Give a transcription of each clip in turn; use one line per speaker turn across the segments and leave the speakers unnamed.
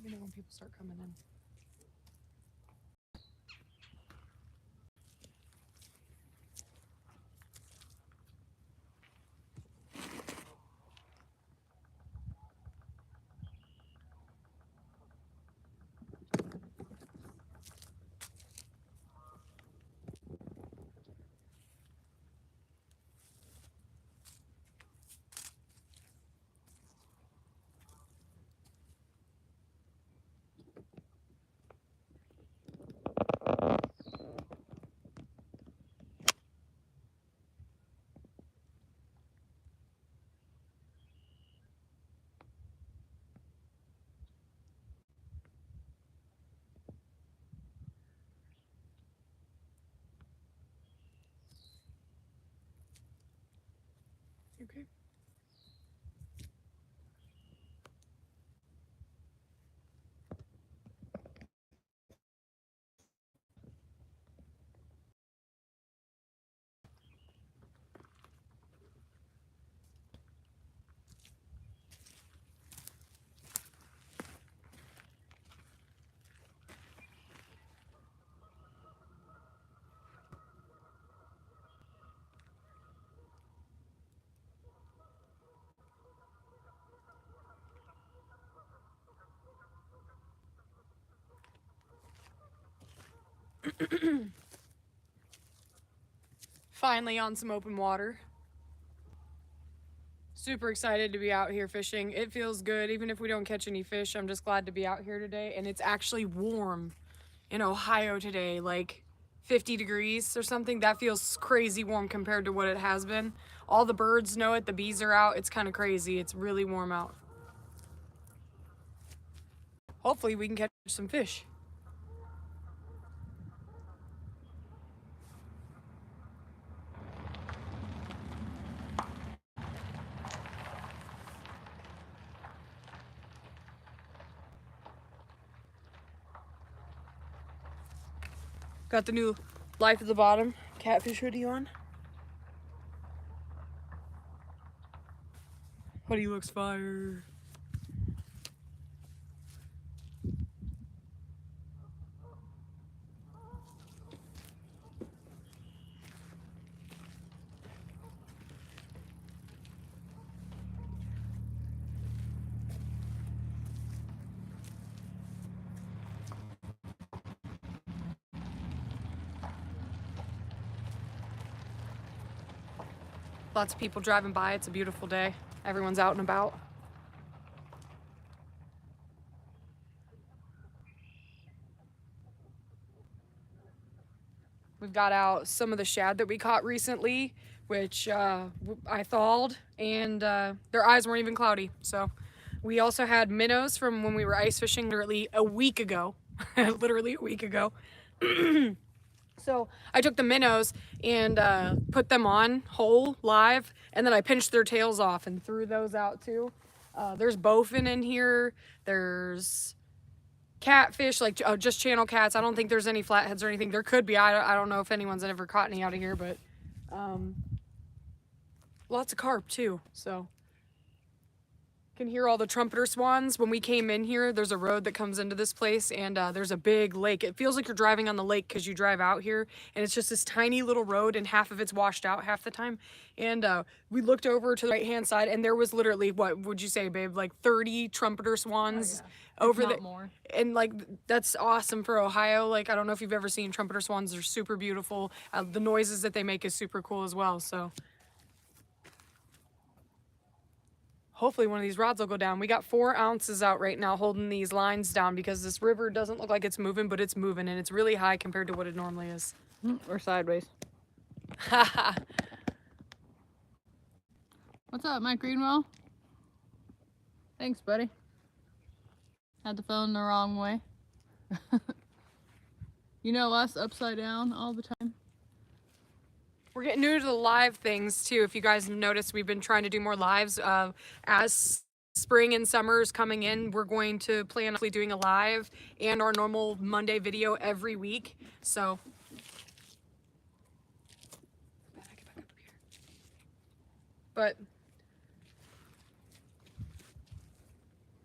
Let me know when people start coming in. Okay. Finally on some open water. Super excited to be out here fishing. It feels good. Even if we don't catch any fish, I'm just glad to be out here today. And it's actually warm in Ohio today, like 50 degrees or something. That feels crazy warm compared to what it has been. All the birds know it. The bees are out. It's kind of crazy. It's really warm out. Hopefully we can catch some fish. Got the new Life at the Bottom catfish hoodie on. Hoodie looks fire. Lots of people driving by. It's a beautiful day. Everyone's out and about. We've got out some of the shad that we caught recently, which I thawed, and their eyes weren't even cloudy. So we also had minnows from when we were ice fishing literally a week ago. Literally a week ago. So I took the minnows and put them on whole, live, and then I pinched their tails off and threw those out too. There's bowfin in here. There's catfish, like just channel cats. I don't think there's any flatheads or anything. There could be. I don't know if anyone's ever caught any out of here, but lots of carp too. So can hear all the trumpeter swans. When we came in here, there's a road that comes into this place, and there's a big lake. It feels like you're driving on the lake because you drive out here, and it's just this tiny little road, and half of it's washed out half the time. And we looked over to the right-hand side, and there was literally, what would you say, babe, like 30 trumpeter swans over the more. And like that's awesome for Ohio. Like I don't know if you've ever seen trumpeter swans. They're super beautiful. The noises that they make is super cool as well. So hopefully one of these rods will go down. We got 4 ounces out right now holding these lines down because this river doesn't look like it's moving, but it's moving, and it's really high compared to what it normally is.
Or sideways. What's up, Mike Greenwell? Thanks, buddy. Had the phone the wrong way. You know us, upside down all the time.
We're getting new to the live things too. If you guys notice, we've been trying to do more lives. As spring and summer is coming in, we're going to plan on doing a live and our normal Monday video every week. So but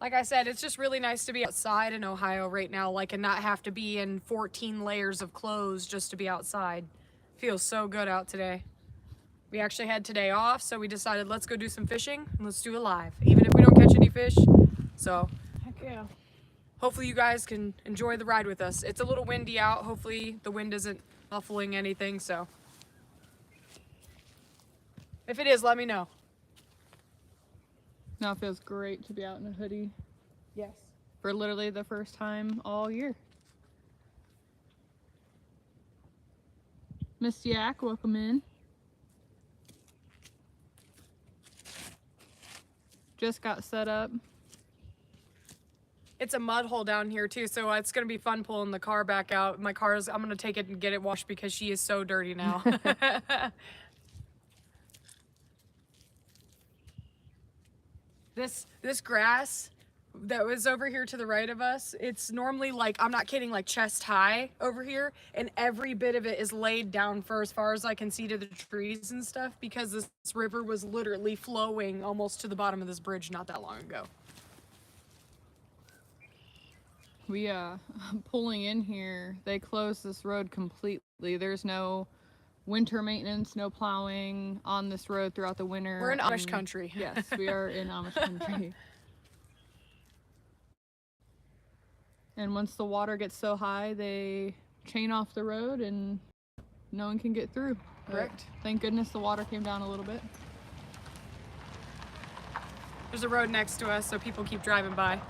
Like I said, it's just really nice to be outside in Ohio right now, like, and not have to be in 14 layers of clothes just to be outside. Feels so good out today. We actually had today off, so we decided let's go do some fishing and let's do it live, even if we don't catch any fish. So,
Heck yeah.
hopefully you guys can enjoy the ride with us. It's a little windy out. Hopefully the wind isn't muffling anything, so. If it is, let me know.
Now it feels great to be out in a hoodie
Yes.
for literally the first time all year. Miss Yak, welcome in. Just got set up.
It's a mud hole down here too, so it's gonna be fun pulling the car back out. I'm gonna take it and get it washed because she is so dirty now. This grass that was over here to the right of us, it's normally like, I'm not kidding, like chest high over here, and every bit of it is laid down for as far as I can see to the trees and stuff, because this river was literally flowing almost to the bottom of this bridge not that long ago.
We pulling in here, they closed this road completely. There's no winter maintenance, no plowing on this road throughout the winter.
We're in Amish country.
Yes, we are in Amish country. And once the water gets so high, they chain off the road and no one can get through.
Correct.
But thank goodness the water came down a little bit.
There's a road next to us, so people keep driving by.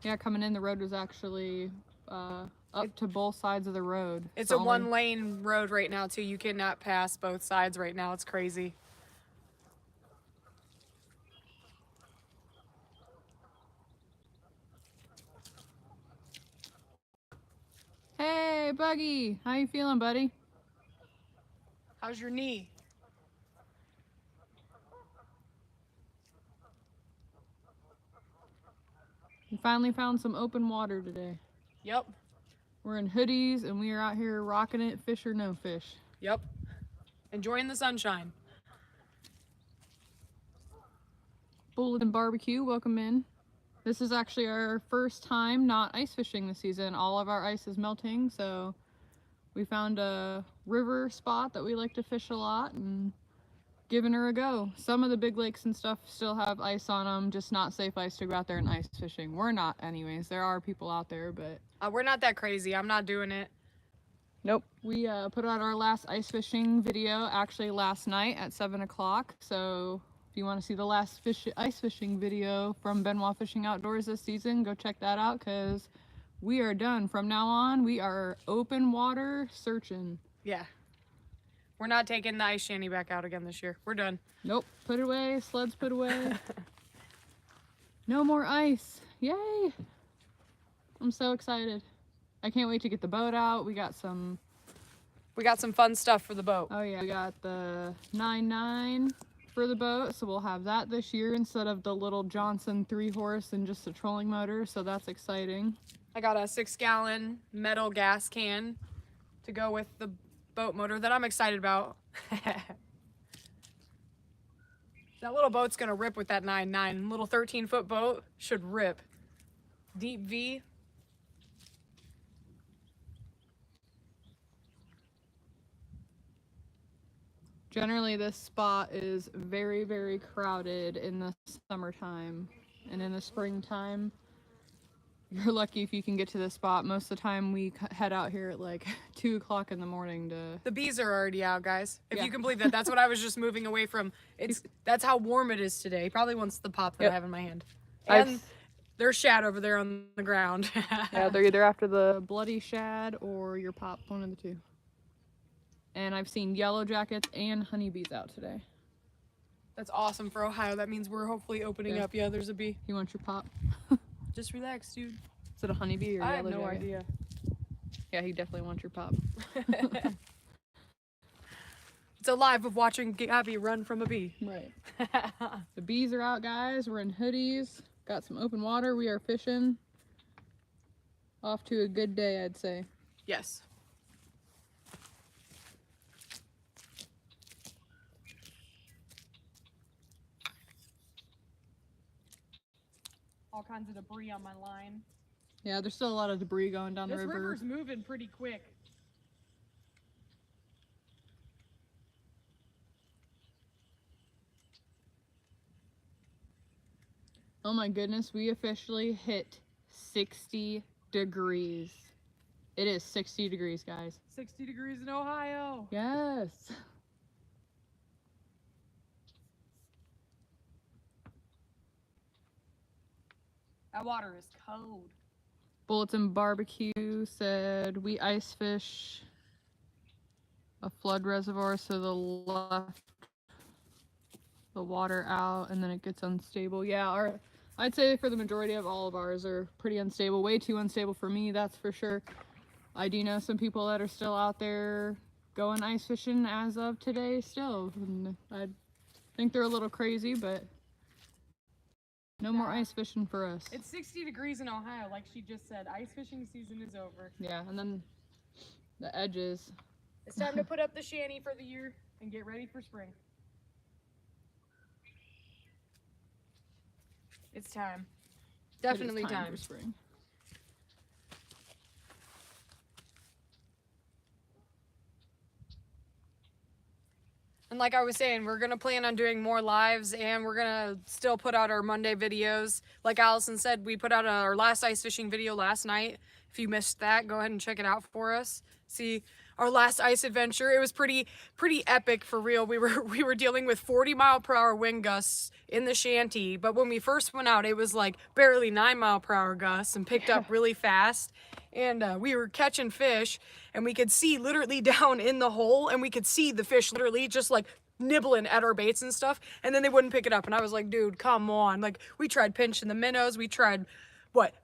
Yeah, coming in, the road was actually up to both sides of the road.
It's
So
a one-lane road right now too. You cannot pass both sides right now. It's crazy.
Hey, Buggy, how you feeling, buddy?
How's your knee?
We finally found some open water today.
Yep.
We're in hoodies and we are out here rocking it, fish or no fish.
Yep. Enjoying the sunshine.
Bulletin Barbecue, welcome in. This is actually our first time not ice fishing this season. All of our ice is melting, so we found a river spot that we like to fish a lot and giving her a go. Some of the big lakes and stuff still have ice on them, just not safe ice to go out there and ice fishing. We're not anyways. There are people out there, but
We're not that crazy. I'm not doing it.
nope. We put out our last ice fishing video actually last night at 7 o'clock. So if you want to see the last ice fishing video from Benoit Fishing Outdoors this season, go check that out because we are done. From now on, we are open water searching.
Yeah. We're not taking the ice shanty back out again this year. We're done.
Nope. Put it away. Sleds put away. No more ice. Yay. I'm so excited. I can't wait to get the boat out. We got some
fun stuff for the boat.
Oh yeah, we got the 9.9 for the boat, so we'll have that this year instead of the little Johnson 3-horse and just a trolling motor, so that's exciting.
I got a 6-gallon metal gas can to go with the boat motor that I'm excited about. That little boat's gonna rip with that 9.9. Little 13-foot boat should rip. Deep V.
Generally, this spot is very, very crowded in the summertime, and in the springtime, you're lucky if you can get to this spot. Most of the time, we head out here at like 2 o'clock in the morning to...
The bees are already out, guys. If
Yeah.
you can believe that. That's what I was just moving away from. That's how warm it is today. He probably wants the pop that
Yep.
I have in my hand.
I've-
And there's shad over there on the ground.
Yeah, they're either after the bloody shad or your pop, one of the two. And I've seen yellow jackets and honeybees out today.
That's awesome for Ohio. That means we're hopefully opening
Yeah.
up. Yeah, there's a bee.
You want your pop?
Just relax, dude.
Is it a honeybee or
I have
yellow
no
jacket?
idea.
Yeah, he definitely wants your pop.
It's alive of watching Gabby run from a bee.
Right. The bees are out, guys. We're in hoodies. Got some open water. We are fishing. Off to a good day, I'd say.
Yes. all kinds of debris on my line.
Yeah, there's still a lot of debris going down the
This
river.
river's moving pretty quick.
Oh my goodness, we officially hit 60 degrees. It is 60 degrees, guys.
60 degrees in Ohio.
Yes.
That water is cold.
Bulletin Barbecue said we ice fish a flood reservoir, so the left the water out and then it gets unstable. Yeah, I'd say for the majority of all of ours are pretty unstable. Way too unstable for me, that's for sure. I do know some people that are still out there going ice fishing as of today still. And I think they're a little crazy, but no more ice fishing for us.
It's 60 degrees in Ohio, like she just said. Ice fishing season is over.
Yeah, and then the edges.
It's time to put up the shanty for the year and get ready for spring. It's time. Definitely
It is
time.
for spring.
And like I was saying, we're going to plan on doing more lives, and we're going to still put out our Monday videos. Like Allison said, we put out our last ice fishing video last night. If you missed that, go ahead and check it out for us. See our last ice adventure. It was pretty epic for real. We were dealing with 40-mile-per-hour wind gusts in the shanty, but when we first went out, it was like barely 9-mile-per-hour gusts and picked up really fast. And we were catching fish, and we could see literally down in the hole, and we could see the fish literally just like nibbling at our baits and stuff, and then they wouldn't pick it up. And I was like, dude, come on. Like, we tried pinching the minnows, we tried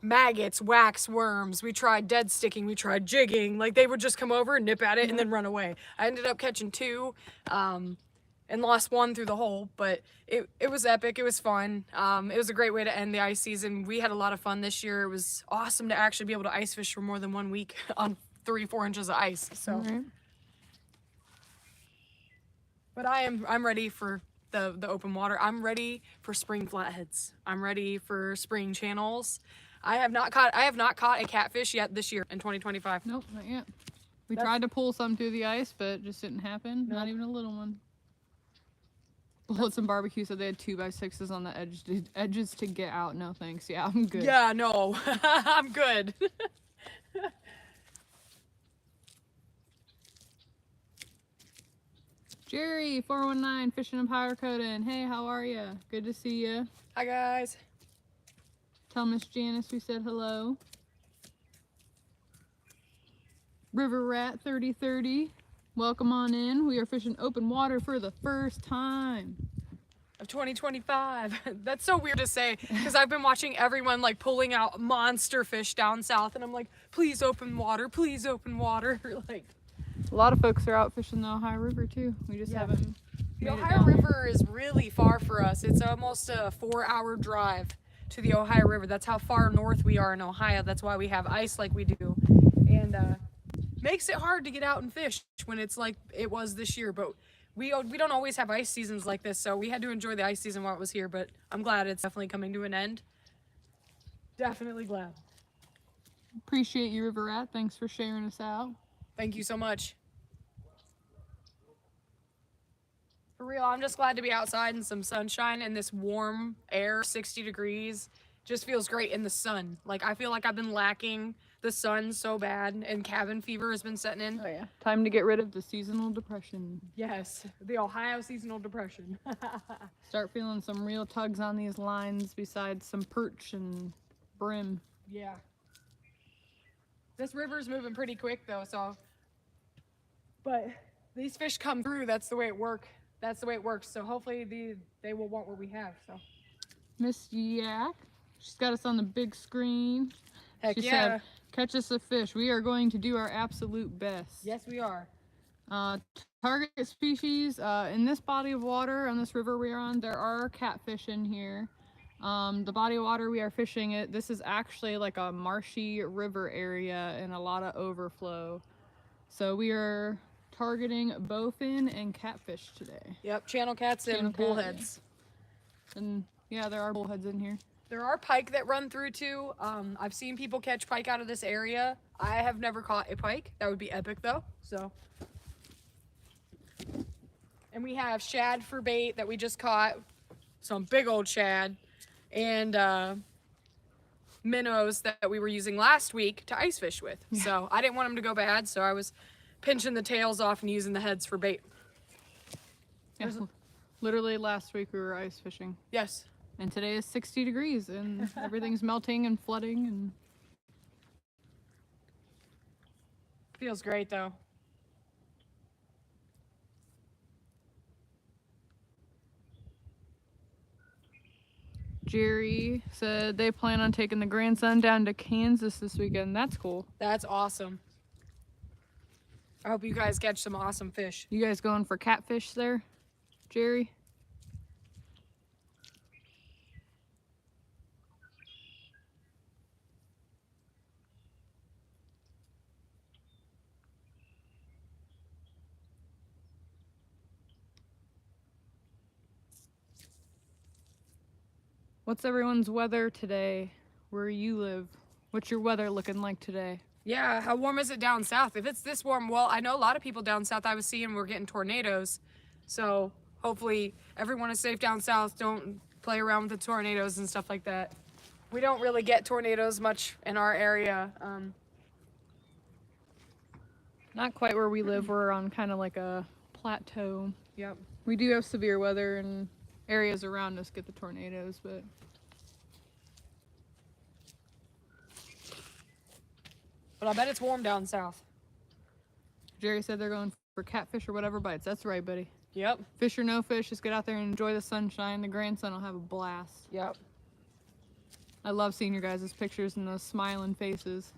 maggots, wax worms, we tried dead sticking, we tried jigging. Like, they would just come over and nip at it and then run away. I ended up catching 2 and lost 1 through the hole, but it was epic. It was fun. It was a great way to end the ice season. We had a lot of fun this year. It was awesome to actually be able to ice fish for more than 1 week on 3-4 inches of ice. So,
Right.
But I'm ready for the open water. I'm ready for spring flatheads. I'm ready for spring channels. I have not caught a catfish yet this year in 2025.
Nope, not yet. We tried to pull some through the ice, but it just didn't happen. Not even a little one. Bullets and Barbecue said they had 2x6s on the edges to get out. No thanks. Yeah, I'm good.
Yeah, no, I'm good.
Jerry 419 fishing in Powder Coating. Hey, how are ya? Good to see ya.
Hi guys.
Tell Miss Janice we said hello. River Rat 3030. Welcome on in. We are fishing open water for the first time
of 2025. That's so weird to say, because I've been watching everyone like pulling out monster fish down south, and I'm like, please open water, please open water. Like,
a lot of folks are out fishing the Ohio River too. We just haven't.
The Ohio River is really far for us. It's almost a 4-hour drive to the Ohio River. That's how far north we are in Ohio. That's why we have ice like we do, and makes it hard to get out and fish when it's like it was this year. But we don't always have ice seasons like this, so we had to enjoy the ice season while it was here. But I'm glad it's definitely coming to an end. Definitely glad.
Appreciate you, River Rat. Thanks for sharing us out.
Thank you so much. For real, I'm just glad to be outside in some sunshine and this warm air, 60 degrees. Just feels great in the sun. Like, I feel like I've been lacking the sun so bad, and cabin fever has been setting in.
Oh yeah. Time to get rid of the seasonal depression.
Yes, the Ohio seasonal depression.
Start feeling some real tugs on these lines besides some perch and brim.
Yeah. This river's moving pretty quick though, so. But these fish come through. That's the way it works. That's the way it works. So hopefully they will want what we have. So.
Miss Yak, she's got us on the big screen.
Heck
She
yeah.
said, catch us a fish. We are going to do our absolute best.
Yes, we are.
Target species in this body of water on this river we're on, there are catfish in here. The body of water we are fishing it, this is actually like a marshy river area and a lot of overflow. So we are targeting bowfin and catfish today.
Yep, channel cats and bullheads.
And yeah, there are bullheads in here.
There are pike that run through too. I've seen people catch pike out of this area. I have never caught a pike. That would be epic though. So, and we have shad for bait that we just caught. Some big old shad, and minnows that we were using last week to ice fish with.
Yeah.
So I didn't want them to go bad, so I was pinching the tails off and using the heads for bait.
Yeah. Literally last week we were ice fishing.
Yes.
And today is 60 degrees and everything's melting and flooding and
Feels great though.
Jerry said they plan on taking the grandson down to Kansas this weekend. That's cool.
That's awesome. I hope you guys catch some awesome fish.
You guys going for catfish there, Jerry? What's everyone's weather today where you live? What's your weather looking like today?
Yeah, how warm is it down south? If it's this warm, well, I know a lot of people down south I was seeing were getting tornadoes. So hopefully everyone is safe down south. Don't play around with the tornadoes and stuff like that. We don't really get tornadoes much in our area.
Not quite where we live. We're on kind of like a plateau.
Yep.
We do have severe weather and areas around us get the tornadoes, but
I bet it's warm down south.
Jerry said they're going for catfish or whatever bites. That's right, buddy.
Yep.
Fish or no fish, just get out there and enjoy the sunshine. The grandson will have a blast.
Yep.
I love seeing your guys' pictures and those smiling faces.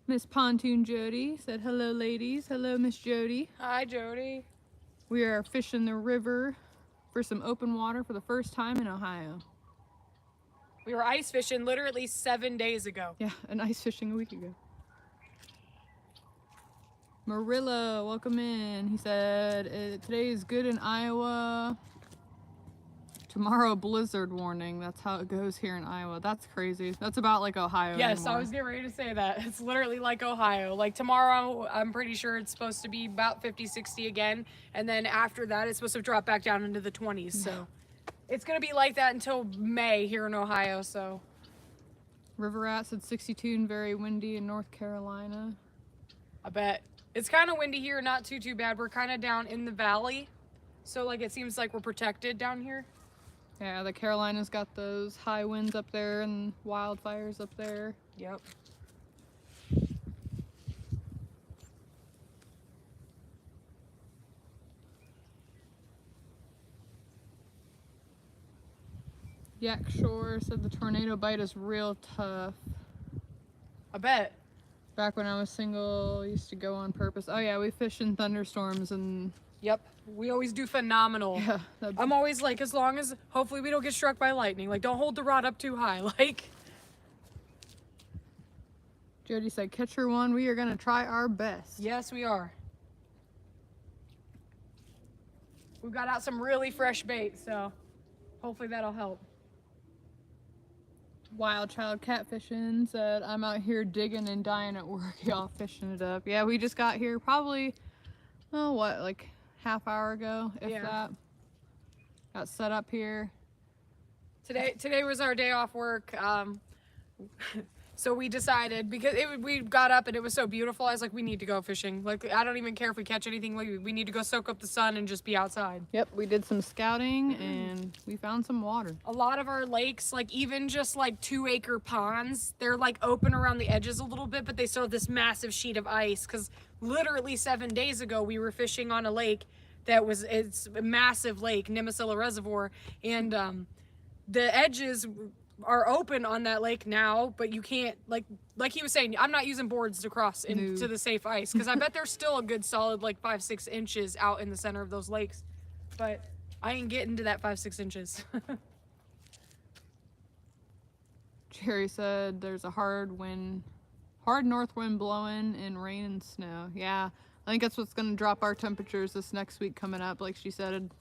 Miss Pontoon Jody said, hello, ladies. Hello, Miss Jody.
Hi, Jody.
We are fishing the river for some open water for the first time in Ohio.
We were ice fishing literally 7 days ago.
Yeah, and ice fishing a week ago. Marilla, welcome in. He said, today is good in Iowa. Tomorrow, blizzard warning. That's how it goes here in Iowa. That's crazy. That's about like Ohio.
Yes,
anymore.
I was getting ready to say that. It's literally like Ohio. Like tomorrow, I'm pretty sure it's supposed to be about 50, 60 again. And then after that, it's supposed to drop back down into the 20s. So it's going to be like that until May here in Ohio. So
River Rat said 62 and very windy in North Carolina.
I bet. It's kind of windy here, not too bad. We're kind of down in the valley. So like it seems like we're protected down here.
Yeah, the Carolinas got those high winds up there and wildfires up there.
Yep.
Yak Shore said the tornado bite is real tough.
I bet.
Back when I was single, I used to go on purpose. Oh yeah, we fish in thunderstorms and
Yep. We always do phenomenal.
yeah.
I'm always like, as long as hopefully we don't get struck by lightning. Like, don't hold the rod up too high. Like,
Jody said, catch her one. We are gonna try our best.
yes, we are. We've got out some really fresh bait, so hopefully that'll help.
Wild Child Catfishing said, I'm out here digging and dying at work. Y'all fishing it up. Yeah, we just got here probably, oh, what, like half hour ago, if
Yeah.
that. Got set up here.
Today was our day off work. So we decided, because we got up and it was so beautiful, I was like, we need to go fishing. Like, I don't even care if we catch anything. Like, we need to go soak up the sun and just be outside.
Yep, we did some scouting and we found some water.
A lot of our lakes, like even just like 2-acre ponds, they're like open around the edges a little bit, but they still have this massive sheet of ice. Because literally 7 days ago, we were fishing on a lake it's a massive lake, Nimisila Reservoir, and the edges are open on that lake now, but you can't, like he was saying, I'm not using boards to cross into the safe ice, because I bet there's still a good solid like 5-6 inches out in the center of those lakes, but I ain't getting to that 5-6 inches.
Jerry said there's a hard north wind blowing and rain and snow. Yeah, I think that's what's going to drop our temperatures this next week coming up. Like she said,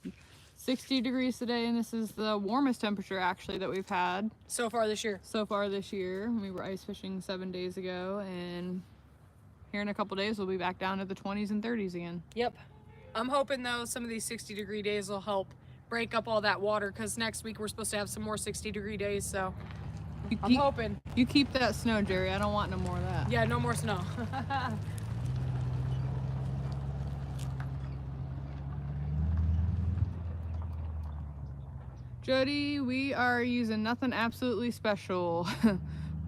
60 degrees today, and this is the warmest temperature actually that we've had
So far this year.
so far this year. We were ice fishing 7 days ago, and here in a couple days we'll be back down to the 20s and 30s again.
Yep. I'm hoping though some of these 60-degree days will help break up all that water, because next week we're supposed to have some more 60-degree days, so I'm hoping.
You keep that snow, Jerry. I don't want no more of that.
Yeah, no more snow.
Jody, we are using nothing absolutely special.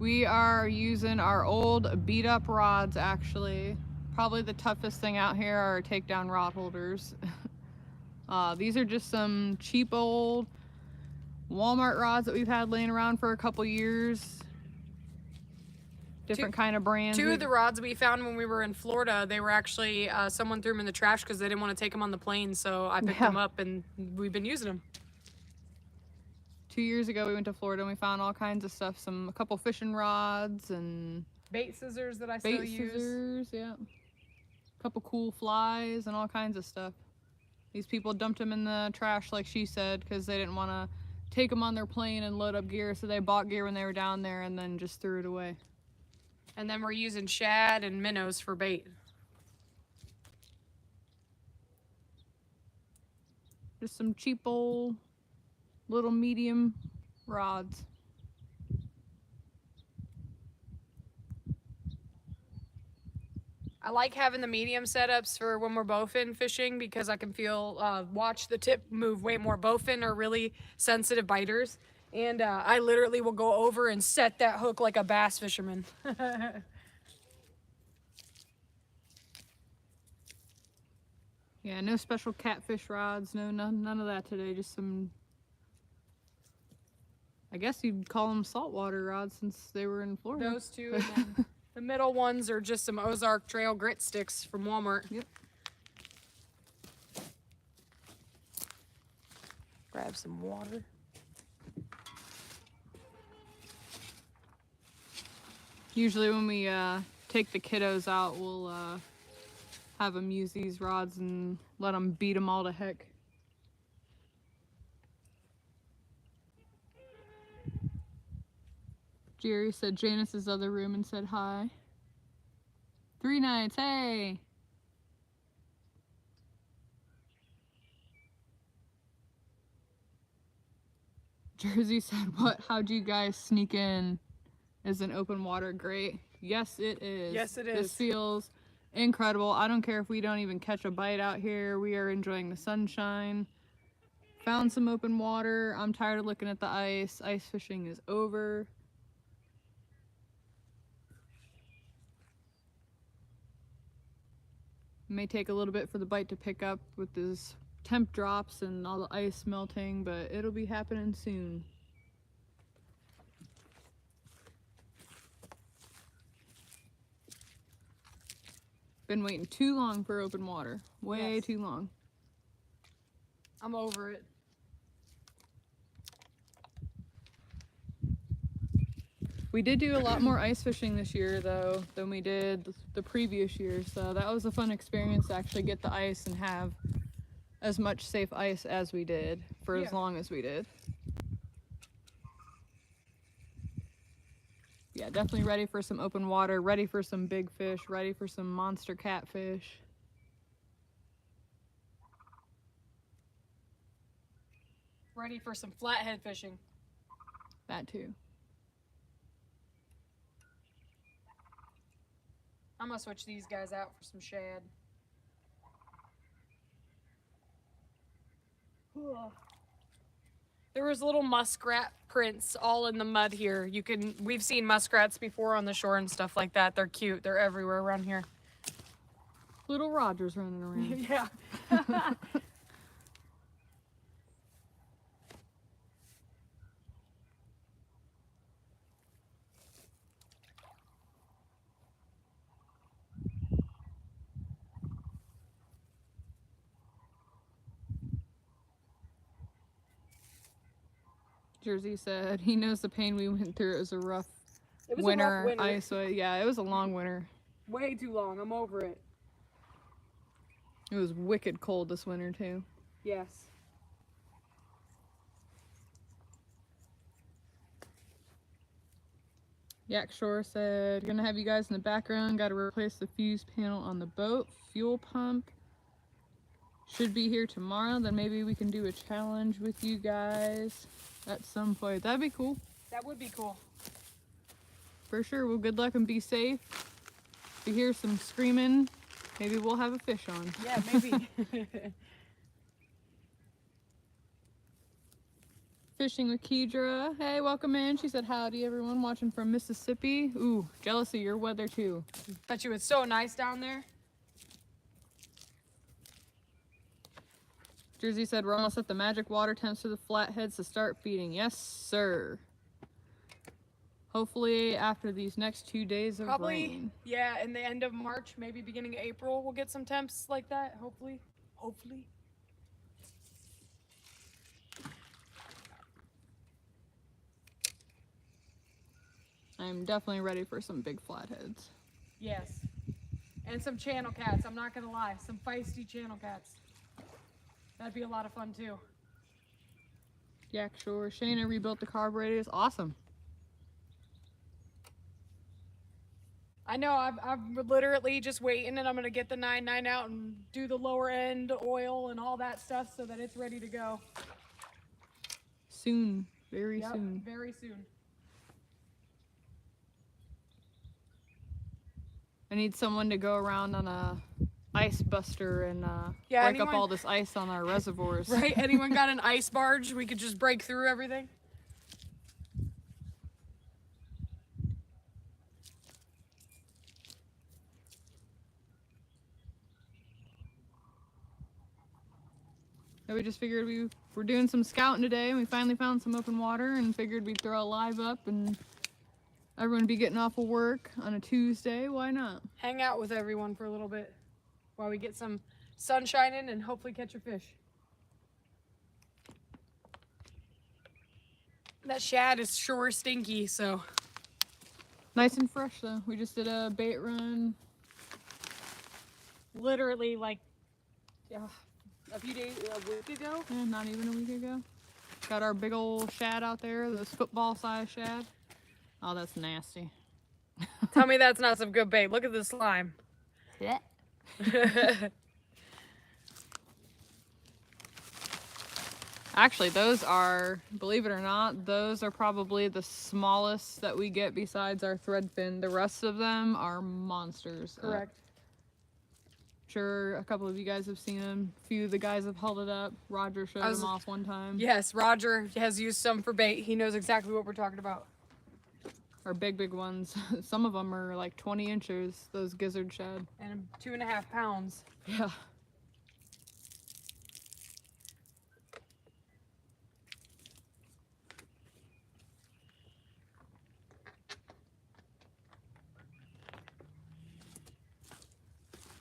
We are using our old beat up rods actually. Probably the toughest thing out here are our takedown rod holders. These are just some cheap old Walmart rods that we've had laying around for a couple years. Different kind of brands.
Two of the rods we found when we were in Florida, they were actually, someone threw them in the trash because they didn't want to take them on the plane, so I picked them up and we've been using them.
2 years ago we went to Florida and we found all kinds of stuff, a couple fishing rods and
bait scissors that I still use.
Bait scissors, yeah. A couple cool flies and all kinds of stuff. These people dumped them in the trash like she said because they didn't want to take them on their plane and load up gear, so they bought gear when they were down there and then just threw it away.
And then we're using shad and minnows for bait.
Just some cheap old little medium rods.
I like having the medium setups for when we're bowfin fishing because I can watch the tip move way more. Bowfin are really sensitive biters, and I literally will go over and set that hook like a bass fisherman.
Yeah, no special catfish rods, none of that today, just some, I guess you'd call them saltwater rods since they were in Florida.
Those two, and then the middle ones are just some Ozark Trail grit sticks from Walmart.
Yep.
Grab some water.
Usually when we take the kiddos out, we'll have them use these rods and let them beat them all to heck. Jerry said Janice's other room and said hi. 3 nights, hey! Jersey said, what? How'd you guys sneak in? Is an open water great? Yes, it is.
Yes, it is.
This feels incredible. I don't care if we don't even catch a bite out here. We are enjoying the sunshine. Found some open water. I'm tired of looking at the ice. Ice fishing is over. May take a little bit for the bite to pick up with this temp drops and all the ice melting, but it'll be happening soon. Been waiting too long for open water. Way too long.
I'm over it.
We did do a lot more ice fishing this year though than we did the previous year, so that was a fun experience to actually get the ice and have as much safe ice as we did for as long as we did. Yeah, definitely ready for some open water, ready for some big fish, ready for some monster catfish.
Ready for some flathead fishing.
That too.
I'm gonna switch these guys out for some shad. There was little muskrat prints all in the mud here. We've seen muskrats before on the shore and stuff like that. They're cute. They're everywhere around here.
Little Rogers running around.
Yeah.
Jersey said he knows the pain we went through. It was a rough
It was
winter.
a rough winter.
Ice, yeah, it was a long winter.
Way too long. I'm over it.
It was wicked cold this winter too.
Yes.
Yak Shore said, gonna have you guys in the background. Got to replace the fuse panel on the boat. Fuel pump should be here tomorrow. Then maybe we can do a challenge with you guys at some point. That'd be cool.
That would be cool.
For sure. Well, good luck and be safe. If you hear some screaming, maybe we'll have a fish on.
Yeah, maybe.
Fishing with Kedra. Hey, welcome in. She said, howdy everyone watching from Mississippi. Ooh, jealous of your weather too.
Bet you it's so nice down there.
Jersey said, we're almost at the magic water temps for the flatheads to start feeding. Yes, sir. Hopefully after these next 2 days of rain.
Yeah, in the end of March, maybe beginning of April, we'll get some temps like that, hopefully. Hopefully.
I'm definitely ready for some big flatheads.
Yes. And some channel cats, I'm not gonna lie. Some feisty channel cats. That'd be a lot of fun too.
Yak Shore. Shayna rebuilt the carburetors. Awesome.
I know, I'm literally just waiting, and I'm gonna get the 9.9 out and do the lower end oil and all that stuff so that it's ready to go.
Soon. Very soon.
Very soon.
I need someone to go around on a ice buster and
Yeah,
break up all this ice on our reservoirs.
Right? Anyone got an ice barge? We could just break through everything.
And we just figured we were doing some scouting today, and we finally found some open water and figured we'd throw a live up and everyone would be getting off of work on a Tuesday. Why not?
Hang out with everyone for a little bit while we get some sunshine in and hopefully catch a fish. That shad is sure stinky, so.
Nice and fresh though. We just did a bait run.
Literally like a few days, a week ago.
Yeah, not even a week ago. Got our big old shad out there, this football size shad. Oh, that's nasty.
Tell me that's not some good bait. Look at the slime.
Yeah. Actually, those are, believe it or not, those are probably the smallest that we get besides our threadfin. The rest of them are monsters.
Correct.
Sure, a couple of you guys have seen them. A few of the guys have held it up. Roger showed them off one time.
Yes, Roger has used some for bait. He knows exactly what we're talking about.
Our big ones. Some of them are like 20 inches, those gizzard shad.
And 2.5 pounds.
Yeah.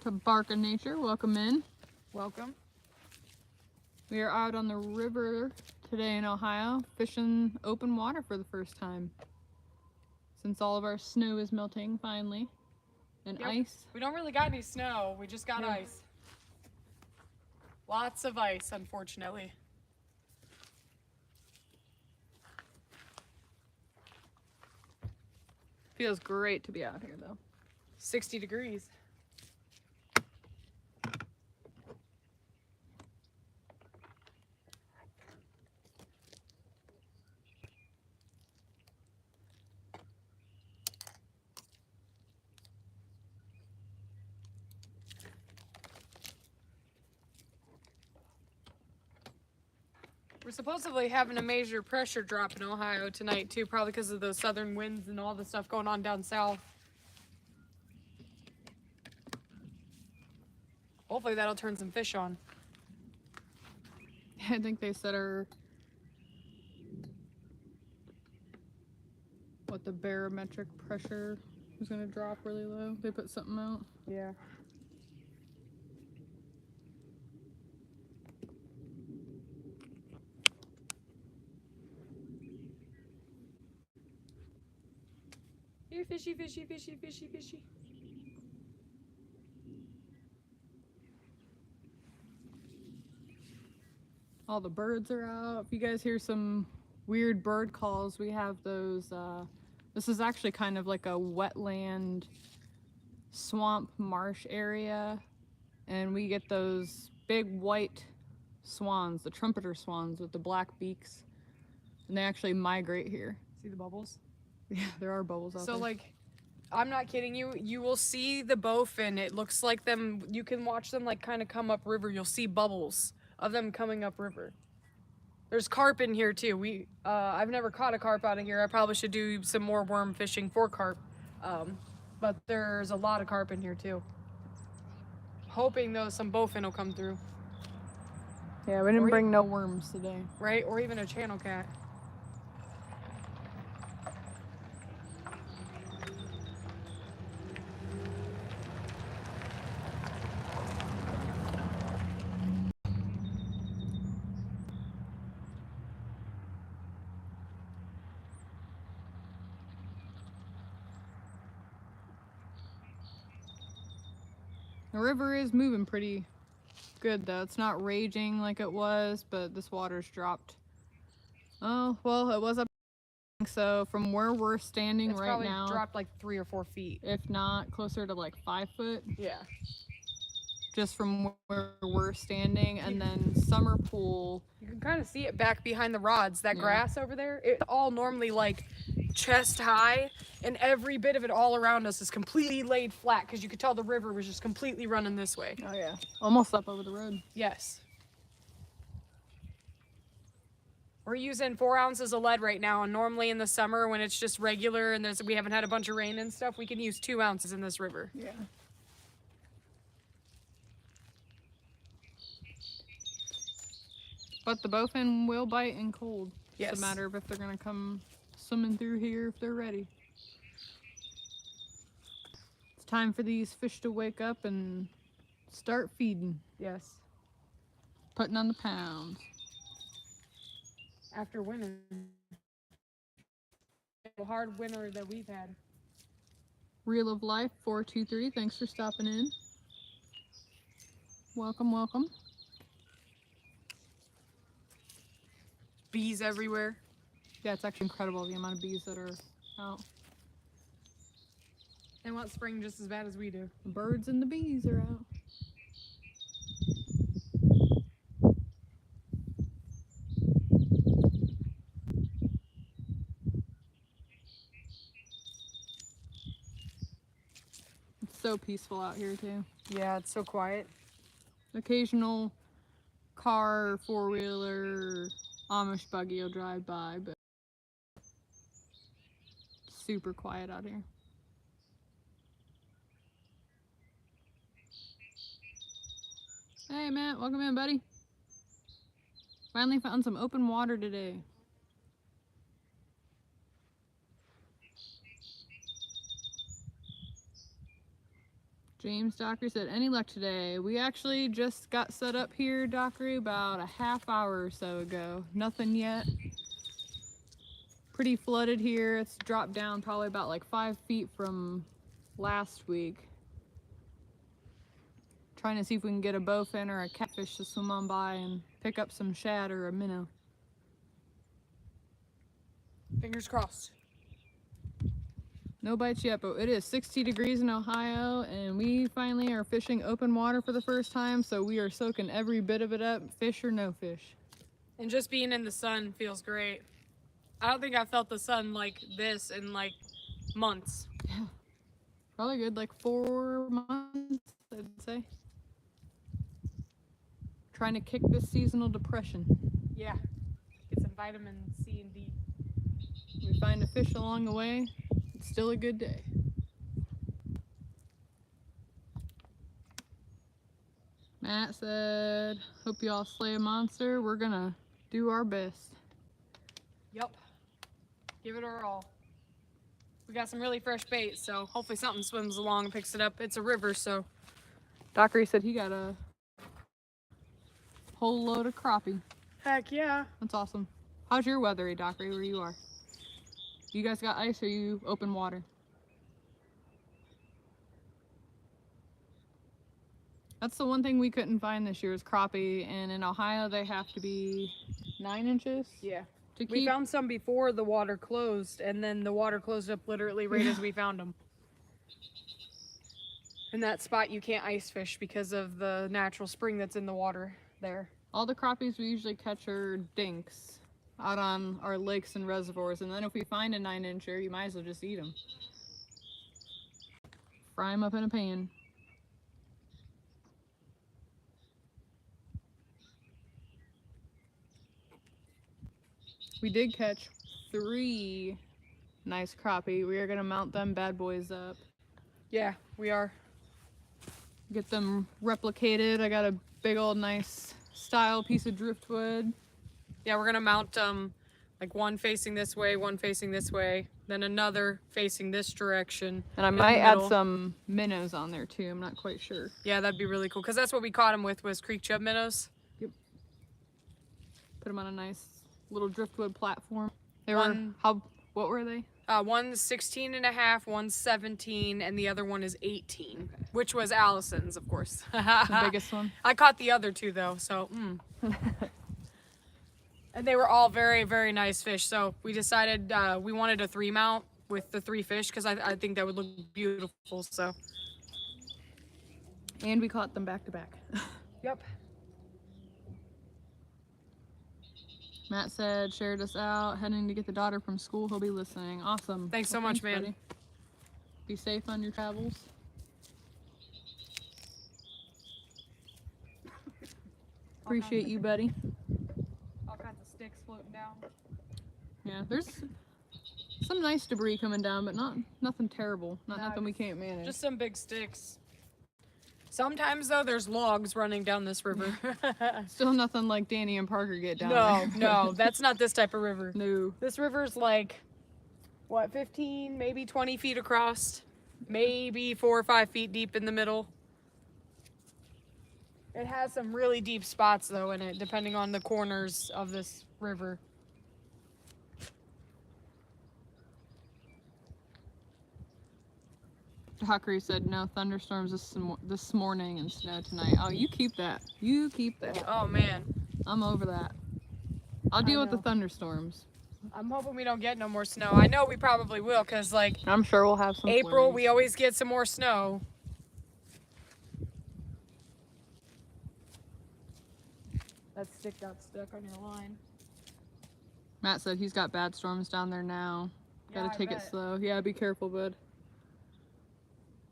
To Bark of Nature, welcome in.
Welcome.
We are out on the river today in Ohio, fishing open water for the first time. Since all of our snow is melting finally. And ice.
We don't really got any snow, we just got ice. Lots of ice, unfortunately.
Feels great to be out here though.
60 degrees. We're supposedly having a major pressure drop in Ohio tonight too, probably because of those southern winds and all the stuff going on down south. Hopefully that'll turn some fish on.
I think they said the barometric pressure was gonna drop really low. They put something out.
Yeah. Here, fishy, fishy, fishy, fishy, fishy.
All the birds are out. If you guys hear some weird bird calls, we have those This is actually kind of like a wetland swamp marsh area, and we get those big white swans, the trumpeter swans with the black beaks, and they actually migrate here.
See the bubbles?
Yeah, there are bubbles out
So
there.
like, I'm not kidding you. You will see the bowfin. It looks like them. You can watch them like kind of come up river. You'll see bubbles of them coming up river. There's carp in here too. I've never caught a carp out of here. I probably should do some more worm fishing for carp. But there's a lot of carp in here too. Hoping though some bowfin will come through.
Yeah, we didn't bring no worms today.
Right? Or even a channel cat.
The river is moving pretty good though. It's not raging like it was, but this water's dropped. Oh, well, it was up. So from where we're standing right
probably
now,
dropped like 3 or 4 feet.
if not closer to like 5 foot,
Yeah.
just from where we're standing. And then summer pool,
You can kind of see it back behind the rods. That
Yeah.
grass over there, it's all normally like chest high, and every bit of it all around us is completely laid flat because you could tell the river was just completely running this way.
oh yeah, almost up over the road.
Yes. We're using 4 ounces of lead right now, and normally in the summer when it's just regular and we haven't had a bunch of rain and stuff, we can use 2 ounces in this river.
Yeah. But the bowfin will bite in cold.
Yes.
It's a matter of if they're gonna come swimming through here if they're ready. It's time for these fish to wake up and start feeding,
Yes.
putting on the pounds.
After winter. A hard winter that we've had.
Reel of Life 423, thanks for stopping in. Welcome, welcome.
Bees everywhere.
Yeah, it's actually incredible the amount of bees that are out.
They want spring just as bad as we do.
The birds and the bees are out. It's so peaceful out here too.
Yeah, it's so quiet.
Occasional car, four-wheeler, Amish buggy will drive by, but super quiet out here. Hey Matt, welcome in, buddy. Finally found some open water today. James Dockery said, any luck today? We actually just got set up here, Dockery, about a half hour or so ago. Nothing yet. Pretty flooded here. It's dropped down probably about like 5 feet from last week. Trying to see if we can get a bowfin or a catfish to swim on by and pick up some shad or a minnow.
Fingers crossed.
No bites yet, but it is 60 degrees in Ohio, and we finally are fishing open water for the first time, so we are soaking every bit of it up, fish or no fish.
And just being in the sun feels great. I don't think I've felt the sun like this in like months.
Yeah, probably good, like 4 months, I'd say. Trying to kick this seasonal depression.
Yeah. Get some vitamin C and D.
We find a fish along the way, it's still a good day. Matt said, hope you all slay a monster. We're gonna do our best.
Yep. Give it our all. We got some really fresh bait, so hopefully something swims along and picks it up. It's a river, so.
Dockery said he got a whole load of crappie.
Heck yeah.
That's awesome. How's your weather, Dockery, where you are? You guys got ice or you open water? That's the one thing we couldn't find this year is crappie, and in Ohio they have to be 9 inches
Yeah.
to
We
keep.
found some before the water closed, and then the water closed up literally right as we found them. In that spot, you can't ice fish because of the natural spring that's in the water there.
All the crappies we usually catch are dinks out on our lakes and reservoirs, and then if we find a 9-incher, you might as well just eat them. Fry them up in a pan. We did catch 3 nice crappie. We are gonna mount them bad boys up.
Yeah, we are.
Get them replicated. I got a big old nice style piece of driftwood.
Yeah, we're gonna mount like one facing this way, one facing this way, then another facing this direction.
And I
in
might
the
add
middle.
some minnows on there too. I'm not quite sure.
Yeah, that'd be really cool because that's what we caught them with was creek chub minnows.
Put them on a nice little driftwood platform. They
One-
were what were they?
One's 16 and a half, one's 17, and the other one is 18, which was Allison's, of course.
The biggest one.
I caught the other two though, so. And they were all very, very nice fish. So we decided we wanted a 3 mount with the 3 fish because I think that would look beautiful. So.
And we caught them back to back.
Yep.
Matt said, shared us out, heading to get the daughter from school. He'll be listening. Awesome.
Thanks so much, man.
Buddy. Be safe on your travels. Appreciate you, buddy.
All kinds of sticks floating down.
Yeah, there's some nice debris coming down, but nothing terrible. Nothing we can't manage.
Just some big sticks. Sometimes though, there's logs running down this river.
Still nothing like Danny and Parker get down
No,
there.
no, that's not this type of river.
No.
This river's like, what, 15, maybe 20 feet across, maybe 4 or 5 feet deep in the middle. It has some really deep spots though in it, depending on the corners of this river.
Hawkery said no thunderstorms this morning and snow tonight. Oh, you keep that. You keep that.
Oh man,
I'm over that. I'll deal with the thunderstorms.
I'm hoping we don't get no more snow. I know we probably will, cause like
I'm sure we'll have some
April,
flurries.
we always get some more snow. That stick got stuck on your line.
Matt said he's got bad storms down there now.
Yeah,
Gotta
I
take it
bet.
slow. Yeah, be careful, bud.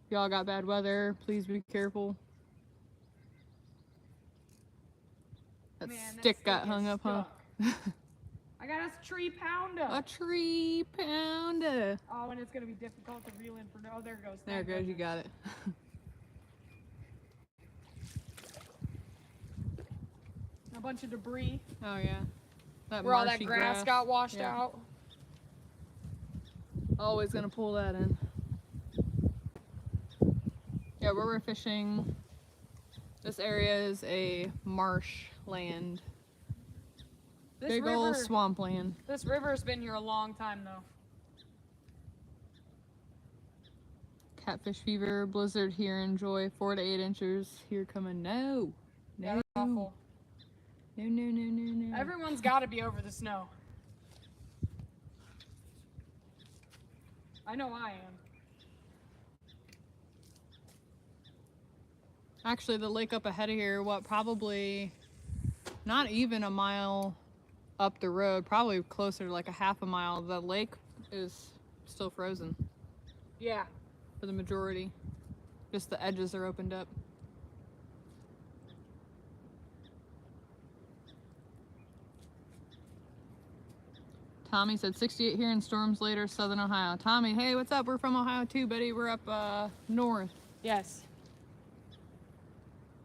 Y'all got bad weather. Please be careful. That
Man, that
stick got
stick
hung
is
up, huh?
stuck. I got a tree pounder.
A tree pounder.
Oh, and it's gonna be difficult to reel in for. Oh, there it goes.
There it
Thank
goes. You
goodness.
got it.
A bunch of debris
Oh yeah. That
where all that
marshy
grass got washed
Yeah.
out.
Always gonna pull that in. Yeah, where we're fishing, this area is a marshland.
This
Big
river,
old swampland.
This river's been here a long time though.
Catfish fever, blizzard here, enjoy 4 to 8 inches here coming. No.
Yeah,
No.
that's awful.
No.
Everyone's got to be over the snow. I know I am.
Actually, the lake up ahead of here, probably not even a mile up the road, probably closer to like a half a mile. The lake is still frozen
Yeah.
for the majority. Just the edges are opened up. Tommy said 68 here and storms later, southern Ohio. Tommy, hey, what's up? We're from Ohio too, buddy. We're up north.
Yes.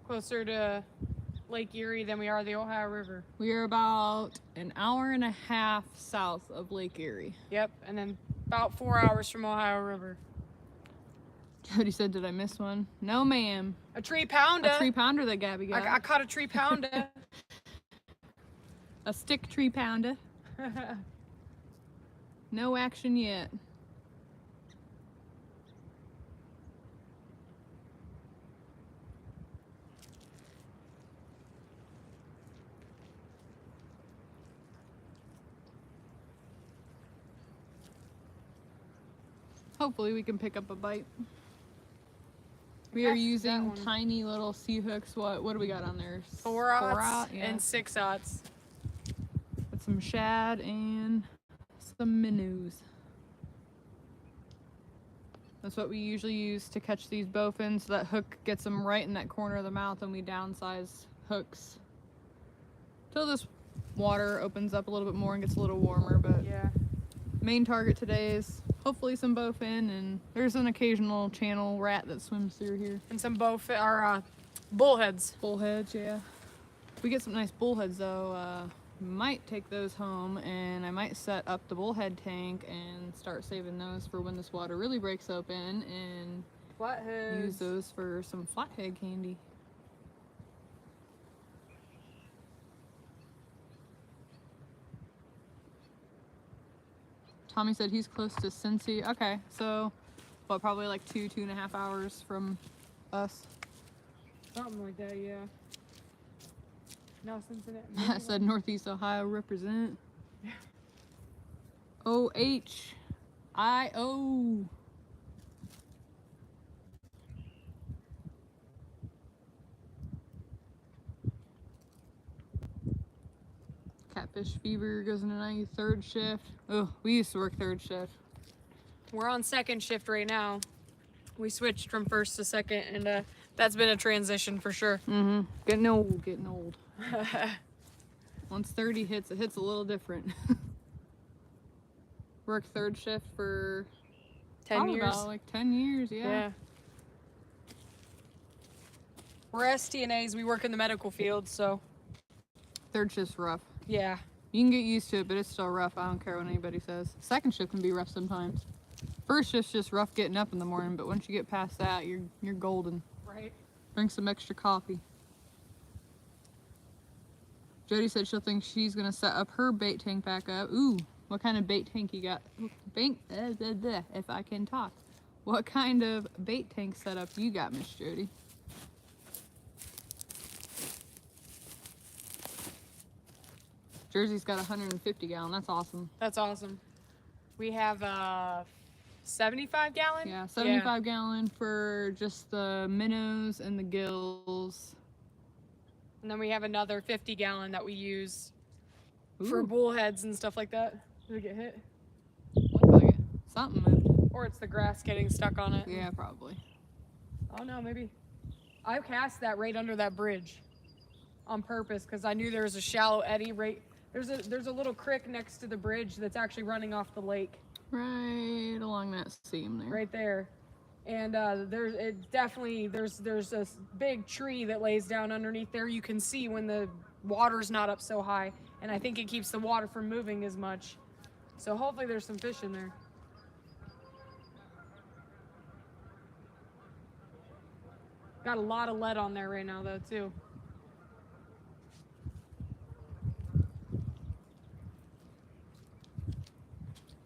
Closer to Lake Erie than we are the Ohio River.
We are about an hour and a half south of Lake Erie.
Yep, and then about 4 hours from Ohio River.
Jody said, did I miss one? No, ma'am.
A tree pounder.
A tree pounder that Gabby got.
I caught a tree pounder.
A stick tree pounder. No action yet. hopefully we can pick up a bite. We
Yes,
are
that
using
one.
tiny little sea hooks. What do we got on there?
4/0
yeah.
and 6/0.
With some shad and some minnows. That's what we usually use to catch these bowfins. So that hook gets them right in that corner of the mouth, and we downsize hooks till this water opens up a little bit more and gets a little warmer. But
Yeah.
main target today is hopefully some bowfin, and there's an occasional channel rat that swims through here.
And some bowfin or bullheads.
Bullheads, yeah. If we get some nice bullheads though, might take those home, and I might set up the bullhead tank and start saving those for when this water really breaks open, and
Flatheads.
use those for some flathead candy. Tommy said he's close to Cincy. Okay, so what, probably like 2.5 hours from us.
Something like that, yeah. No, Cincinnati.
I said Northeast Ohio represent. OHIO. Catfish fever goes into night, third shift. Oh, we used to work third shift.
We're on second shift right now. We switched from first to second, and that's been a transition for sure.
Mm-hmm. Getting old. Once 30 hits, it hits a little different. Worked third shift for
10 years.
About like 10 years, yeah.
We're STNAs. We work in the medical field, so
Third shift's rough.
yeah.
You can get used to it, but it's still rough. I don't care what anybody says. Second shift can be rough sometimes. First shift's just rough getting up in the morning, but once you get past that, you're golden.
Right.
Drink some extra coffee. Jody said she'll think she's gonna set up her bait tank back up. Ooh, what kind of bait tank you got? If I can talk. What kind of bait tank setup you got, Miss Jody? Jersey's got a 150 gallon. That's awesome.
That's awesome. We have 75 gallon?
Yeah, 75 gallon for just the minnows and the gills.
And then we have another 50 gallon that we use
Ooh.
for bullheads and stuff like that. Did it get hit?
Looks like it. Something moved.
Or it's the grass getting stuck on it.
Yeah, probably.
Oh no, maybe. I cast that right under that bridge on purpose because I knew there was a shallow eddy right. There's a little creek next to the bridge that's actually running off the lake.
Right along that seam there.
Right there. And there's a big tree that lays down underneath there. You can see when the water's not up so high, and I think it keeps the water from moving as much. So hopefully there's some fish in there. Got a lot of lead on there right now though too.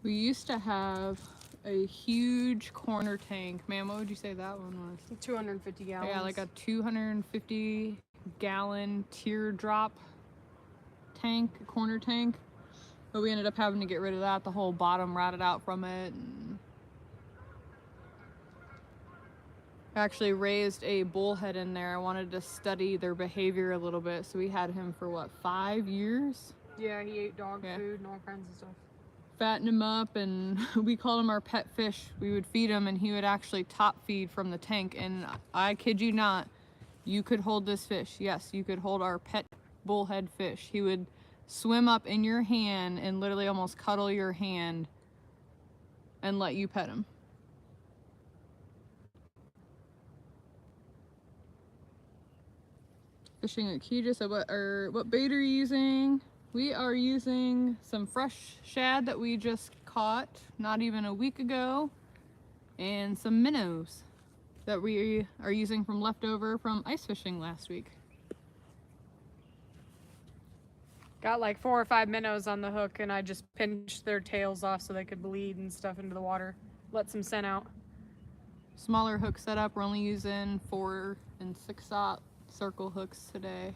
We used to have a huge corner tank. Man, what would you say that one was?
250 gallons.
Yeah, like a 250 gallon teardrop tank, corner tank. But we ended up having to get rid of that. The whole bottom rotted out from it. And I actually raised a bullhead in there. I wanted to study their behavior a little bit. So we had him for what, 5 years?
Yeah, he ate dog food and all kinds of stuff.
Fatten him up, and we called him our pet fish. We would feed him, and he would actually top feed from the tank. And I kid you not, you could hold this fish. Yes, you could hold our pet bullhead fish. He would swim up in your hand and literally almost cuddle your hand and let you pet him. Fishing at Keja. So what bait are you using? We are using some fresh shad that we just caught not even a week ago, and some minnows that we are using from leftover from ice fishing last week.
Got like 4 or 5 minnows on the hook, and I just pinched their tails off so they could bleed and stuff into the water. Let some scent out.
Smaller hook setup. We're only using 4 and 6/0 circle hooks today.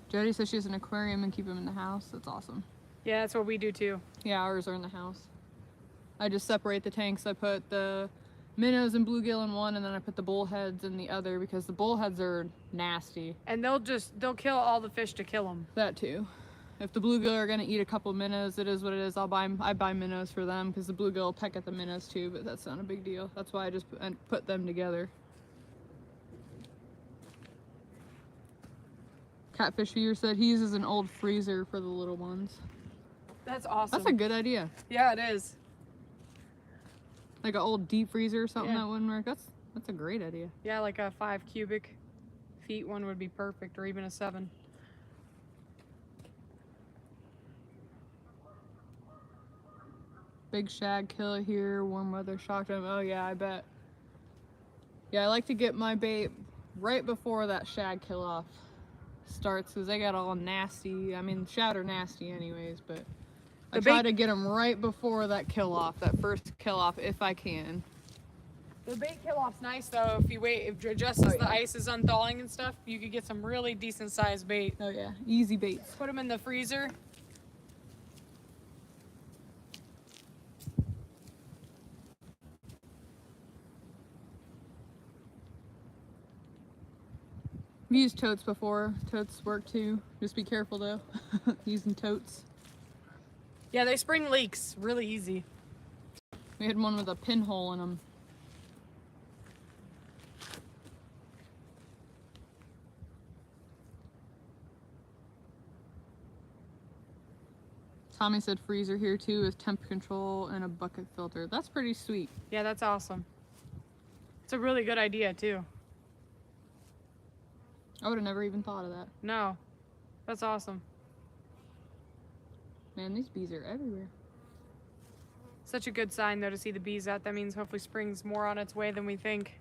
Jody says she has an aquarium and keep them in the house. That's awesome.
Yeah, that's what we do too.
Yeah, ours are in the house. I just separate the tanks. I put the minnows and bluegill in one, and then I put the bullheads in the other because the bullheads are nasty.
And they'll kill all the fish to kill them.
That too. If the bluegill are gonna eat a couple minnows, it is what it is. I buy minnows for them because the bluegill will peck at the minnows too, but that's not a big deal. That's why I just put them together. Catfish Viewer said he uses an old freezer for the little ones.
That's awesome.
That's a good idea.
Yeah, it is.
Like an old deep freezer or something
Yeah.
that wouldn't work. That's a great idea.
Yeah, like a 5 cubic feet one would be perfect, or even a 7.
Big shad killer here. Warm weather shocked him. Oh yeah, I bet. Yeah, I like to get my bait right before that shad kill off starts because they got all nasty. I mean, shad are nasty anyways, but I try to get them right before that kill off, that first kill off, if I can.
The bait kill off's nice though. If you wait, if just as the ice is unthawing and stuff, you could get some really decent sized bait.
Oh yeah, easy baits.
Put them in the freezer.
I've used totes before. Totes work too. Just be careful though, using totes.
Yeah, they spring leaks really easy.
We had one with a pinhole in them. Tommy said freezer here too with temp control and a bucket filter. That's pretty sweet.
Yeah, that's awesome. It's a really good idea too.
I would have never even thought of that.
No, that's awesome.
Man, these bees are everywhere.
Such a good sign though to see the bees out. That means hopefully spring's more on its way than we think.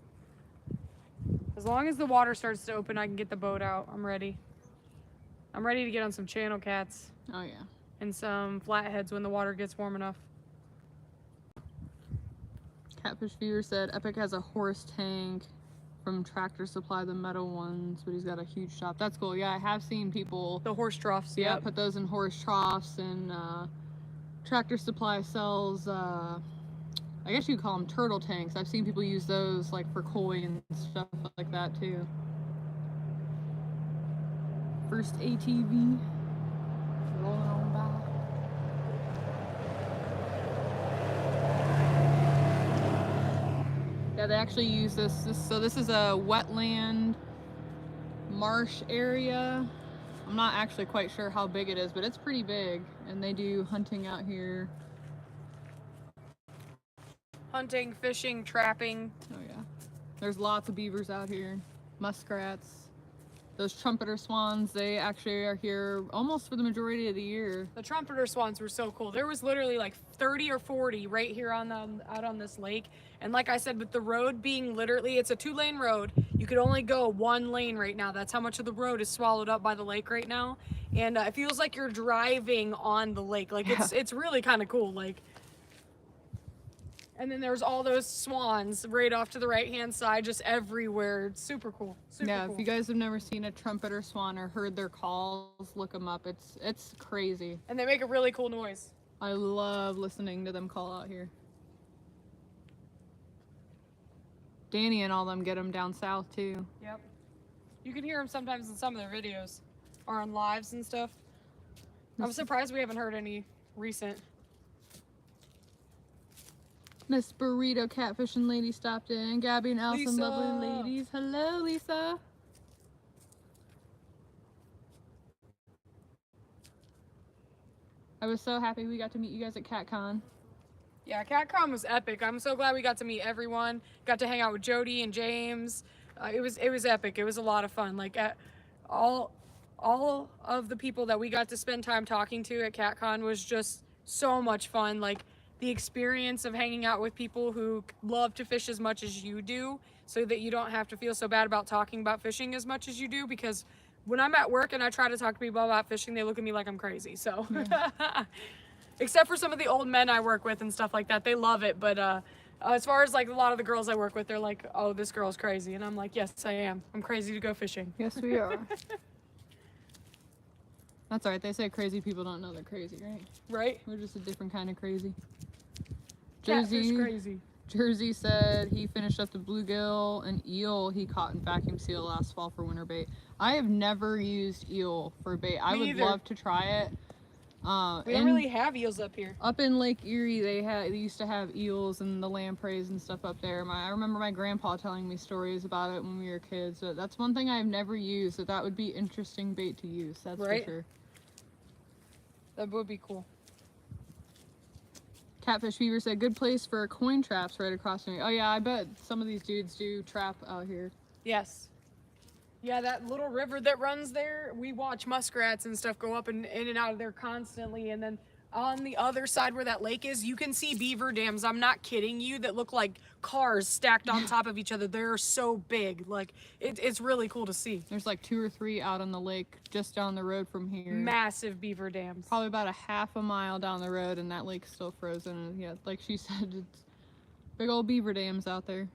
As long as the water starts to open, I can get the boat out. I'm ready. I'm ready to get on some channel cats
Oh yeah.
and some flatheads when the water gets warm enough.
Catfish Viewer said Epic has a horse tank from Tractor Supply, the metal ones, but he's got a huge shop. That's cool. Yeah, I have seen people.
The horse troughs,
Yeah,
yep.
put those in horse troughs, and Tractor Supply sells, I guess you call them turtle tanks. I've seen people use those like for koi and stuff like that too. First ATV rolling on by. Yeah, they actually use this. So this is a wetland marsh area. I'm not actually quite sure how big it is, but it's pretty big. And they do hunting out here.
Hunting, fishing, trapping.
Oh yeah. There's lots of beavers out here. Muskrats. Those trumpeter swans, they actually are here almost for the majority of the year.
The trumpeter swans were so cool. There was literally like 30 or 40 right here on out on this lake. And like I said, with the road being literally, it's a 2-lane road. You could only go 1 lane right now. That's how much of the road is swallowed up by the lake right now. And it feels like you're driving on the lake. Like it's really kind of cool. Like, and then there's all those swans right off to the right-hand side, just everywhere. It's super cool. Super
yeah,
cool.
if you guys have never seen a trumpeter swan or heard their calls, look them up. It's crazy.
And they make a really cool noise.
I love listening to them call out here. Danny and all them get them down south too.
Yep. You can hear them sometimes in some of their videos or on lives and stuff. I'm surprised we haven't heard any recent.
Miss Burrito Catfishing Lady stopped in. Gabby and Allison,
Lisa.
lovely ladies. Hello, Lisa. I was so happy we got to meet you guys at CatCon.
Yeah, CatCon was epic. I'm so glad we got to meet everyone. Got to hang out with Jody and James. It was epic. It was a lot of fun. Like all of the people that we got to spend time talking to at CatCon was just so much fun. Like the experience of hanging out with people who love to fish as much as you do, so that you don't have to feel so bad about talking about fishing as much as you do, because when I'm at work and I try to talk to people about fishing, they look at me like I'm crazy. So yeah. Except for some of the old men I work with and stuff like that, they love it. But as far as like a lot of the girls I work with, they're like, oh, this girl's crazy. And I'm like, yes, I am. I'm crazy to go fishing.
Yes, we are. That's alright. They say crazy people don't know they're crazy, right?
Right?
We're just a different kind of crazy.
Catfish crazy.
Jersey said he finished up the bluegill and eel he caught in vacuum seal last fall for winter bait. I have never used eel for bait. I would love to try it.
We don't really have eels up here.
Up in Lake Erie, they used to have eels and the lampreys and stuff up there. I remember my grandpa telling me stories about it when we were kids. But that's one thing I've never used. So that would be interesting bait to use. That's for sure.
That would be cool.
Catfish Fever said, good place for coin traps right across from me. Oh yeah, I bet some of these dudes do trap out here.
Yes. Yeah, that little river that runs there, we watch muskrats and stuff go up and in and out of there constantly. And then on the other side where that lake is, you can see beaver dams. I'm not kidding you, that look like cars stacked on top of each other. They're so big. Like, it's really cool to see.
There's like 2 or 3 out on the lake just down the road from here.
Massive beaver dams.
Probably about a half a mile down the road, and that lake's still frozen. And yeah, like she said, it's big old beaver dams out there.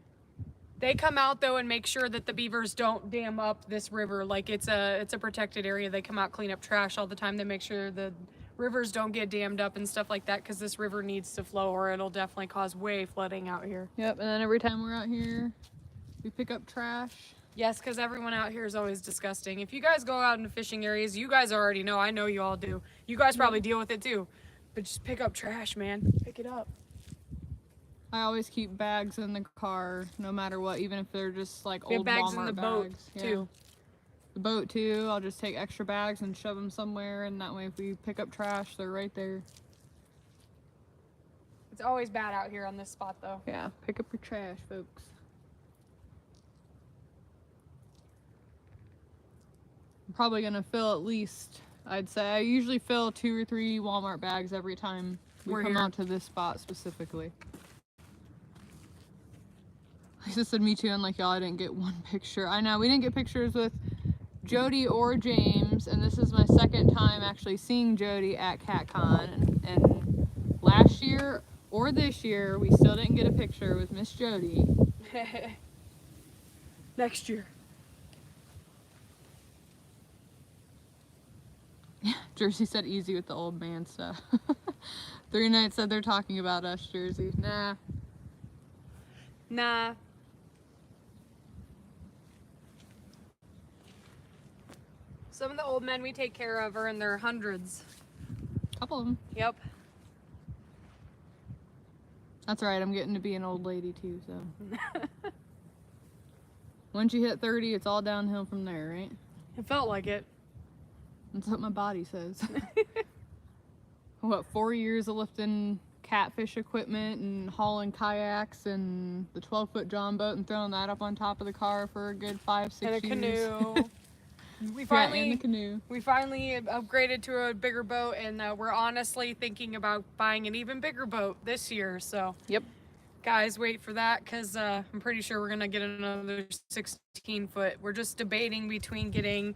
They come out though and make sure that the beavers don't dam up this river. Like it's a protected area. They come out, clean up trash all the time. They make sure the rivers don't get dammed up and stuff like that, because this river needs to flow or it'll definitely cause way flooding out here.
Yep, and then every time we're out here, we pick up trash.
Yes, because everyone out here is always disgusting. If you guys go out into fishing areas, you guys already know. I know you all do. You guys probably deal with it too. But just pick up trash, man. Pick it up.
I always keep bags in the car, no matter what, even if they're just like old
bags
Walmart
in the
bags.
boat too.
The boat too. I'll just take extra bags and shove them somewhere, and that way if we pick up trash, they're right there.
It's always bad out here on this spot though.
Yeah, pick up your trash, folks. I'm probably gonna fill at least, I'd say, I usually fill 2 or 3 Walmart bags every time we come out to this spot specifically. Lisa said, me too, and like y'all, I didn't get one picture. I know, we didn't get pictures with Jody or James, and this is my second time actually seeing Jody at CatCon, and last year or this year, we still didn't get a picture with Miss Jody.
Next year.
Yeah, Jersey said easy with the old man stuff. 3 Nights said they're talking about us, Jersey. Nah.
Nah. Some of the old men we take care of are in their hundreds.
Couple of them.
Yep.
That's alright, I'm getting to be an old lady too, so. Once you hit 30, it's all downhill from there, right?
It felt like it.
That's what my body says. What, 4 years of lifting catfish equipment and hauling kayaks and the 12-foot John boat and throwing that up on top of the car for a good 5-6 years.
And a canoe. We
and the canoe.
We finally upgraded to a bigger boat, and we're honestly thinking about buying an even bigger boat this year. So,
yep.
Guys, wait for that, because I'm pretty sure we're gonna get another 16-foot. We're just debating between getting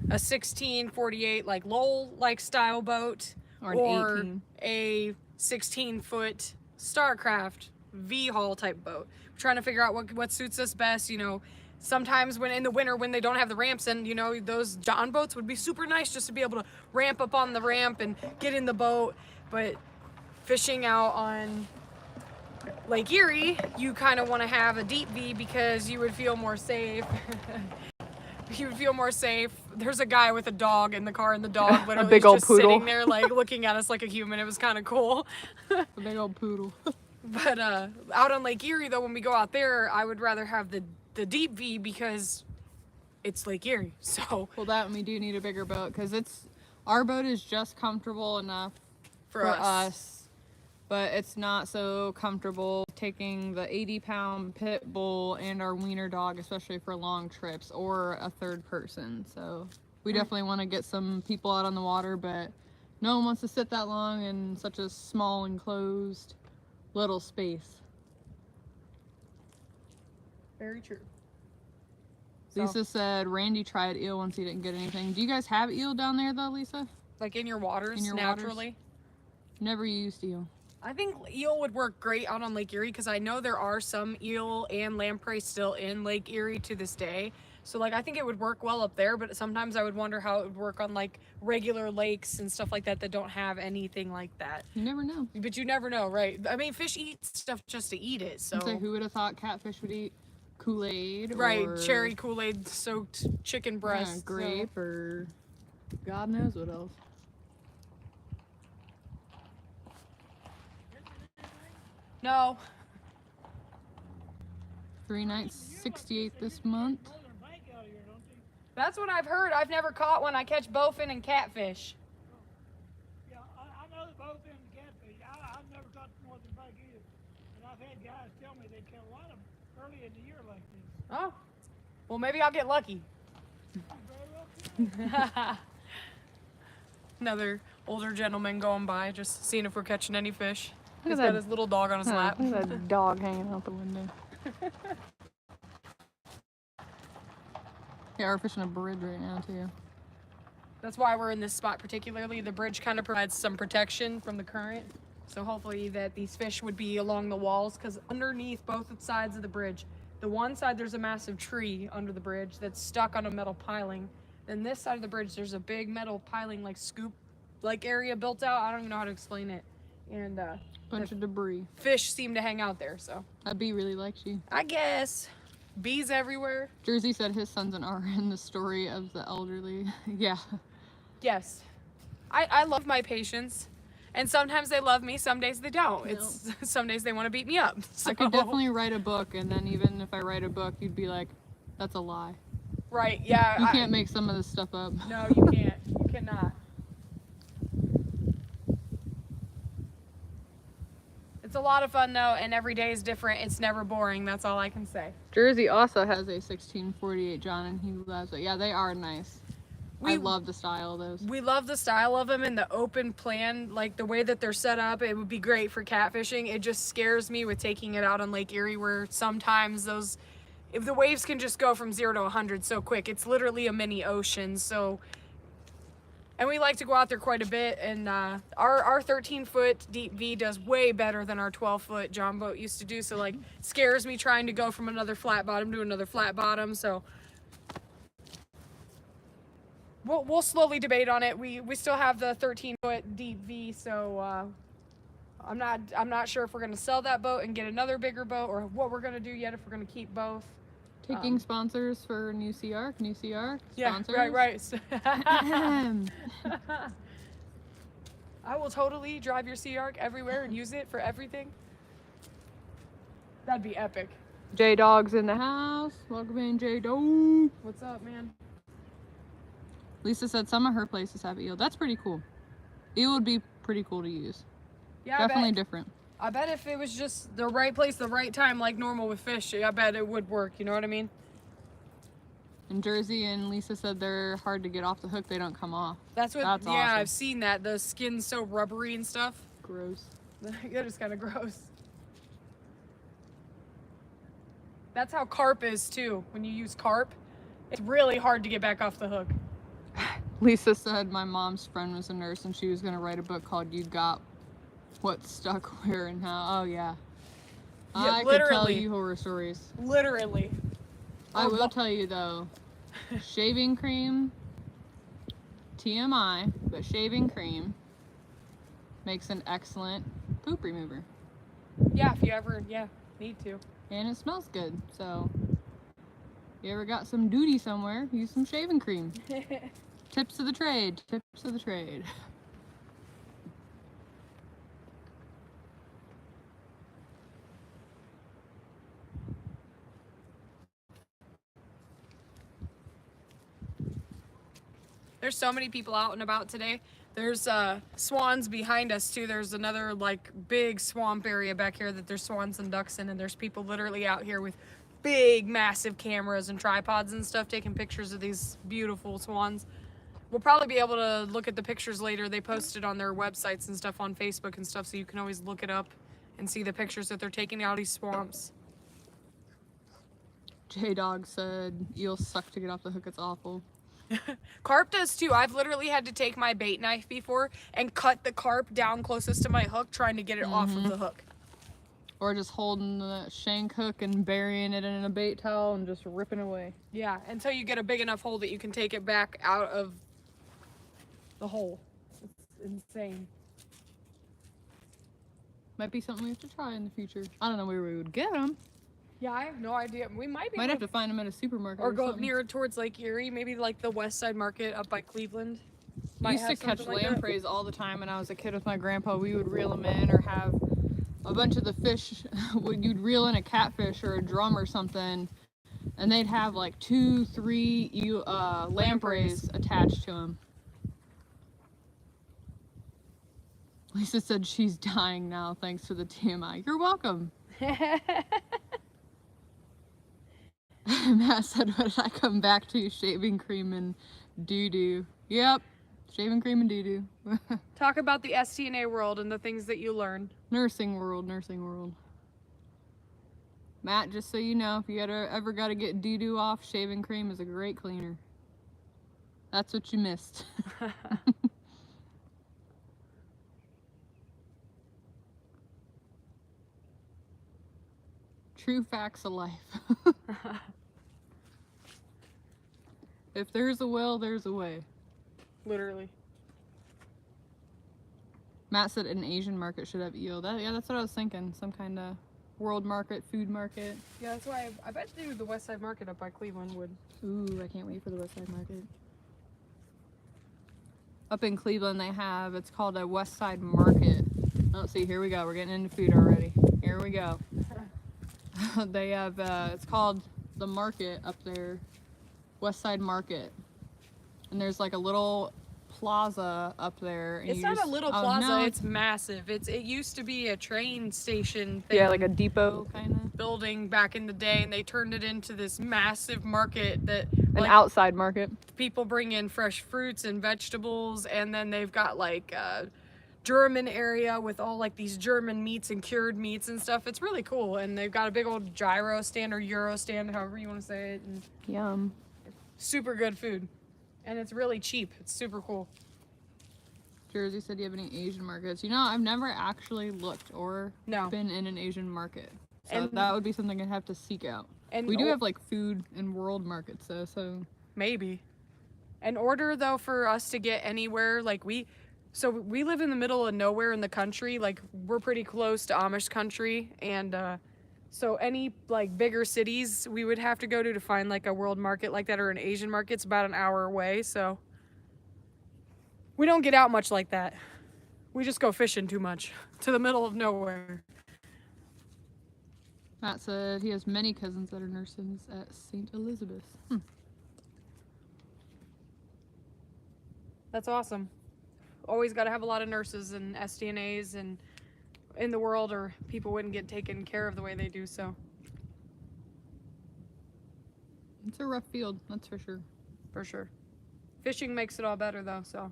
a 1648 like Lowell like style boat or a 16-foot Starcraft V-Haul type boat. We're trying to figure out what suits us best, you know. Sometimes when in the winter when they don't have the ramps, and you know, those John boats would be super nice just to be able to ramp up on the ramp and get in the boat. But fishing out on Lake Erie, you kind of want to have a deep V because you would feel more safe. You would feel more safe. There's a guy with a dog in the car, and the dog literally
a big old
just
poodle
sitting there like looking at us like a human. It was kind of cool.
A big old poodle.
But out on Lake Erie though, when we go out there, I would rather have the deep V because it's Lake Erie. So
well, that and we do need a bigger boat, because our boat is just comfortable enough for us, but it's not so comfortable taking the 80-pound pit bull and our wiener dog, especially for long trips or a third person. So we definitely want to get some people out on the water, but no one wants to sit that long in such a small enclosed little space.
very true.
Lisa said Randy tried eel once, he didn't get anything. Do you guys have eel down there though, Lisa?
Like in your waters, naturally?
Never used eel.
I think eel would work great out on Lake Erie, because I know there are some eel and lamprey still in Lake Erie to this day. So like I think it would work well up there, but sometimes I would wonder how it would work on like regular lakes and stuff like that that don't have anything like that.
You never know.
But you never know, right? I mean, fish eat stuff just to eat it. So
I'd say, who would have thought catfish would eat Kool-Aid?
right,
or,
cherry Kool-Aid soaked chicken breast,
yeah, grape, or God knows what else.
No.
3 nights, 68 this month.
That's what I've heard. I've never caught one. I catch bowfin and catfish.
Yeah, I know the bowfin and catfish. I've never caught more than pike either. And I've had guys tell me they caught a lot of them early in the year like this.
Oh. Well, maybe I'll get lucky.
You very well could.
Another older gentleman going by, just seeing if we're catching any fish.
Look
He's
at
got
that-
his little dog on his lap.
Look at that dog hanging out the window. Yeah, we're fishing a bridge right now too.
That's why we're in this spot particularly. The bridge kind of provides some protection from the current. So hopefully that these fish would be along the walls, because underneath both sides of the bridge, the one side there's a massive tree under the bridge that's stuck on a metal piling. Then this side of the bridge there's a big metal piling like scoop like area built out. I don't even know how to explain it. And
Bunch of debris.
fish seem to hang out there, so
That bee really likes you.
I guess. Bees everywhere.
Jersey said his sons and are in the story of the elderly. Yeah.
Yes. I love my patients. And sometimes they love me, some days they don't.
No.
It's some days they want to beat me up. So.
I could definitely write a book, and then even if I write a book, you'd be like, that's a lie.
Right, yeah.
You can't make some of this stuff up.
No, you can't. You cannot. It's a lot of fun though, and every day is different. It's never boring. That's all I can say.
Jersey also has a 1648 John, and he loves it. Yeah, they are nice. I love the style of those.
We love the style of them and the open plan, like the way that they're set up. It would be great for catfishing. It just scares me with taking it out on Lake Erie, where sometimes if the waves can just go from 0 to 100 so quick. It's literally a mini ocean. So, and we like to go out there quite a bit. And our 13-foot deep V does way better than our 12-foot John boat used to do. So like, scares me trying to go from another flat bottom to another flat bottom. So. We'll slowly debate on it. We still have the 13-foot deep V, so I'm not sure if we're gonna sell that boat and get another bigger boat, or what we're gonna do yet. If we're gonna keep both.
Taking sponsors for New Sea Arc. New Sea Arc.
Yeah,
Sponsors.
right.
Ahem.
I will totally drive your Sea Arc everywhere and use it for everything. That'd be epic.
J Dog's in the house. Welcome in, J Dog.
What's up, man?
Lisa said some of her places have eel. That's pretty cool. Eel would be pretty cool to use.
Yeah,
Definitely different.
I bet if it was just the right place, the right time, like normal with fish, I bet it would work. You know what I mean?
And Jersey and Lisa said they're hard to get off the hook. They don't come off.
That's what.
That's
yeah,
awesome.
I've seen that. The skin's so rubbery and stuff.
Gross.
That is kind of gross. That's how carp is too. When you use carp, it's really hard to get back off the hook.
Lisa said my mom's friend was a nurse and she was going to write a book called You Got What Stuck Where and How. Oh, yeah. I could tell
literally.
you horror stories.
Literally.
I will tell you, though, shaving cream, TMI, but shaving cream makes an excellent poop remover.
Yeah, if you ever, need to.
And it smells good, so if you ever got some duty somewhere, use some shaving cream. Tips of the trade. Tips of the trade.
There's so many people out and about today. There's swans behind us too. There's another like big swamp area back here that there's swans and ducks in, and there's people literally out here with big massive cameras and tripods and stuff taking pictures of these beautiful swans. We'll probably be able to look at the pictures later. They post it on their websites and stuff on Facebook and stuff, so you can always look it up and see the pictures that they're taking out of these swamps.
J-Dog said, eels suck to get off the hook, it's awful.
Carp does too. I've literally had to take my bait knife before and cut the carp down closest to my hook trying to get it off of the hook.
Or just holding the shank hook and burying it in a bait towel and just ripping away.
Yeah, until you get a big enough hole that you can take it back out of the hole. It's insane.
Might be something we have to try in the future. I don't know where we would get them.
Yeah, I have no idea. We might be
Might
able
have to find them at a supermarket
or go up
something.
near towards Lake Erie, maybe like the West Side Market up by Cleveland.
I used to catch lampreys all the time when I was a kid with my grandpa. We would reel them in or have a bunch of the fish. You'd reel in a catfish or a drum or something, and they'd have like 2, 3 lampreys attached to them. Lisa said she's dying now thanks to the TMI. You're welcome. Matt said, what did I come back to? Shaving cream and doo-doo. Yep, shaving cream and doo-doo.
Talk about the STNA world and the things that you learn.
Nursing world, nursing world. Matt, just so you know, if you ever got to get doo-doo off, shaving cream is a great cleaner. That's what you missed. True facts of life. If there's a will, there's a way.
Literally.
Matt said an Asian market should have eel. Yeah, that's what I was thinking. Some kind of world market, food market.
Yeah, that's why I bet you the West Side Market up by Cleveland would.
Ooh, I can't wait for the West Side Market. Up in Cleveland, it's called a West Side Market. Oh, see, here we go. We're getting into food already. Here we go. They have, it's called the market up there, West Side Market. And there's like a little plaza up there. And
It's not a little plaza, it's massive. It used to be a train station thing.
Yeah, like a depot kind of.
Building back in the day, and they turned it into this massive market that
An outside market.
people bring in fresh fruits and vegetables, and then they've got like a German area with all like these German meats and cured meats and stuff. It's really cool, and they've got a big old gyro stand or Euro stand, however you want to say it, and
Yum.
super good food, and it's really cheap. It's super cool.
Jersey said, do you have any Asian markets? You know, I've never actually looked or been in an Asian market. So
And-
that would be something I'd have to seek out.
And
We do have like food and world markets though, so
maybe. In order though for us to get anywhere, like we live in the middle of nowhere in the country. Like we're pretty close to Amish country, and so any like bigger cities we would have to go to find like a world market like that or an Asian market. It's about an hour away, so we don't get out much like that. We just go fishing too much to the middle of nowhere.
Matt said he has many cousins that are nurses at St. Elizabeth.
That's awesome. Always got to have a lot of nurses and STNAs and in the world, or people wouldn't get taken care of the way they do. So
It's a rough field, that's for sure.
for sure, fishing makes it all better though. So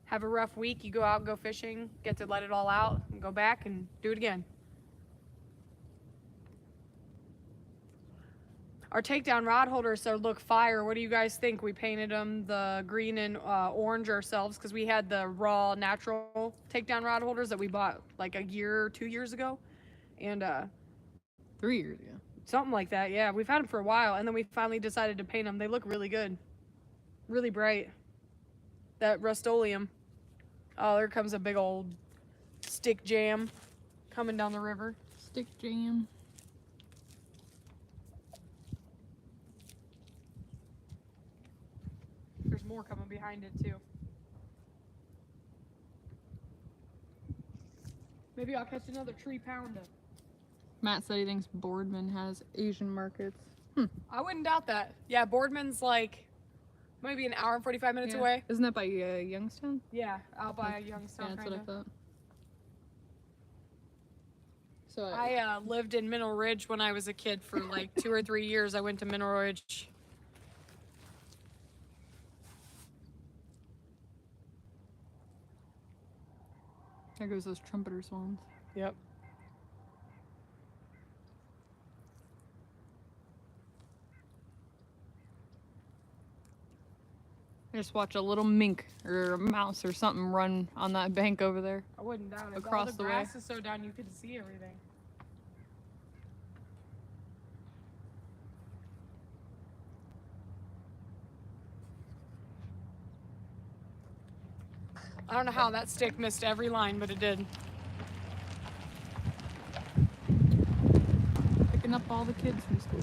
have a rough week, you go out and go fishing, get to let it all out, and go back and do it again. Our takedown rod holders look fire. What do you guys think? We painted them the green and orange ourselves because we had the raw natural takedown rod holders that we bought like a year or 2 years ago, and
3 years ago.
something like that. Yeah, we've had them for a while, and then we finally decided to paint them. They look really good, really bright. That Rust-Oleum. Oh, there comes a big old stick jam coming down the river.
Stick jam.
There's more coming behind it too. Maybe I'll catch another tree pounder.
Matt said he thinks Boardman has Asian markets.
I wouldn't doubt that. Yeah, Boardman's like maybe an hour and 45 minutes away.
Isn't that by Youngstown?
Yeah, out by Youngstown.
Yeah, that's what I thought. So
I lived in Mineral Ridge when I was a kid for like 2 or 3 years. I went to Mineral Ridge.
There goes those trumpeter swans.
Yep.
Just watch a little mink or a mouse or something run on that bank over there.
I wouldn't doubt it.
Across
All
the way.
grass is so down you could see everything. I don't know how that stick missed every line, but it did.
Picking up all the kids from school.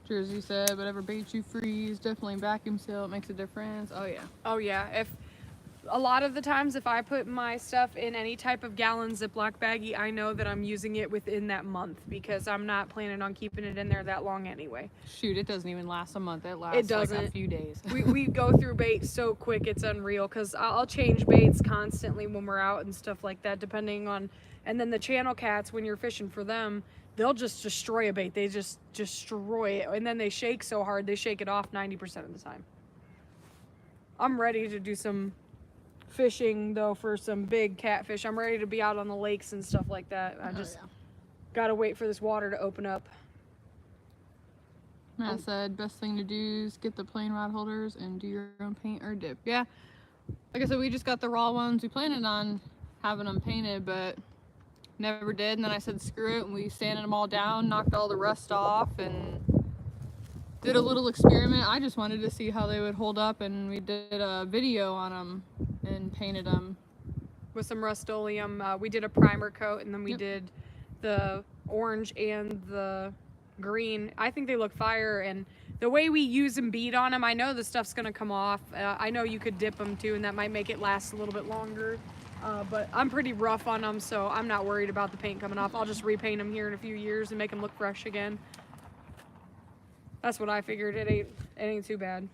Jersey said, whatever bait you freeze, definitely vacuum seal. It makes a difference. Oh yeah.
Oh yeah, if a lot of the times if I put my stuff in any type of gallon Ziploc baggie, I know that I'm using it within that month because I'm not planning on keeping it in there that long anyway.
Shoot, it doesn't even last a month. It lasts like a few days.
we go through bait so quick, it's unreal, because I'll change baits constantly when we're out and stuff like that, depending on, and then the channel cats, when you're fishing for them, they'll just destroy a bait. They just destroy it, and then they shake so hard they shake it off 90% of the time. I'm ready to do some fishing though for some big catfish. I'm ready to be out on the lakes and stuff like that. I just gotta wait for this water to open up.
Matt said, best thing to do is get the plain rod holders and do your own paint or dip. Yeah, like I said, we just got the raw ones. We planned on having them painted, but never did. And then I said, screw it, and we sanded them all down, knocked all the rust off, and did a little experiment. I just wanted to see how they would hold up, and we did a video on them and painted them
with some Rust-Oleum. We did a primer coat, and then we did the orange and the green. I think they look fire, and the way we use and bead on them, I know the stuff's gonna come off. I know you could dip them too, and that might make it last a little bit longer. But I'm pretty rough on them, so I'm not worried about the paint coming off. I'll just repaint them here in a few years and make them look fresh again. That's what I figured. It ain't too bad.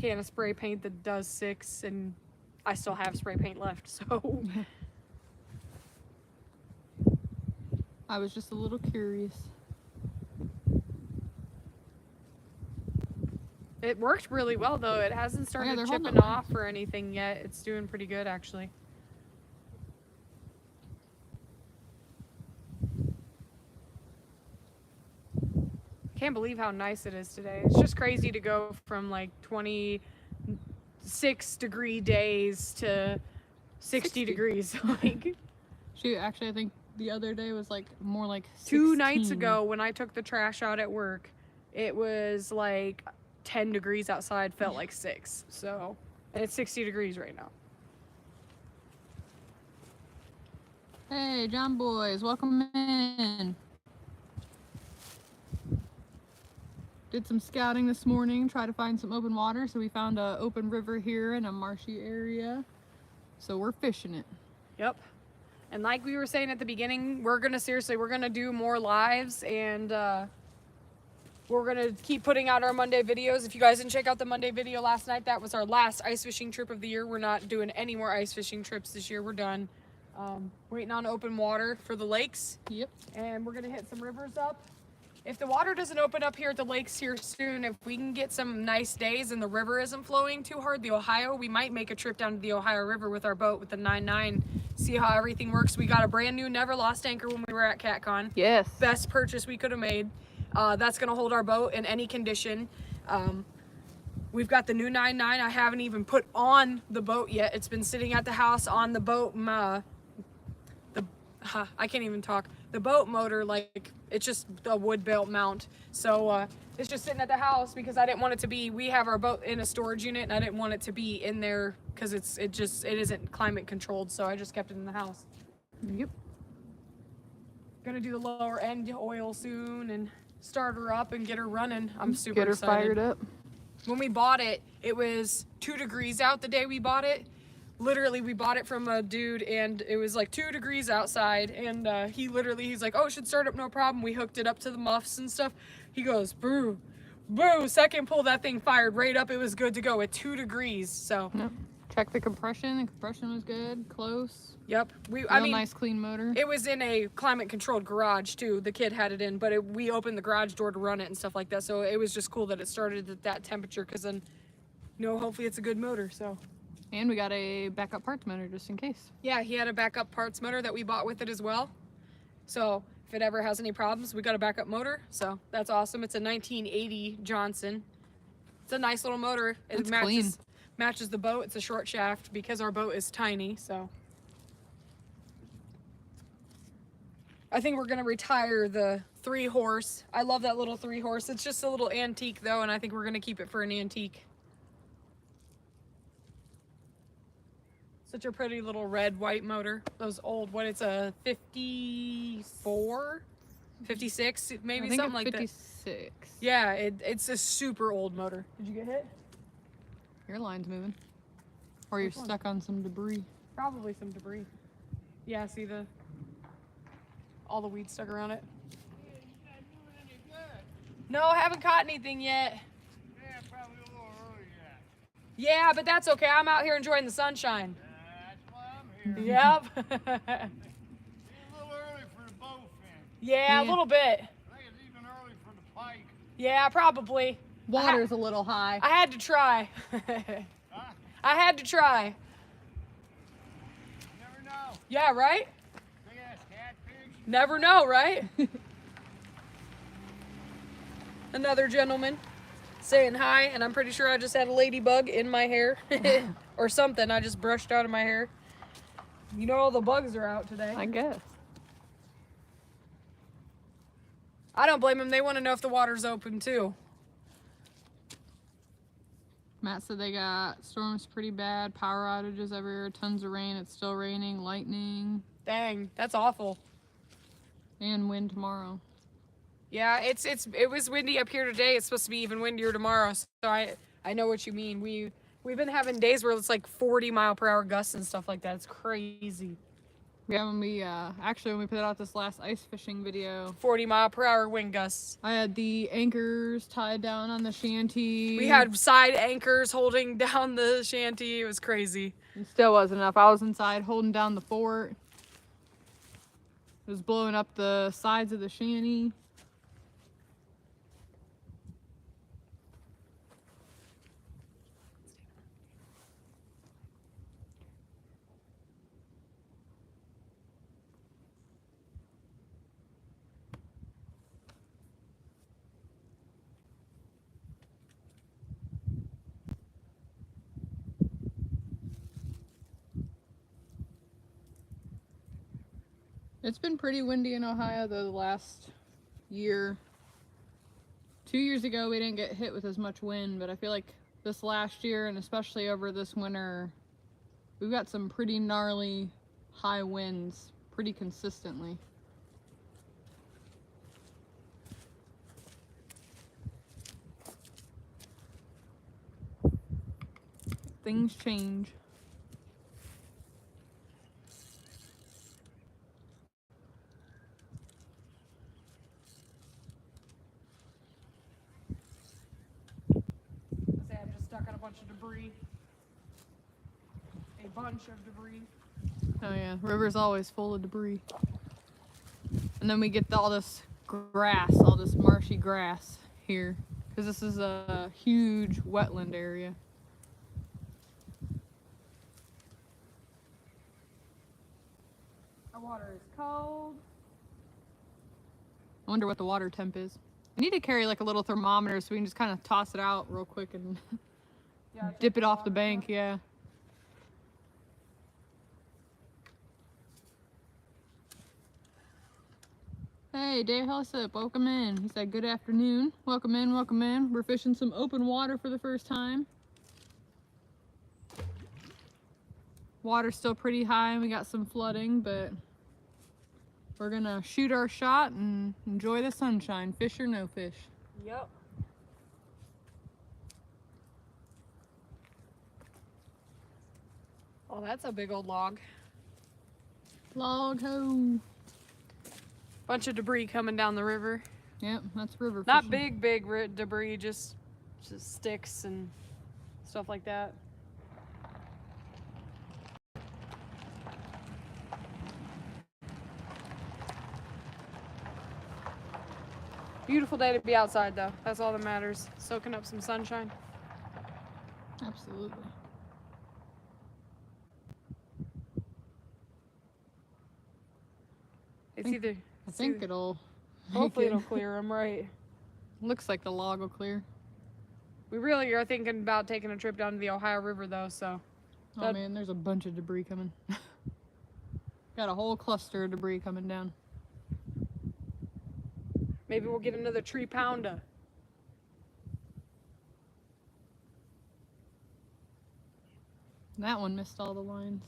Can of spray paint that does 6, and I still have spray paint left, so.
I was just a little curious.
It worked really well though. It hasn't started chipping off or anything yet. It's doing pretty good actually. Can't believe how nice it is today. It's just crazy to go from like 26-degree days to 60 degrees. Like,
shoot, actually I think the other day was like more like 16.
2 nights ago when I took the trash out at work, it was like 10 degrees outside, felt like 6. So, and it's 60 degrees right now.
Hey, John boys, welcome in. Did some scouting this morning, try to find some open water. So we found a open river here in a marshy area. So we're fishing it.
Yep. And like we were saying at the beginning, we're gonna do more lives, and we're gonna keep putting out our Monday videos. If you guys didn't check out the Monday video last night, that was our last ice fishing trip of the year. We're not doing any more ice fishing trips this year. We're done. Waiting on open water for the lakes.
Yep.
And we're gonna hit some rivers up. If the water doesn't open up here at the lakes here soon, if we can get some nice days and the river isn't flowing too hard, the Ohio, we might make a trip down to the Ohio River with our boat with the 9.9, see how everything works. We got a brand new Never Lost anchor when we were at CatCon.
Yes.
Best purchase we could have made. That's gonna hold our boat in any condition. We've got the new 9.9 I haven't even put on the boat yet. It's been sitting at the house on the boat. I can't even talk. The boat motor, like, it's just a wood belt mount. So it's just sitting at the house because I didn't want it to be, we have our boat in a storage unit and I didn't want it to be in there because it isn't climate controlled. So I just kept it in the house.
Yep.
Gonna do the lower end oil soon and start her up and get her running. I'm super
excited. Get her fired up.
When we bought it, it was 2 degrees out the day we bought it. Literally, we bought it from a dude and it was like 2 degrees outside, and he's like, oh, it should start up no problem. We hooked it up to the muffs and stuff. He goes, boo, boo, second pull, that thing fired right up. It was good to go at 2 degrees. So
yep. Check the compression. The compression was good, close.
Yep.
Real nice clean motor.
It was in a climate controlled garage too. The kid had it in, but we opened the garage door to run it and stuff like that. So it was just cool that it started at that temperature, because then, you know, hopefully it's a good motor. So.
And we got a backup parts motor just in case.
Yeah, he had a backup parts motor that we bought with it as well. So if it ever has any problems, we got a backup motor. So that's awesome. It's a 1980 Johnson. It's a nice little motor. It matches the boat. It's a short shaft because our boat is tiny. So I think we're gonna retire the 3-horse. I love that little 3-horse. It's just a little antique though, and I think we're gonna keep it for an antique. Such a pretty little red white motor. Those old, it's a 54, 56, maybe something like
56.
that. Yeah, it's a super old motor. Did you get hit?
Your line's moving. Or you're stuck on some debris.
Probably some debris. Yeah, see all the weeds stuck around it.
Yeah, you not doing any good.
No, haven't caught anything yet.
Yeah, probably a little early yet.
Yeah, but that's okay. I'm out here enjoying the sunshine.
That's why I'm here.
Yep.
It's a little early for the bowfin.
Yeah, a little bit.
I think it's even early for the pike.
Yeah, probably.
Water's a little high.
I had to try.
Huh?
I had to try.
You never know.
Yeah, right?
Big ass catfish.
Never know, right? Another gentleman saying hi, and I'm pretty sure I just had a ladybug in my hair or something I just brushed out of my hair. You know, all the bugs are out today.
I guess.
I don't blame them. They want to know if the water's open too.
Matt said they got storms pretty bad, power outages everywhere, tons of rain. It's still raining, lightning,
Dang, that's awful.
and wind tomorrow.
Yeah, it was windy up here today. It's supposed to be even windier tomorrow. So I know what you mean. We've been having days where it's like 40-mile-per-hour gusts and stuff like that. It's crazy.
Yeah, when we put out this last ice fishing video,
40-mile-per-hour wind gusts.
I had the anchors tied down on the shanty.
We had side anchors holding down the shanty. It was crazy.
It still wasn't enough. I was inside holding down the fort. It was blowing up the sides of the shanty. It's been pretty windy in Ohio though the last year. 2 years ago we didn't get hit with as much wind, but I feel like this last year and especially over this winter, we've got some pretty gnarly high winds pretty consistently. Things change.
I'm just stuck on a bunch of debris. A bunch of debris.
Oh yeah, river's always full of debris. And then we get all this grass, all this marshy grass here, because this is a huge wetland area.
Our water is cold.
I wonder what the water temp is. I need to carry like a little thermometer so we can just kind of toss it out real quick and
Yeah,
dip it off the bank, yeah. Hey, Dave Hellsip, welcome in. He said, good afternoon. Welcome in, welcome in. We're fishing some open water for the first time. Water's still pretty high and we got some flooding, but we're gonna shoot our shot and enjoy the sunshine, fish or no fish.
Yep. Oh, that's a big old log.
Log ho.
Bunch of debris coming down the river.
Yep, that's river
Not
fishing.
big debris, just sticks and stuff like that. Beautiful day to be outside though. That's all that matters. Soaking up some sunshine.
Absolutely.
It's either.
I think it'll.
Hopefully it'll clear them, right?
Looks like the log will clear.
We really are thinking about taking a trip down to the Ohio River though, so.
Oh man, there's a bunch of debris coming. Got a whole cluster of debris coming down.
Maybe we'll get another tree pounder.
That one missed all the lines.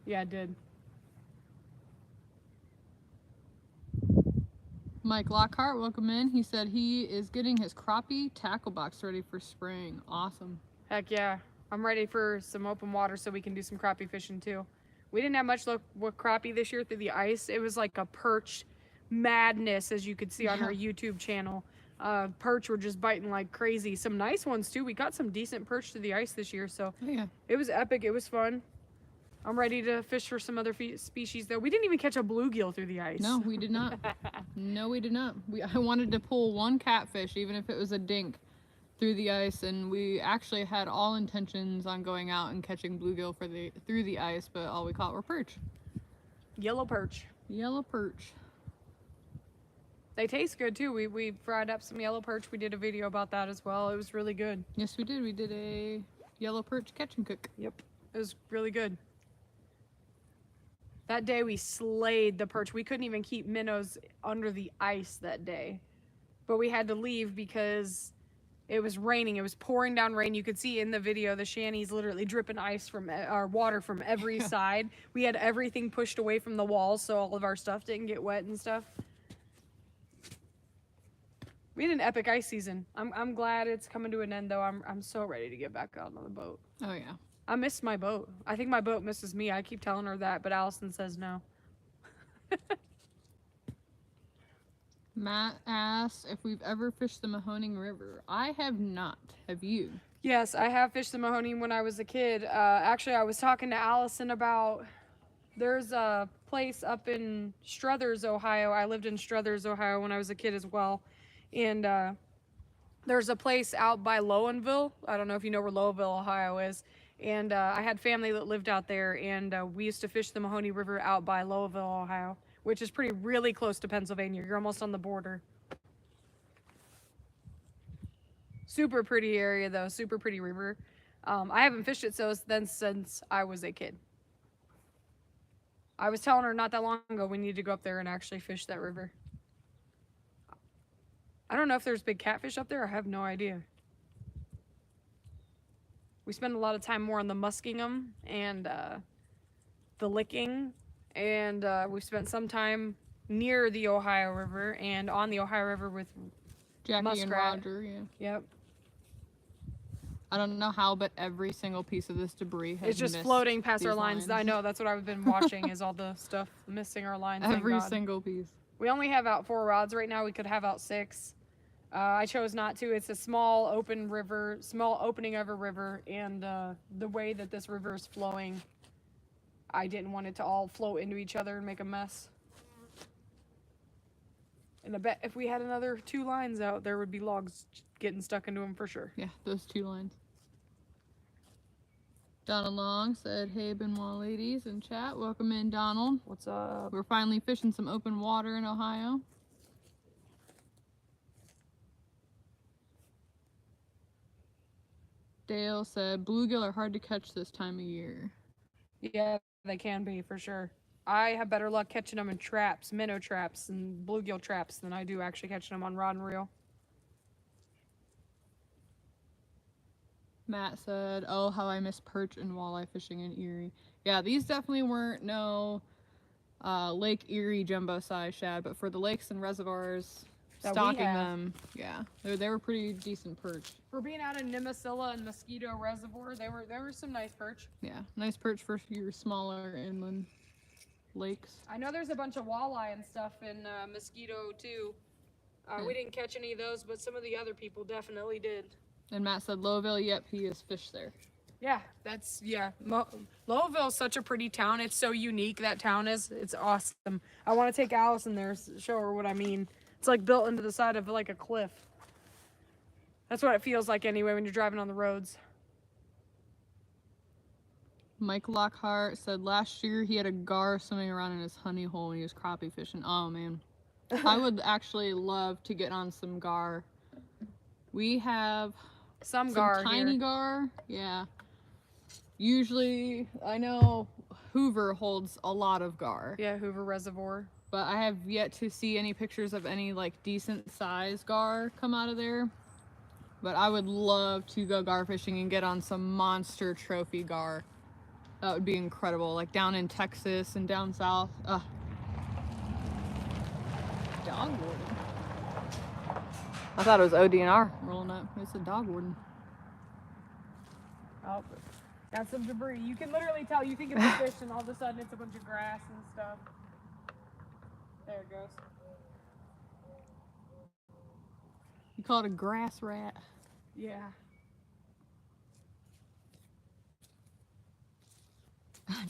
Yeah, it did.
Mike Lockhart, welcome in. He said he is getting his crappie tackle box ready for spring. Awesome.
Heck yeah. I'm ready for some open water so we can do some crappie fishing too. We didn't have much luck with crappie this year through the ice. It was like a perch madness, as you could see on our YouTube channel. Perch were just biting like crazy. Some nice ones too. We got some decent perch through the ice this year, so
Yeah.
it was epic. It was fun. I'm ready to fish for some other species though. We didn't even catch a bluegill through the ice.
No, we did not. No, we did not. I wanted to pull one catfish, even if it was a dink, through the ice, and we actually had all intentions on going out and catching bluegill through the ice, but all we caught were perch.
Yellow perch.
Yellow perch.
They taste good too. We fried up some yellow perch. We did a video about that as well. It was really good.
Yes, we did. We did a yellow perch catch and cook.
Yep. It was really good. That day we slayed the perch. We couldn't even keep minnows under the ice that day. But we had to leave because it was raining. It was pouring down rain. You could see in the video the shanties literally dripping ice from our water from every side. We had everything pushed away from the walls so all of our stuff didn't get wet and stuff. We had an epic ice season. I'm glad it's coming to an end though. I'm so ready to get back out on the boat.
Oh yeah.
I miss my boat. I think my boat misses me. I keep telling her that, but Allison says no.
Matt asked if we've ever fished the Mahoning River. I have not. Have you?
Yes, I have fished the Mahoning when I was a kid. Actually, I was talking to Allison about, there's a place up in Struthers, Ohio. I lived in Struthers, Ohio when I was a kid as well. And there's a place out by Lowenville. I don't know if you know where Lowenville, Ohio is. And I had family that lived out there, and we used to fish the Mahoning River out by Lowenville, Ohio, which is really close to Pennsylvania. You're almost on the border. Super pretty area though, super pretty river. I haven't fished it since I was a kid. I was telling her not that long ago we need to go up there and actually fish that river. I don't know if there's big catfish up there. I have no idea. We spend a lot of time more on the musking them and the licking, and we've spent some time near the Ohio River and on the Ohio River with
Jackie
muskrat.
and Roger, yeah.
Yep.
I don't know how, but every single piece of this debris has
It's just
missed
floating past our
these
lines. I know, that's what I've been watching is all the stuff missing our lines. Thank
Every
God.
single piece.
We only have out 4 rods right now. We could have out 6. I chose not to. It's a small open river, small opening of a river, and the way that this river is flowing, I didn't want it to all flow into each other and make a mess. And I bet if we had another 2 lines out, there would be logs getting stuck into them for sure.
Yeah, those 2 lines. Donald Long said, hey Benoit ladies in chat, welcome in Donald.
What's up?
We're finally fishing some open water in Ohio. Dale said, bluegill are hard to catch this time of year.
Yeah, they can be for sure. I have better luck catching them in traps, minnow traps, and bluegill traps than I do actually catching them on rod and reel.
Matt said, oh, how I miss perch and walleye fishing in Erie. Yeah, these definitely weren't no Lake Erie jumbo size shad, but for the lakes and reservoirs,
That we
stocking
have.
them, yeah, they were pretty decent perch.
For being out in Nimisila and Mosquito Reservoir, there were some nice perch.
Yeah, nice perch for your smaller inland lakes.
I know there's a bunch of walleye and stuff in Mosquito too. We didn't catch any of those, but some of the other people definitely did.
And Matt said, Lowville, yep, he has fished there.
Yeah, Lowellville's such a pretty town. It's so unique, that town is. It's awesome. I want to take Allison there, show her what I mean. It's like built into the side of like a cliff. That's what it feels like anyway when you're driving on the roads.
Mike Lockhart said last year he had a gar swimming around in his honey hole when he was crappie fishing. Oh man. I would actually love to get on some gar. We have
Some gar
tiny
here.
gar. Yeah. Usually, I know Hoover holds a lot of gar.
Yeah, Hoover Reservoir.
But I have yet to see any pictures of any like decent size gar come out of there. But I would love to go gar fishing and get on some monster trophy gar. That would be incredible. Like down in Texas and down south. Ugh. Dog warden. I thought it was ODNR rolling up. It's a dog warden.
Oh, got some debris. You can literally tell. You think it's a fish, and all of a sudden it's a bunch of grass and stuff. There it goes.
You call it a grass rat.
Yeah.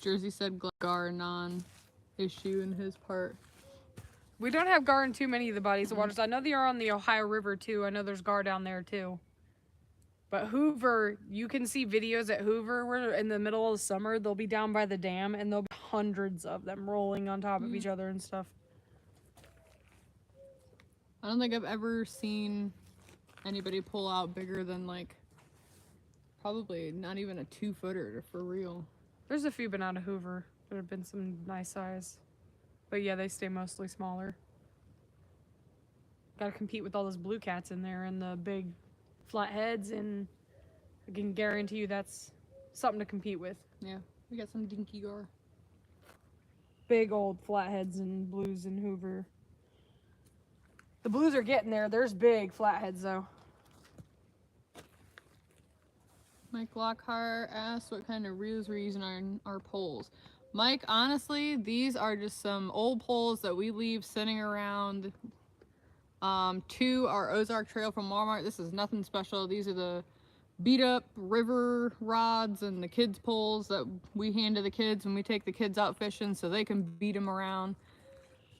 Jersey said gar non-issue in his part.
We don't have gar in too many of the bodies of waters. I know they are on the Ohio River too. I know there's gar down there too. But Hoover, you can see videos at Hoover where in the middle of the summer they'll be down by the dam and there'll be hundreds of them rolling on top of each other and stuff.
I don't think I've ever seen anybody pull out bigger than like probably not even a 2-footer for real.
There's a few been out of Hoover. There have been some nice size. But yeah, they stay mostly smaller. Gotta compete with all those blue cats in there and the big flatheads, and I can guarantee you that's something to compete with.
Yeah, we got some dinky gar.
Big old flatheads and blues in Hoover. The blues are getting there. There's big flatheads though.
Mike Lockhart asked what kind of reels we're using on our poles. Mike, honestly, these are just some old poles that we leave sitting around to our Ozark Trail from Walmart. This is nothing special. These are the beat up river rods and the kids' poles that we hand to the kids when we take the kids out fishing so they can beat them around.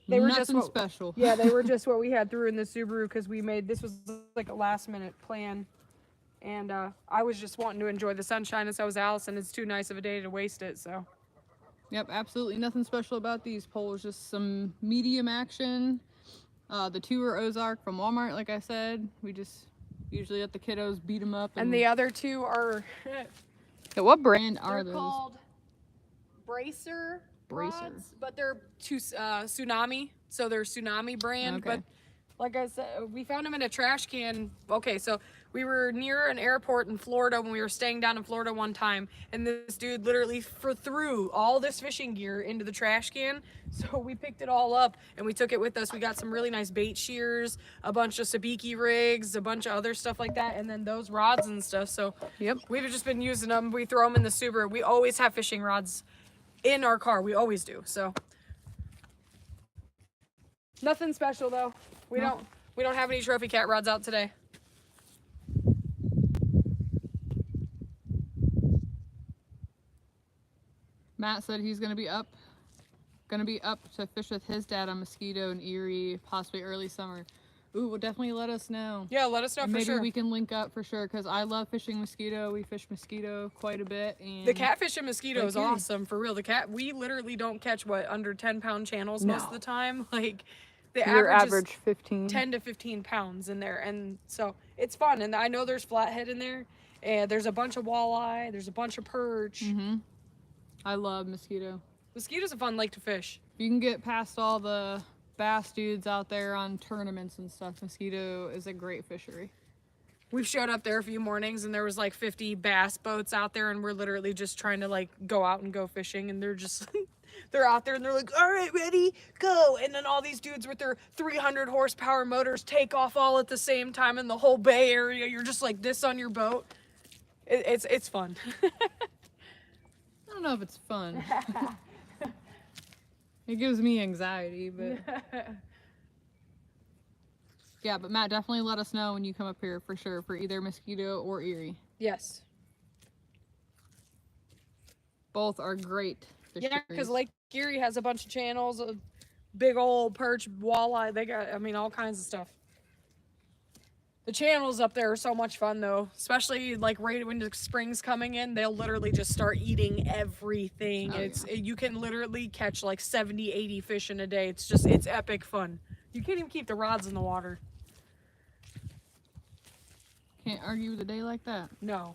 They were
nothing
just
special.
Yeah, they were just what we had through in the Subaru because we made this was like a last minute plan. And I was just wanting to enjoy the sunshine, and so was Allison. It's too nice of a day to waste it, so.
Yep, absolutely nothing special about these poles. Just some medium action. The 2 are Ozark from Walmart, like I said. We just usually let the kiddos beat them up.
And the other 2 are...
Yeah, what brand are
they're
those?
called Bracer
Bracer.
rods, but they're Tsunami, so they're Tsunami brand.
Okay.
But like I said, we found them in a trash can. Okay, so we were near an airport in Florida when we were staying down in Florida one time, and this dude literally threw all this fishing gear into the trash can. So we picked it all up and we took it with us. We got some really nice bait shears, a bunch of sabiki rigs, a bunch of other stuff like that, and then those rods and stuff. So
Yep.
we've just been using them. We throw them in the Subaru. We always have fishing rods in our car. We always do. So nothing special though. We don't have any trophy cat rods out today.
Matt said he's gonna be up to fish with his dad on Mosquito and Erie, possibly early summer. Ooh, well, definitely let us know.
Yeah, let us know for
Maybe
sure.
we can link up for sure, because I love fishing Mosquito. We fish Mosquito quite a bit. And
The catfish and Mosquito is
Erie.
awesome, for real. We literally don't catch, under 10-pound channels most of the time. Like, the
your
average is
15.
10 to 15 pounds in there, and so it's fun. And I know there's flathead in there, and there's a bunch of walleye, there's a bunch of perch.
I love Mosquito.
Mosquito's a fun lake to fish.
You can get past all the bass dudes out there on tournaments and stuff. Mosquito is a great fishery.
We've showed up there a few mornings and there was like 50 bass boats out there, and we're literally just trying to like go out and go fishing, and they're just they're out there and they're like, all right, ready, go. And then all these dudes with their 300 horsepower motors take off all at the same time in the whole Bay Area. You're just like this on your boat. It's fun.
I don't know if it's fun. It gives me anxiety, but yeah, but Matt, definitely let us know when you come up here for sure, for either Mosquito or Erie.
Yes.
Both are great fisheries.
Yeah, because Lake Erie has a bunch of channels. big old perch, walleye. They got, I mean, all kinds of stuff. The channels up there are so much fun though, especially like right when the spring's coming in, they'll literally just start eating everything.
Oh,
You can literally catch like 70, 80 fish in a day. It's epic fun. You can't even keep the rods in the water.
Can't argue with a day like that.
No.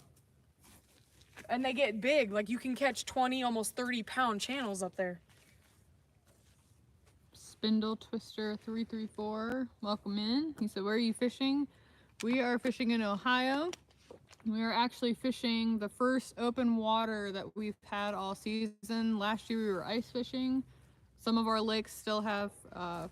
And they get big. Like you can catch 20, almost 30-pound channels up there.
Spindle Twister 334, welcome in. He said, where are you fishing? We are fishing in Ohio. We are actually fishing the first open water that we've had all season. Last year we were ice fishing. Some of our lakes still have,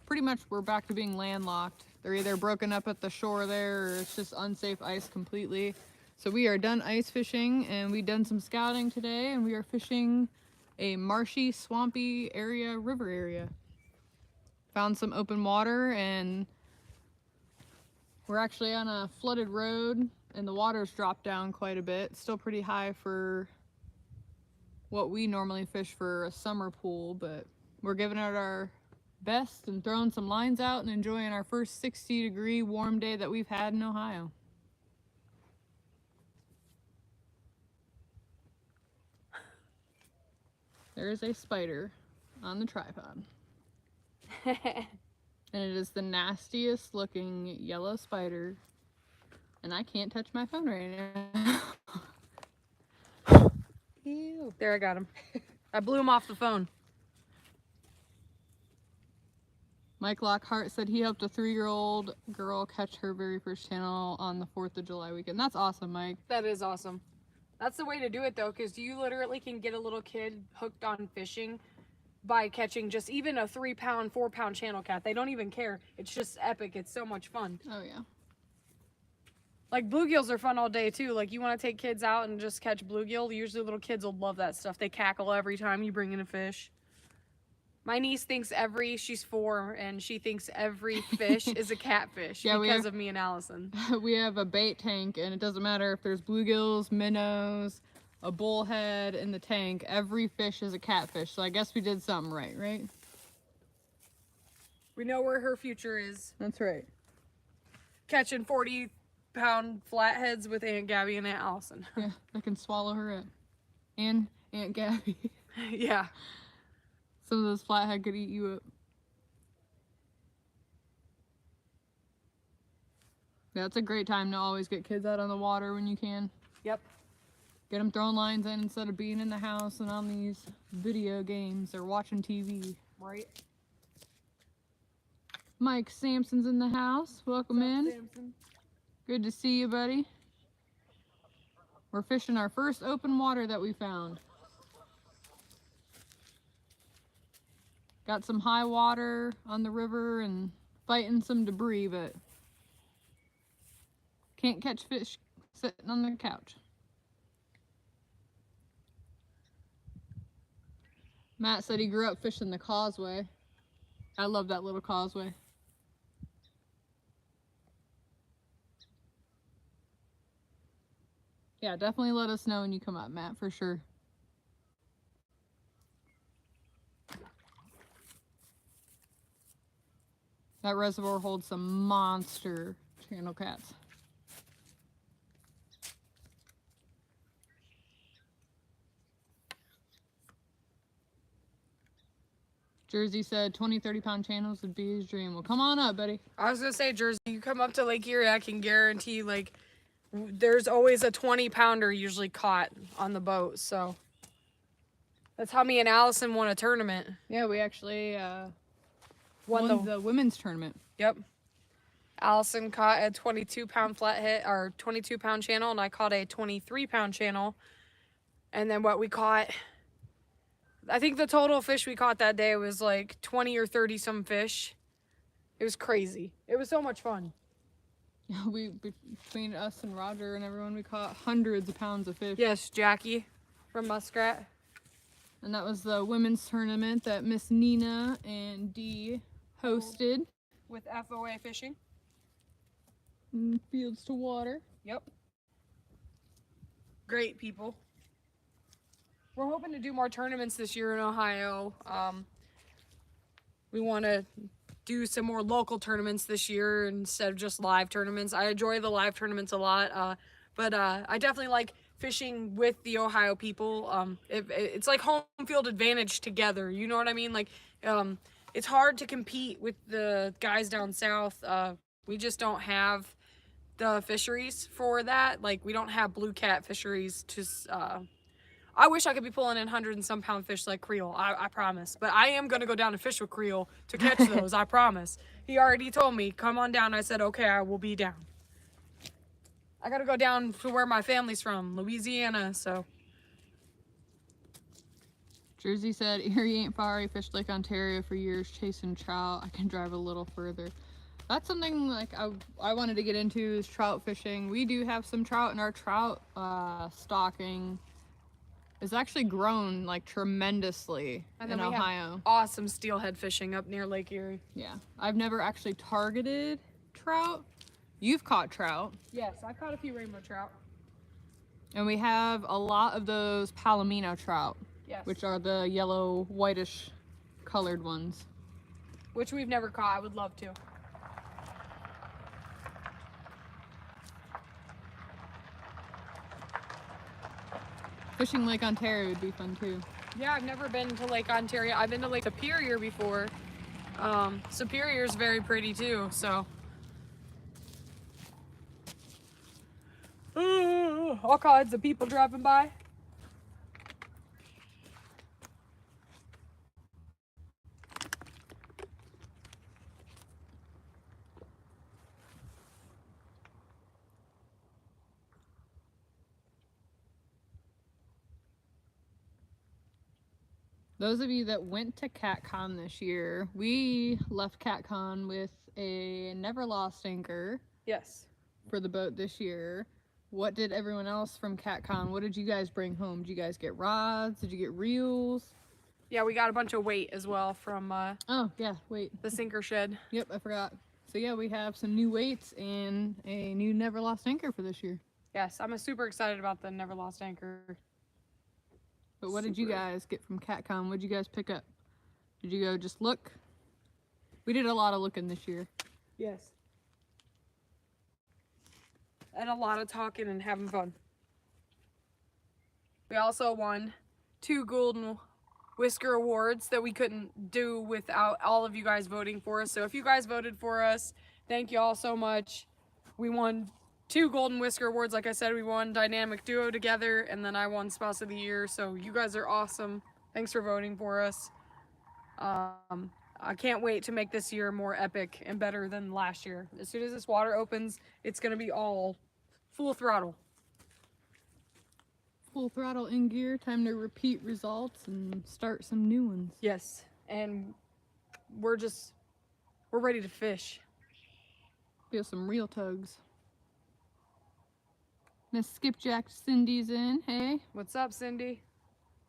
pretty much we're back to being landlocked. They're either broken up at the shore there or it's just unsafe ice completely. So we are done ice fishing and we've done some scouting today and we are fishing a marshy, swampy area, river area. Found some open water and we're actually on a flooded road and the water's dropped down quite a bit. Still pretty high for what we normally fish for a summer pool, but we're giving it our best and throwing some lines out and enjoying our first 60-degree warm day that we've had in Ohio. There's a spider on the tripod. And it is the nastiest looking yellow spider. And I can't touch my phone right now.
Ew. There, I got him. I blew him off the phone.
Mike Lockhart said he helped a 3-year-old girl catch her very first channel on the 4th of July weekend. That's awesome, Mike.
That is awesome. That's the way to do it though, because you literally can get a little kid hooked on fishing by catching just even a 3-pound, 4-pound channel cat. They don't even care. It's just epic. It's so much fun.
Oh yeah.
Like bluegills are fun all day too. Like you want to take kids out and just catch bluegill. Usually little kids will love that stuff. They cackle every time you bring in a fish. My niece thinks she's 4 and she thinks every fish is a catfish because of me and Allison.
We have a bait tank and it doesn't matter if there's bluegills, minnows, a bullhead in the tank. Every fish is a catfish. So I guess we did something right, right?
We know where her future is.
That's right.
Catching 40-pound flatheads with Aunt Gabby and Aunt Allison.
Yeah, I can swallow her up. And Aunt Gabby.
Yeah.
Some of those flathead could eat you up. Yeah, it's a great time to always get kids out on the water when you can.
Yep.
Get them throwing lines in instead of being in the house and on these video games or watching TV.
Right.
Mike Sampson's in the house. Welcome in.
Samson?
Good to see you, buddy. We're fishing our first open water that we found. Got some high water on the river and fighting some debris, but can't catch fish sitting on the couch. Matt said he grew up fishing the causeway. I love that little causeway. Yeah, definitely let us know when you come up, Matt, for sure. That reservoir holds some monster channel cats. Jersey said 20, 30-pound channels would be his dream. Well, come on up, buddy.
I was gonna say, Jersey, you come up to Lake Erie, I can guarantee, like, there's always a 20-pounder usually caught on the boat, so. That's how me and Allison won a tournament.
Yeah, we actually
Won
the women's tournament.
Yep. Allison caught a 22-pound flathead, or 22-pound channel, and I caught a 23-pound channel. And then what we caught, I think the total fish we caught that day was like 20 or 30 some fish. It was crazy. It was so much fun.
We, between us and Roger and everyone, we caught hundreds of pounds of fish.
Yes, Jackie from Muskrat.
And that was the women's tournament that Miss Nina and Dee hosted.
With FOA fishing.
In Fields to Water.
Yep. Great people. We're hoping to do more tournaments this year in Ohio. we want to do some more local tournaments this year instead of just live tournaments. I enjoy the live tournaments a lot, but I definitely like fishing with the Ohio people. It's like home field advantage together. You know what I mean? Like, it's hard to compete with the guys down south. We just don't have the fisheries for that. Like, we don't have blue cat fisheries to I wish I could be pulling in 100 and some pound fish like Creel. I promise. But I am gonna go down and fish with Creel to catch those. I promise. He already told me, come on down. I said, okay, I will be down. I gotta go down to where my family's from, Louisiana. So
Jersey said, Erie ain't far. I fished Lake Ontario for years chasing trout. I can drive a little further. That's something like I wanted to get into is trout fishing. We do have some trout, and our trout stocking is actually grown like tremendously in Ohio.
Awesome steelhead fishing up near Lake Erie.
Yeah, I've never actually targeted trout. You've caught trout.
Yes, I've caught a few rainbow trout.
And we have a lot of those palomino trout.
Yes.
Which are the yellow, whitish colored ones.
Which we've never caught. I would love to.
Fishing Lake Ontario would be fun too.
Yeah, I've never been to Lake Ontario. I've been to Lake Superior before. Superior's very pretty too, so. All kinds of people driving by.
Those of you that went to CatCon this year, we left CatCon with a never lost anchor.
Yes.
For the boat this year. What did everyone else from CatCon, what did you guys bring home? Did you guys get rods? Did you get reels?
Yeah, we got a bunch of weight as well from
oh yeah, weight.
The sinker shed.
Yep, I forgot. So yeah, we have some new weights and a new never lost anchor for this year.
Yes, I'm super excited about the never lost anchor.
But what did you guys get from CatCon? What did you guys pick up? Did you go just look? We did a lot of looking this year.
Yes. And a lot of talking and having fun. We also won 2 golden whisker awards that we couldn't do without all of you guys voting for us. So if you guys voted for us, thank you all so much. We won 2 golden whisker awards. Like I said, we won dynamic duo together, and then I won spouse of the year. So you guys are awesome. Thanks for voting for us. I can't wait to make this year more epic and better than last year. As soon as this water opens, it's gonna be all full throttle.
Full throttle in gear. Time to repeat results and start some new ones.
Yes, and we're ready to fish.
Feel some real tugs. Miss Skipjack Cindy's in. Hey.
What's up, Cindy?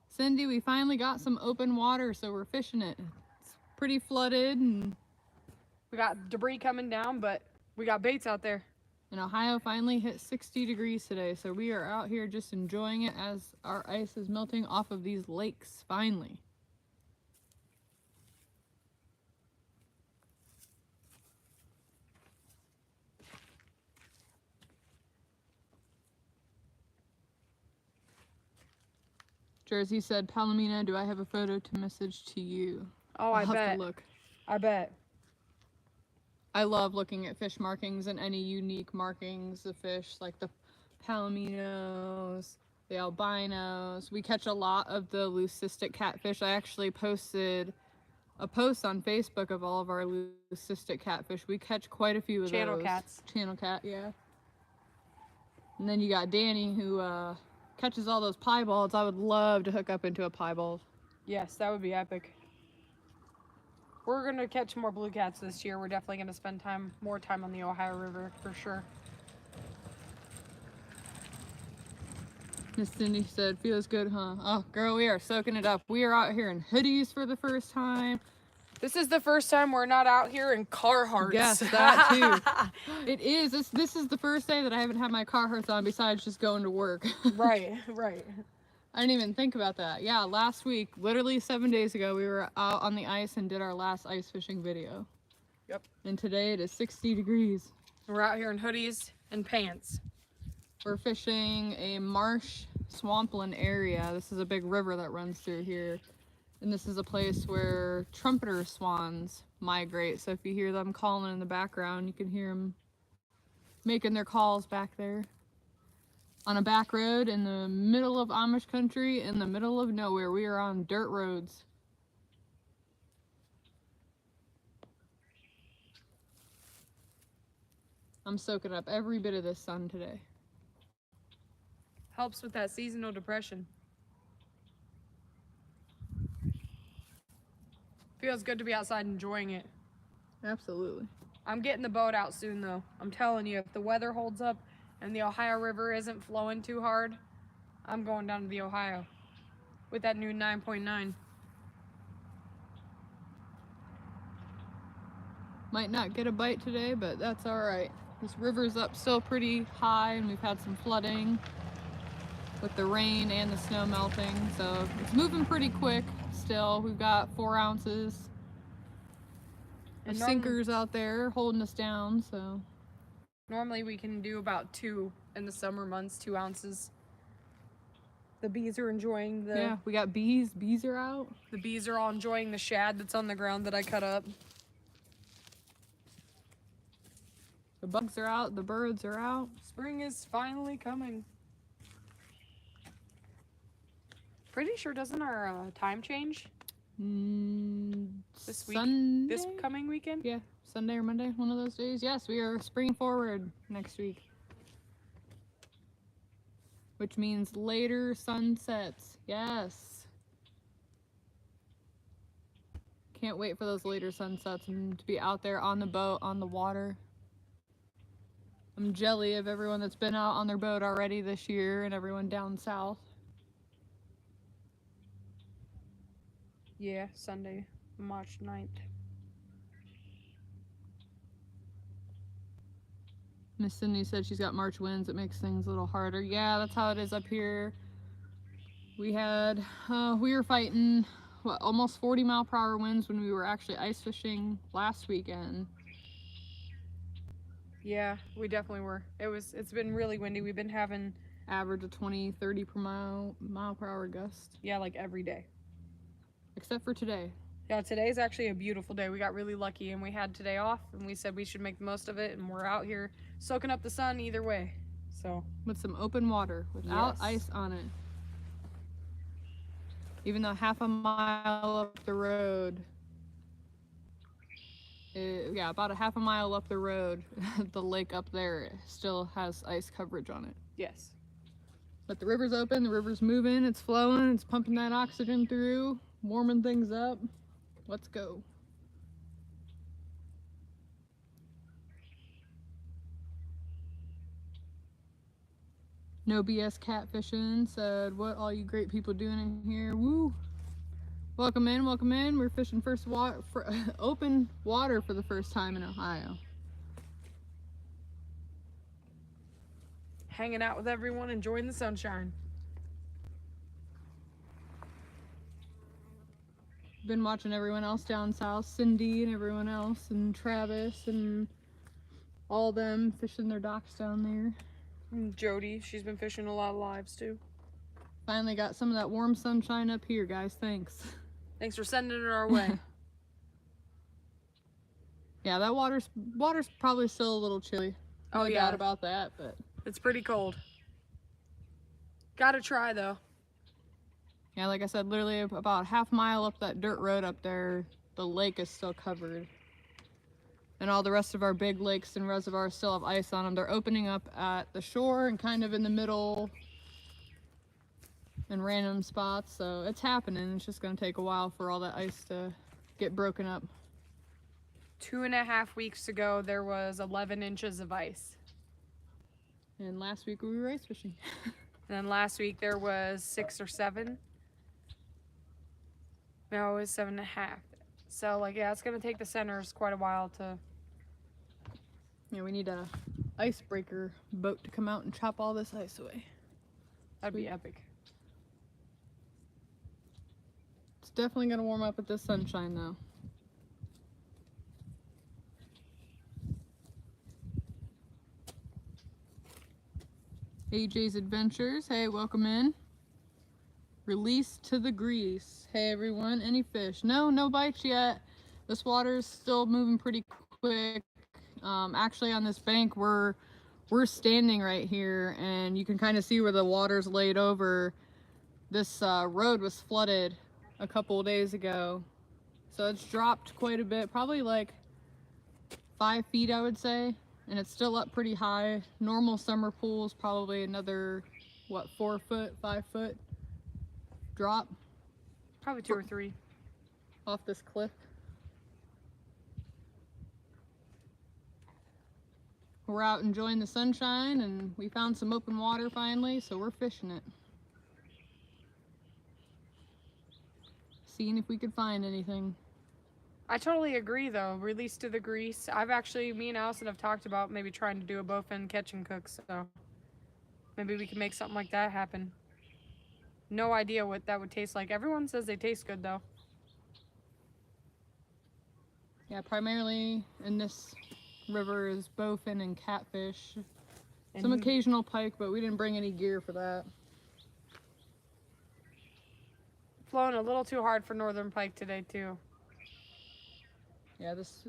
Cindy, we finally got some open water, so we're fishing it. It's pretty flooded, and
we got debris coming down, but we got baits out there.
And Ohio finally hit 60 degrees today, so we are out here just enjoying it as our ice is melting off of these lakes, finally. Jersey said, Palomino, do I have a photo to message to you?
Oh,
I'll
I bet.
have to look.
I bet.
I love looking at fish markings and any unique markings of fish, like the palominos, the albinos. We catch a lot of the leucistic catfish. I actually posted a post on Facebook of all of our leucistic catfish. We catch quite a few of
Channel
those.
cats.
Channel cat, yeah. And then you got Danny who catches all those piebalds. I would love to hook up into a piebald.
Yes, that would be epic. We're going to catch more blue cats this year. We're definitely going to spend more time on the Ohio River for sure.
Miss Cindy said, feels good, huh? Oh, girl, we are soaking it up. We are out here in hoodies for the first time.
This is the first time we're not out here in Carhartts.
Yes, that too. It is. This is the first day that I haven't had my Carhartts on besides just going to work.
Right, right.
I didn't even think about that. Yeah, last week, literally 7 days ago, we were out on the ice and did our last ice fishing video.
Yep.
And today it is 60 degrees.
We're out here in hoodies and pants.
We're fishing a marsh swampland area. This is a big river that runs through here. And this is a place where trumpeter swans migrate. So if you hear them calling in the background, you can hear them making their calls back there. On a back road in the middle of Amish country, in the middle of nowhere. We are on dirt roads. I'm soaking up every bit of this sun today.
Helps with that seasonal depression. Feels good to be outside enjoying it.
Absolutely.
I'm getting the boat out soon though. I'm telling you, if the weather holds up and the Ohio River isn't flowing too hard, I'm going down to the Ohio with that new 9.9.
Might not get a bite today, but that's all right. This river's up still pretty high, and we've had some flooding with the rain and the snow melting, so it's moving pretty quick still. We've got 4 ounces of
And
sinkers out there holding us down, so.
Normally we can do about 2 in the summer months, 2 ounces. The bees are enjoying the
Yeah, we got bees. Bees are out.
the bees are all enjoying the shad that's on the ground that I cut up.
The bugs are out. The birds are out.
Spring is finally coming. Pretty sure doesn't our time change this week?
Sunday?
This coming weekend?
Yeah, Sunday or Monday, one of those days. Yes, we are springing forward next week. Which means later sunsets. Yes. Can't wait for those later sunsets and to be out there on the boat, on the water. I'm jelly of everyone that's been out on their boat already this year and everyone down south.
Yeah, Sunday, March 9th.
Miss Cindy said she's got March winds. It makes things a little harder. Yeah, that's how it is up here. We were fighting, what, almost 40-mile-per-hour winds when we were actually ice fishing last weekend.
Yeah, we definitely were. It's been really windy. We've been having,
Average of 20, 30 per mile per hour gust.
yeah, like every day.
Except for today.
Yeah, today's actually a beautiful day. We got really lucky and we had today off and we said we should make the most of it, and we're out here soaking up the sun either way. So,
With some open water without
Yes.
ice on it. Even though half a mile up the road, about a half a mile up the road, the lake up there still has ice coverage on it.
yes.
But the river's open, the river's moving, it's flowing, it's pumping that oxygen through, warming things up. Let's go. No BS catfishing said, what all you great people doing in here? Woo! Welcome in, welcome in. We're fishing open water for the first time in Ohio.
Hanging out with everyone, enjoying the sunshine.
Been watching everyone else down south, Cindy and everyone else, and Travis and all them fishing their docks down there.
And Jody, she's been fishing a lot of lives too.
Finally got some of that warm sunshine up here, guys. Thanks.
Thanks for sending it our way.
Yeah, that water's probably still a little chilly.
Oh,
No
yeah.
doubt about that, but
It's pretty cold. Gotta try though.
yeah, like I said, literally about half mile up that dirt road up there, the lake is still covered. And all the rest of our big lakes and reservoirs still have ice on them. They're opening up at the shore and kind of in the middle in random spots. So it's happening. It's just going to take a while for all that ice to get broken up.
2.5 weeks ago, there was 11 inches of ice.
And last week we were ice fishing.
And then last week there was 6 or 7. No, it was 7.5. So like, yeah, it's gonna take the centers quite a while to.
Yeah, we need a icebreaker boat to come out and chop all this ice away.
That'd be
Sweet.
epic.
definitely gonna warm up with this sunshine though. AJ's Adventures, hey, welcome in. Release to the grease. Hey everyone, any fish? No bites yet. This water's still moving pretty quick. Actually on this bank we're standing right here and you can kind of see where the water's laid over. This road was flooded a couple of days ago. So it's dropped quite a bit, probably like 5 feet I would say. And it's still up pretty high. Normal summer pools probably another, what, 4 foot, 5 foot drop.
Probably 2 or 3.
Off this cliff. We're out enjoying the sunshine and we found some open water finally, so we're fishing it. Seeing if we could find anything.
I totally agree though. Release to the grease. Me and Allison have talked about maybe trying to do a bowfin catch and cook, so maybe we can make something like that happen. No idea what that would taste like. Everyone says they taste good though.
Yeah, primarily in this river is bowfin and catfish. Some occasional pike, but we didn't bring any gear for that.
Flowing a little too hard for northern pike today too.
Yeah, it's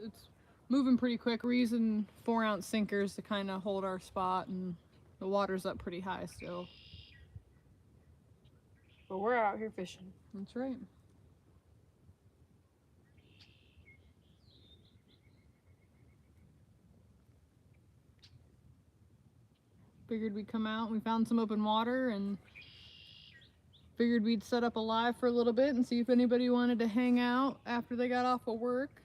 moving pretty quick. We're using 4-ounce sinkers to kind of hold our spot, and the water's up pretty high still.
But we're out here fishing.
That's right. Figured we'd come out. We found some open water and figured we'd set up a live for a little bit and see if anybody wanted to hang out after they got off of work.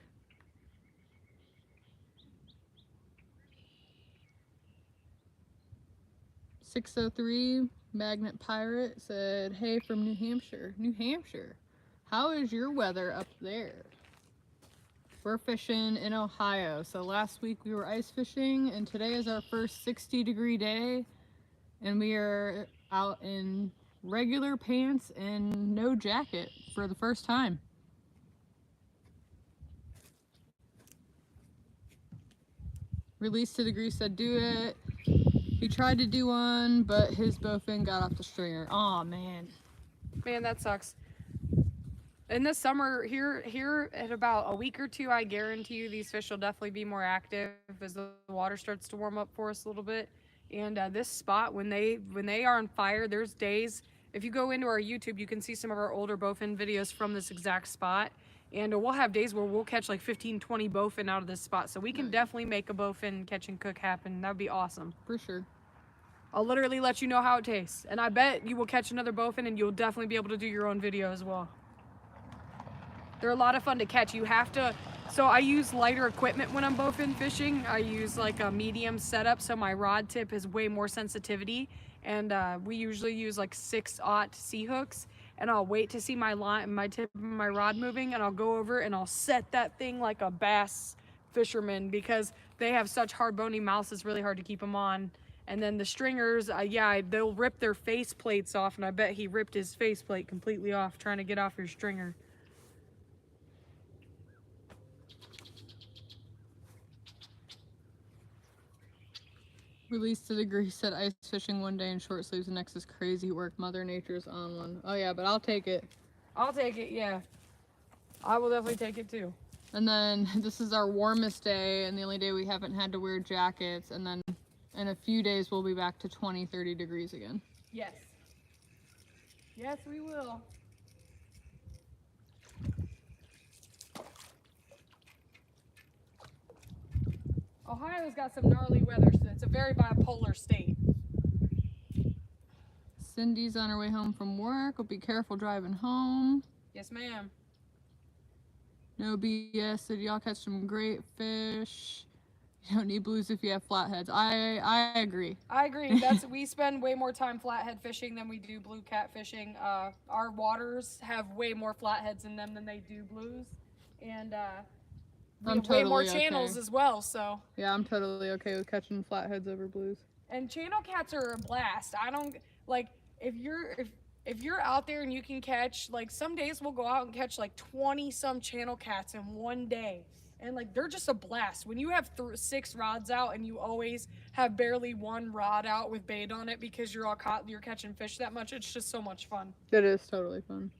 "603 Magnet Pirate said, hey from New Hampshire. New Hampshire, how is your weather up there? We're fishing in Ohio. So last week we were ice fishing and today is our first 60-degree day and we are out in regular pants and no jacket for the first time. Release to the grease said do it. He tried to do one, but his bowfin got off the stringer. Aw, man.
Man, that sucks. In the summer, here in about a week or two, I guarantee you these fish will definitely be more active as the water starts to warm up for us a little bit. And this spot, when they are on fire, there's days, if you go into our YouTube, you can see some of our older bowfin videos from this exact spot. And we'll have days where we'll catch like 15, 20 bowfin out of this spot. So we can definitely make a bowfin catch and cook happen. That would be awesome.
For sure.
I'll literally let you know how it tastes. And I bet you will catch another bowfin and you'll definitely be able to do your own video as well. They're a lot of fun to catch. You have to, so I use lighter equipment when I'm bowfin fishing. I use like a medium setup, so my rod tip has way more sensitivity. And we usually use like 6/0 sea hooks. And I'll wait to see my line, my tip of my rod moving, and I'll go over and I'll set that thing like a bass fisherman because they have such hard bony mouths. It's really hard to keep them on. And then the stringers, they'll rip their face plates off, and I bet he ripped his face plate completely off trying to get off your stringer.
Release to the grease said ice fishing one day in short sleeves and next is crazy work. Mother Nature's on one. Oh yeah, but I'll take it.
I'll take it, yeah. I will definitely take it too.
And then this is our warmest day and the only day we haven't had to wear jackets. And then in a few days we'll be back to 20, 30 degrees again.
Yes. Yes, we will. Ohio's got some gnarly weather, so it's a very bipolar state.
Cindy's on her way home from work. Well, be careful driving home.
Yes, ma'am.
No BS. Said y'all catch some great fish. You don't need blues if you have flatheads. I agree.
I agree. We spend way more time flathead fishing than we do blue cat fishing. Our waters have way more flatheads in them than they do blues, and we have way more channels as well. So
yeah, I'm totally okay with catching flatheads over blues.
And channel cats are a blast. I don't like if if you're out there and you can catch, like, some days we'll go out and catch like 20 some channel cats in one day, and like they're just a blast when you have 6 rods out and you always have barely 1 rod out with bait on it because you're catching fish that much. It's just so much fun.
It is totally fun.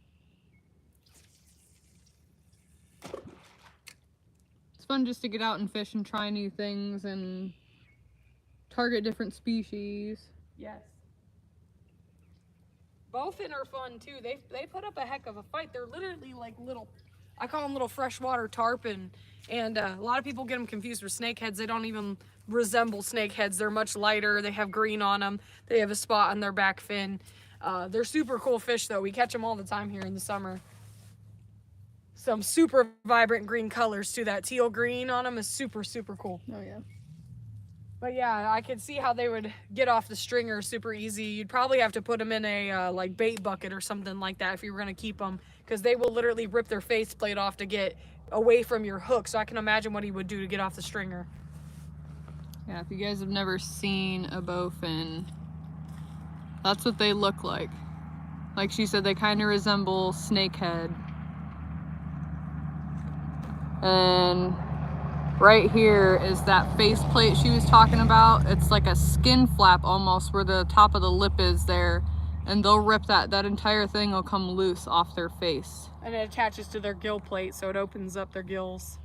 It's fun just to get out and fish and try new things and target different species.
Yes. Bowfin are fun too. They put up a heck of a fight. They're literally like little, I call them little freshwater tarpon, and a lot of people get them confused with snakeheads. They don't even resemble snakeheads. They're much lighter. They have green on them. They have a spot on their back fin. They're super cool fish though. We catch them all the time here in the summer. Some super vibrant green colors too. That teal green on them is super, super cool.
Oh yeah.
But yeah, I could see how they would get off the stringer super easy. You'd probably have to put them in a like bait bucket or something like that if you were gonna keep them, because they will literally rip their faceplate off to get away from your hook. So I can imagine what he would do to get off the stringer.
Yeah, if you guys have never seen a bowfin, that's what they look like. Like she said, they kind of resemble snakehead. And right here is that faceplate she was talking about. It's like a skin flap almost where the top of the lip is there, and they'll rip that entire thing will come loose off their face.
And it attaches to their gill plate, so it opens up their gills.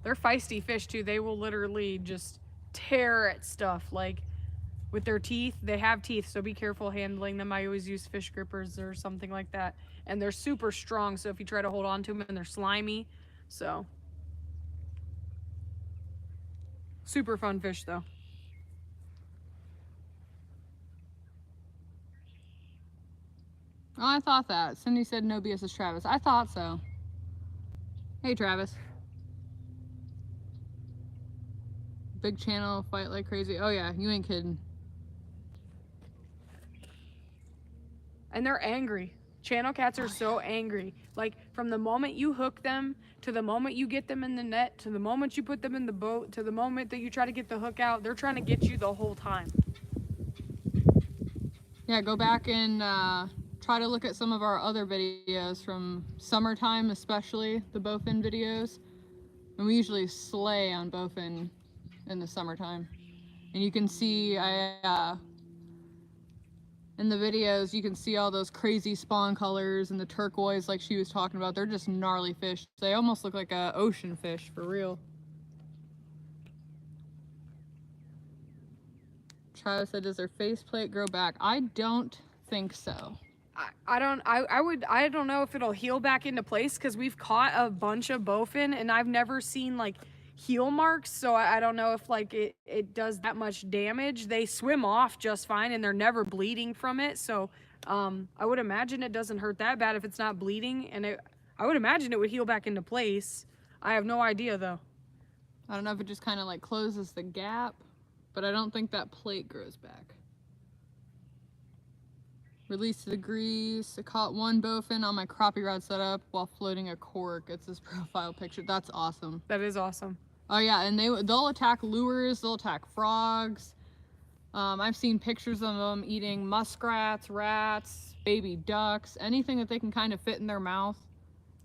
They're feisty fish too. They will literally just tear at stuff, like with their teeth. They have teeth, so be careful handling them. I always use fish grippers or something like that. And they're super strong, so if you try to hold on to them, and they're slimy. So super fun fish though.
Oh, I thought that. Cindy said no BS is Travis. I thought so. Hey, Travis. Big channel, fight like crazy. Oh yeah, you ain't kidding.
And they're angry. Channel cats are so angry. Like from the moment you hook them to the moment you get them in the net to the moment you put them in the boat to the moment that you try to get the hook out, they're trying to get you the whole time.
Yeah, go back and try to look at some of our other videos from summertime, especially the bowfin videos. And we usually slay on bowfin in the summertime. And you can see in the videos, you can see all those crazy spawn colors and the turquoise like she was talking about. They're just gnarly fish. They almost look like a ocean fish for real. Travis said, does their faceplate grow back? I don't think so.
I don't know if it'll heal back into place, because we've caught a bunch of bowfin and I've never seen like heel marks, so I don't know if like it does that much damage. They swim off just fine and they're never bleeding from it, so I would imagine it doesn't hurt that bad if it's not bleeding, and I would imagine it would heal back into place. I have no idea though.
I don't know if it just kind of like closes the gap, but I don't think that plate grows back. Release the grease. I caught one bowfin on my crappie rod setup while floating a cork. It's his profile picture. That's awesome.
That is awesome.
Oh yeah, and they'll attack lures, they'll attack frogs. I've seen pictures of them eating muskrats, rats, baby ducks, anything that they can kind of fit in their mouth.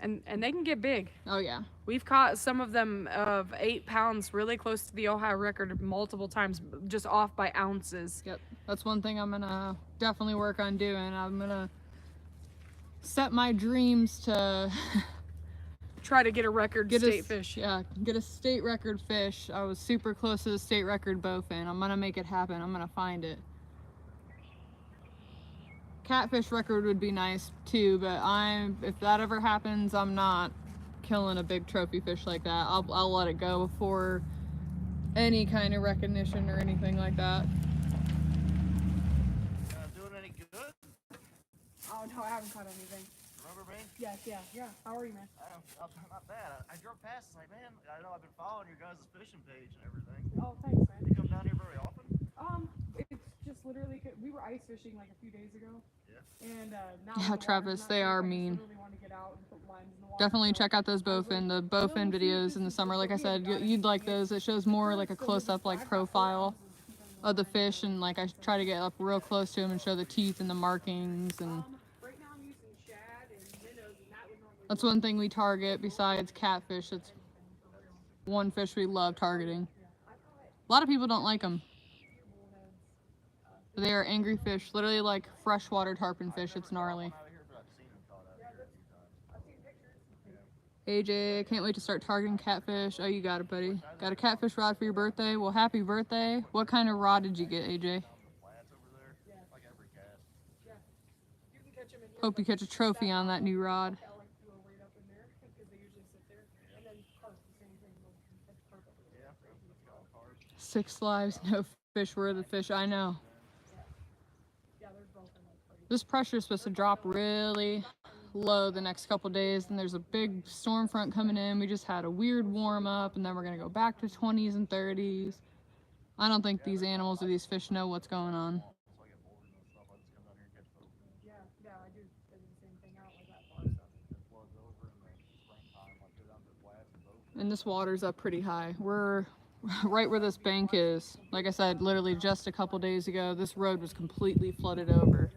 And they can get big.
Oh yeah.
We've caught some of them of 8 pounds, really close to the Ohio record multiple times, just off by ounces.
Yep, that's one thing I'm gonna definitely work on doing. I'm gonna set my dreams to
try to get a record state fish.
Yeah, get a state record fish. I was super close to the state record bowfin. I'm gonna make it happen. I'm gonna find it. Catfish record would be nice too, but if that ever happens, I'm not killing a big trophy fish like that. I'll let it go before any kind of recognition or anything like that.
Doing any good?
Oh no, I haven't caught anything.
Rubber bait?
Yeah. How are you, man?
Not bad. I drove past, like, man, I know I've been following your guys' fishing page and everything.
Oh, thanks, man.
You come down here very often?
It's just literally, we were ice fishing like a few days ago.
Yeah.
And now
Yeah, Travis, they are mean.
Really want to get out and put lines in the water.
Definitely check out those bowfin, the bowfin videos in the summer. Like I said, you'd like those. It shows more like a close-up like profile of the fish, and like I try to get up real close to them and show the teeth and the markings. And
Right now I'm using shad and minnows, and that would normally.
that's one thing we target besides catfish. It's one fish we love targeting. A lot of people don't like them. They are angry fish, literally like freshwater tarpon fish. It's gnarly. AJ, can't wait to start targeting catfish. Oh, you got it, buddy. Got a catfish rod for your birthday? Well, happy birthday. What kind of rod did you get, AJ? Hope you catch a trophy on that new rod. 6 lives, no fish were the fish. I know. This pressure is supposed to drop really low the next couple days, and there's a big storm front coming in. We just had a weird warm up, and then we're gonna go back to 20s and 30s. I don't think these animals or these fish know what's going on. And this water's up pretty high. We're right where this bank is. Like I said, literally just a couple days ago, this road was completely flooded over.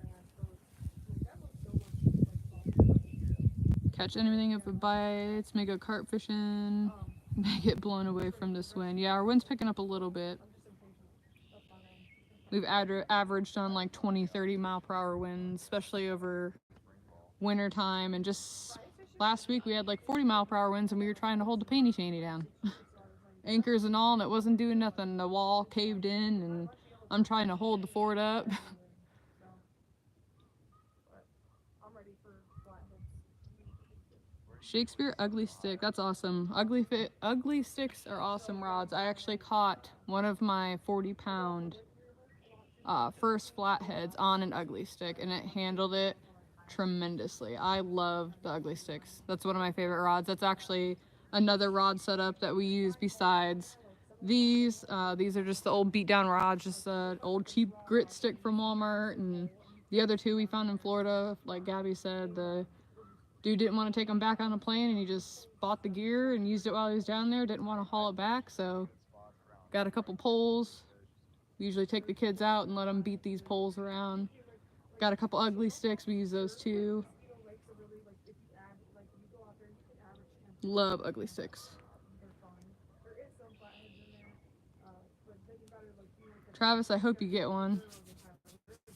Catch anything if it bites, may go carp fishing, may get blown away from this wind. Yeah, our wind's picking up a little bit. We've averaged on like 20-30 mile per hour winds, especially over winter time. And just last week we had like 40 mile per hour winds, and we were trying to hold the painty shanty down. Anchors and all, and it wasn't doing nothing. The wall caved in, and I'm trying to hold the fort up. Shakespeare ugly stick, that's awesome. Ugly sticks are awesome rods. I actually caught one of my 40-pound first flatheads on an ugly stick, and it handled it tremendously. I love the ugly sticks. That's one of my favorite rods. That's actually another rod setup that we use besides these. These are just the old beat down rods, just an old cheap grit stick from Walmart, and the other two we found in Florida. Like Gabby said, the dude didn't want to take them back on a plane, and he just bought the gear and used it while he was down there. Didn't want to haul it back, so got a couple poles. We usually take the kids out and let them beat these poles around. Got a couple ugly sticks. We use those too. Love ugly sticks. Travis, I hope you get one.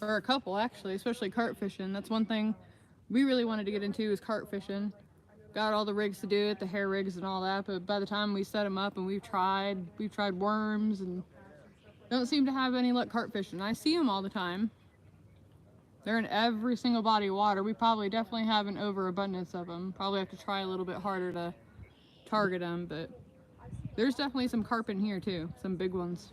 Or a couple, actually, especially carp fishing. That's one thing we really wanted to get into, is carp fishing. Got all the rigs to do it, the hair rigs and all that, but by the time we set them up and we've tried worms and don't seem to have any luck carp fishing. I see them all the time. They're in every single body of water. We probably definitely have an overabundance of them. Probably have to try a little bit harder to target them, but there's definitely some carp in here too, some big ones.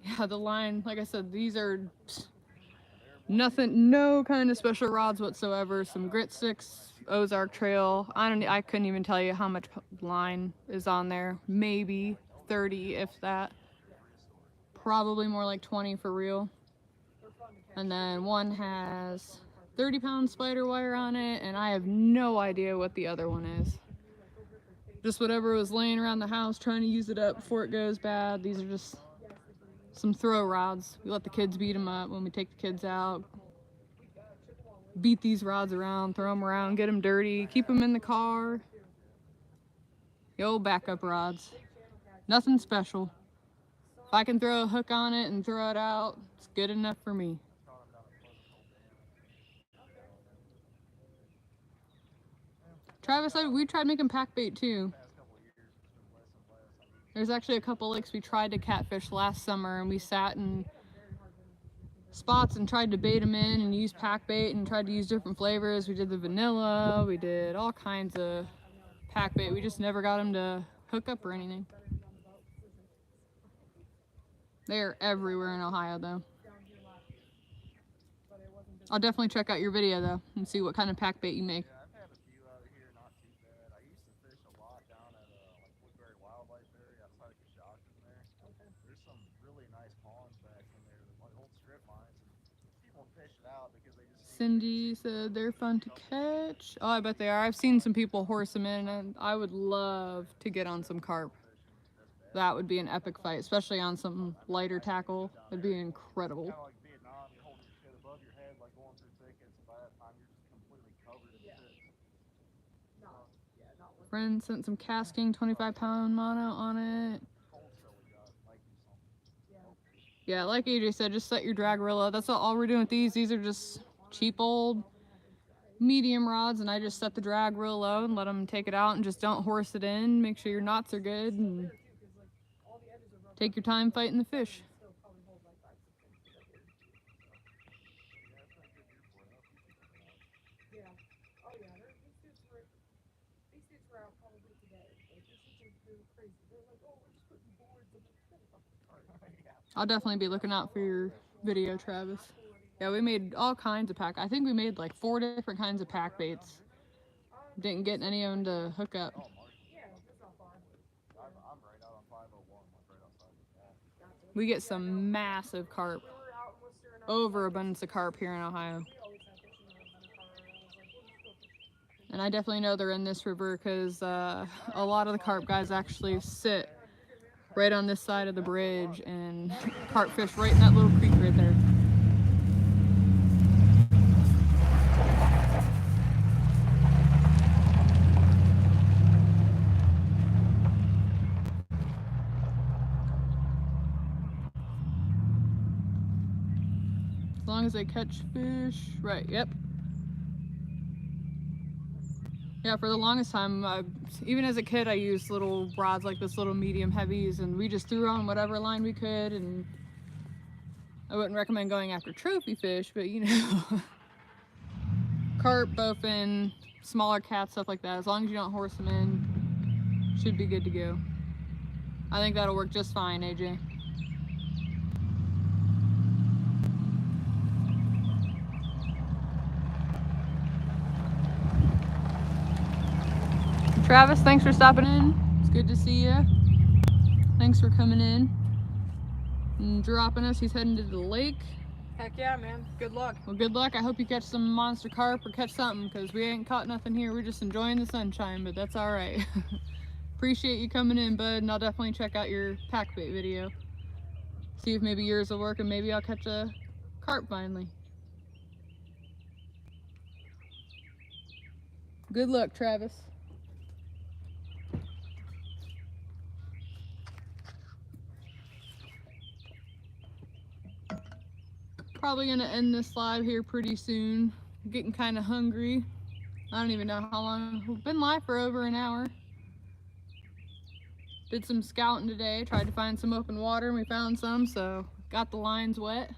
Yeah, the line, like I said, these are nothing, no kind of special rods whatsoever. Some grit sticks, Ozark Trail. I couldn't even tell you how much line is on there. Maybe 30, if that. Probably more like 20 for real. And then one has 30-pound spider wire on it, and I have no idea what the other one is. Just whatever was laying around the house, trying to use it up before it goes bad. These are just some throw rods. We let the kids beat them up when we take the kids out. Beat these rods around, throw them around, get them dirty, keep them in the car. The old backup rods. Nothing special. If I can throw a hook on it and throw it out, it's good enough for me. Travis, we tried making pack bait too. There's actually a couple lakes we tried to catfish last summer, and we sat in spots and tried to bait them in and use pack bait and tried to use different flavors. We did the vanilla, we did all kinds of pack bait. We just never got them to hook up or anything. They're everywhere in Ohio though. I'll definitely check out your video though and see what kind of pack bait you make. Cindy said they're fun to catch. Oh, I bet they are. I've seen some people horse them in, and I would love to get on some carp. That would be an epic fight, especially on some lighter tackle. It'd be incredible.
Kind of like Vietnam, you're holding your shit above your head, like going through thickets, and by that time you're just completely covered in shit.
Friend sent some casking, 25-pound mono on it. Yeah, like AJ said, just set your drag reel. That's all we're doing with these. These are just cheap old medium rods, and I just set the drag real low and let them take it out and just don't horse it in. Make sure your knots are good and take your time fighting the fish. I'll definitely be looking out for your video, Travis. Yeah, we made all kinds of pack. I think we made like 4 different kinds of pack baits. Didn't get any of them to hook up.
I'm right out on 501, like right outside the wall.
We get some massive carp. Overabundance of carp here in Ohio. And I definitely know they're in this river because a lot of the carp guys actually sit right on this side of the bridge and carp fish right in that little creek right there. As long as they catch fish, right, yep. Yeah, for the longest time, even as a kid, I used little rods like this, little medium heavies, and we just threw on whatever line we could, and I wouldn't recommend going after trophy fish, but you know, carp, bowfin, smaller cats, stuff like that, as long as you don't horse them in, should be good to go. I think that'll work just fine, AJ. Travis, thanks for stopping in. It's good to see you. Thanks for coming in and dropping us. He's heading to the lake.
Heck yeah, man. Good luck.
Well, good luck. I hope you catch some monster carp or catch something, because we ain't caught nothing here. We're just enjoying the sunshine, but that's all right. Appreciate you coming in, bud, and I'll definitely check out your pack bait video. See if maybe yours will work, and maybe I'll catch a carp finally. Good luck, Travis. Probably gonna end this live here pretty soon. I'm getting kind of hungry. I don't even know how long. We've been live for over an hour. Did some scouting today. Tried to find some open water and we found some, so got the lines wet.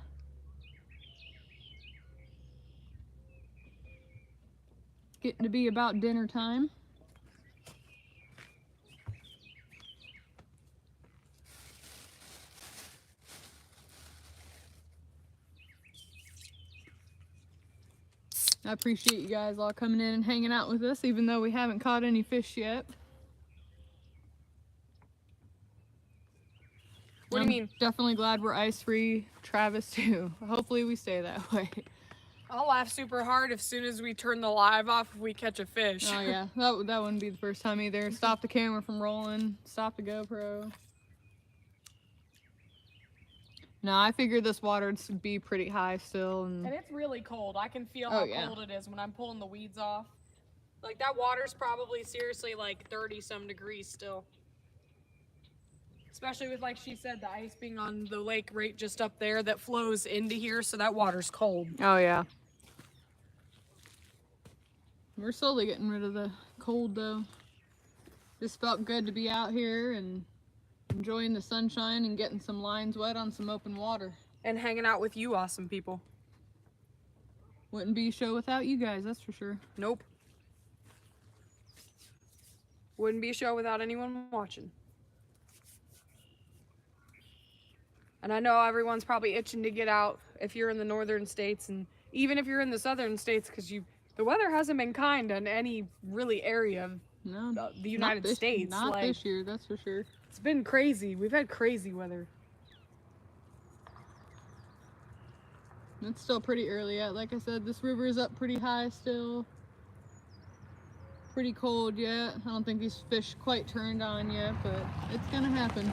Getting to be about dinner time. I appreciate you guys all coming in and hanging out with us, even though we haven't caught any fish yet.
What do you mean?
Definitely glad we're ice-free. Travis too. Hopefully we stay that way.
I'll laugh super hard as soon as we turn the live off if we catch a fish.
Oh yeah, that wouldn't be the first time either. Stop the camera from rolling. Stop the GoPro. No, I figured this water would be pretty high still. And
it's really cold. I can feel how cold it is when I'm pulling the weeds off. Like, that water's probably seriously like 30-some degrees still. Especially with, like she said, the ice being on the lake right just up there that flows into here, so that water's cold.
Oh yeah. We're slowly getting rid of the cold though. Just felt good to be out here and enjoying the sunshine and getting some lines wet on some open water.
And hanging out with you awesome people.
Wouldn't be a show without you guys, that's for sure.
Nope. Wouldn't be a show without anyone watching. And I know everyone's probably itching to get out if you're in the northern states, and even if you're in the southern states, because the weather hasn't been kind in any really area of the United States.
Not this year, that's for sure.
It's been crazy. We've had crazy weather.
It's still pretty early yet. Like I said, this river is up pretty high still. Pretty cold yet. I don't think these fish quite turned on yet, but it's gonna happen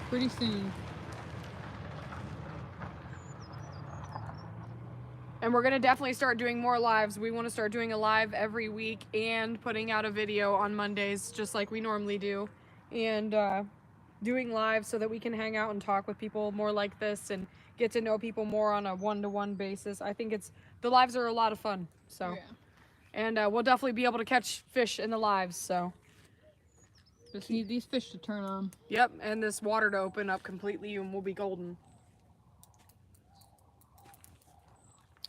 pretty soon.
And we're gonna definitely start doing more lives. We want to start doing a live every week and putting out a video on Mondays, just like we normally do. And doing live so that we can hang out and talk with people more like this and get to know people more on a one-to-one basis. I think the lives are a lot of fun. So,
Yeah.
and we'll definitely be able to catch fish in the lives. So,
Just need these fish to turn on.
yep, and this water to open up completely, and we'll be golden.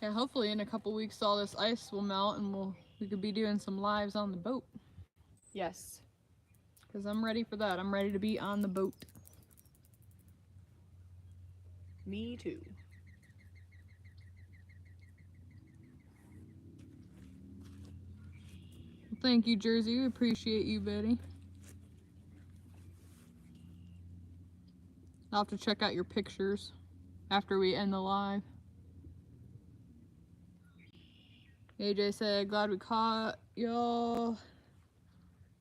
Yeah, hopefully in a couple weeks all this ice will melt and we could be doing some lives on the boat.
Yes.
Because I'm ready for that. I'm ready to be on the boat.
Me too.
Thank you, Jersey. We appreciate you, buddy. I'll have to check out your pictures after we end the live. AJ said, glad we caught y'all.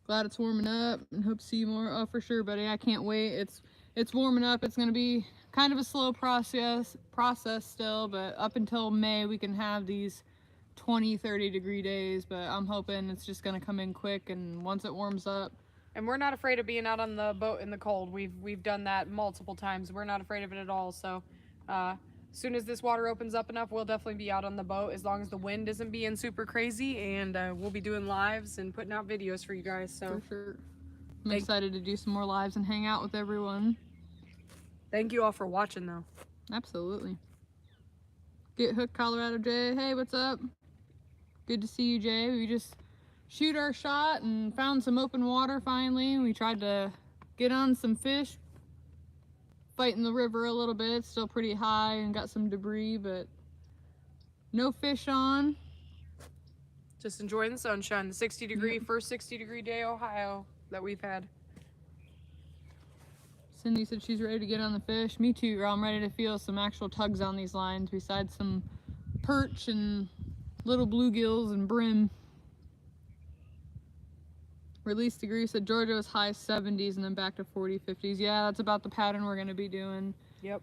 Glad it's warming up and hope to see you more. Oh, for sure, buddy. I can't wait. It's warming up. It's going to be kind of a slow process still, but up until May we can have these 20-30 degree days, but I'm hoping it's just going to come in quick, and once it warms up.
And we're not afraid of being out on the boat in the cold. We've done that multiple times. We're not afraid of it at all. So as soon as this water opens up enough, we'll definitely be out on the boat as long as the wind isn't being super crazy, and we'll be doing lives and putting out videos for you guys. So
For sure. I'm excited to do some more lives and hang out with everyone.
thank you all for watching, though.
Absolutely. Get Hooked Colorado Jay. Hey, what's up? Good to see you, Jay. We just shoot our shot and found some open water finally. We tried to get on some fish, fighting the river a little bit. Still pretty high and got some debris, but no fish on.
Just enjoying the sunshine. The 60 degree, first 60 degree day Ohio that we've had.
Cindy said she's ready to get on the fish. Me too, girl. I'm ready to feel some actual tugs on these lines besides some perch and little bluegills and brim. Release degree said Georgia was high 70s and then back to 40, 50s. Yeah, that's about the pattern we're going to be doing.
Yep.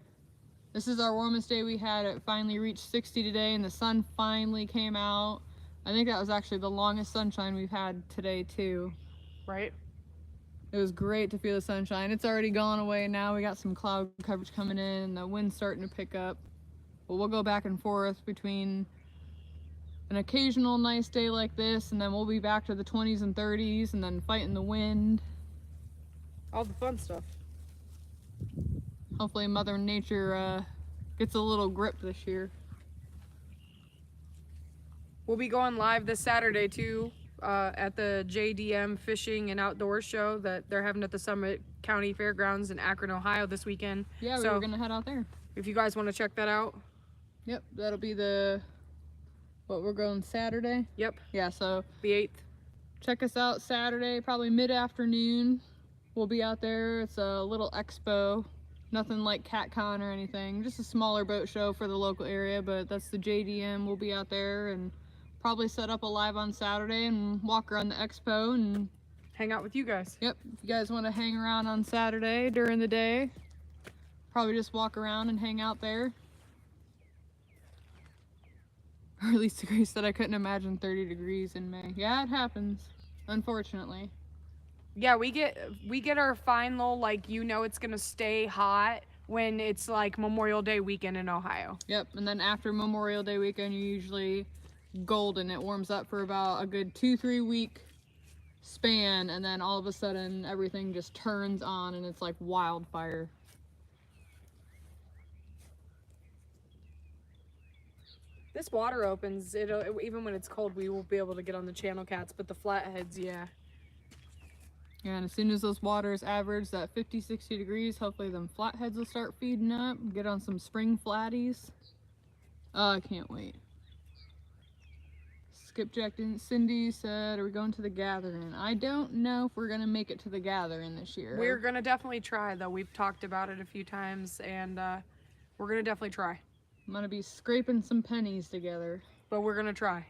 This is our warmest day we had. It finally reached 60 today and the sun finally came out. I think that was actually the longest sunshine we've had today too.
Right?
It was great to feel the sunshine. It's already gone away now. We got some cloud coverage coming in and the wind's starting to pick up. But we'll go back and forth between an occasional nice day like this, and then we'll be back to the 20s and 30s and then fighting the wind.
All the fun stuff.
Hopefully Mother Nature gets a little grip this year.
We'll be going live this Saturday too at the JDM Fishing and Outdoor Show that they're having at the Summit County Fairgrounds in Akron, Ohio this weekend.
Yeah, we
So
were gonna head out there.
if you guys want to check that out.
Yep, that'll be we're going Saturday?
Yep,
Yeah, so
the 8th.
check us out Saturday, probably mid-afternoon. We'll be out there. It's a little expo. Nothing like CatCon or anything. Just a smaller boat show for the local area, but that's the JDM. We'll be out there and probably set up a live on Saturday and walk around the expo and
Hang out with you guys.
yep, if you guys want to hang around on Saturday during the day, probably just walk around and hang out there. Or at least Grace said I couldn't imagine 30 degrees in May. Yeah, it happens, unfortunately.
Yeah, we get our final, like, you know, it's gonna stay hot when it's like Memorial Day weekend in Ohio.
Yep, and then after Memorial Day weekend, you're usually golden. It warms up for about a good 2-3 week span, and then all of a sudden everything just turns on and it's like wildfire.
This water opens, even when it's cold, we won't be able to get on the channel cats, but the flatheads, yeah.
Yeah, and as soon as those waters average that 50-60 degrees, hopefully them flatheads will start feeding up, get on some spring flatties. Oh, I can't wait. Skipjack and Cindy said, are we going to the gathering? I don't know if we're gonna make it to the gathering this year.
We're gonna definitely try, though. We've talked about it a few times, and we're gonna definitely try.
I'm gonna be scraping some pennies together.
But we're gonna try.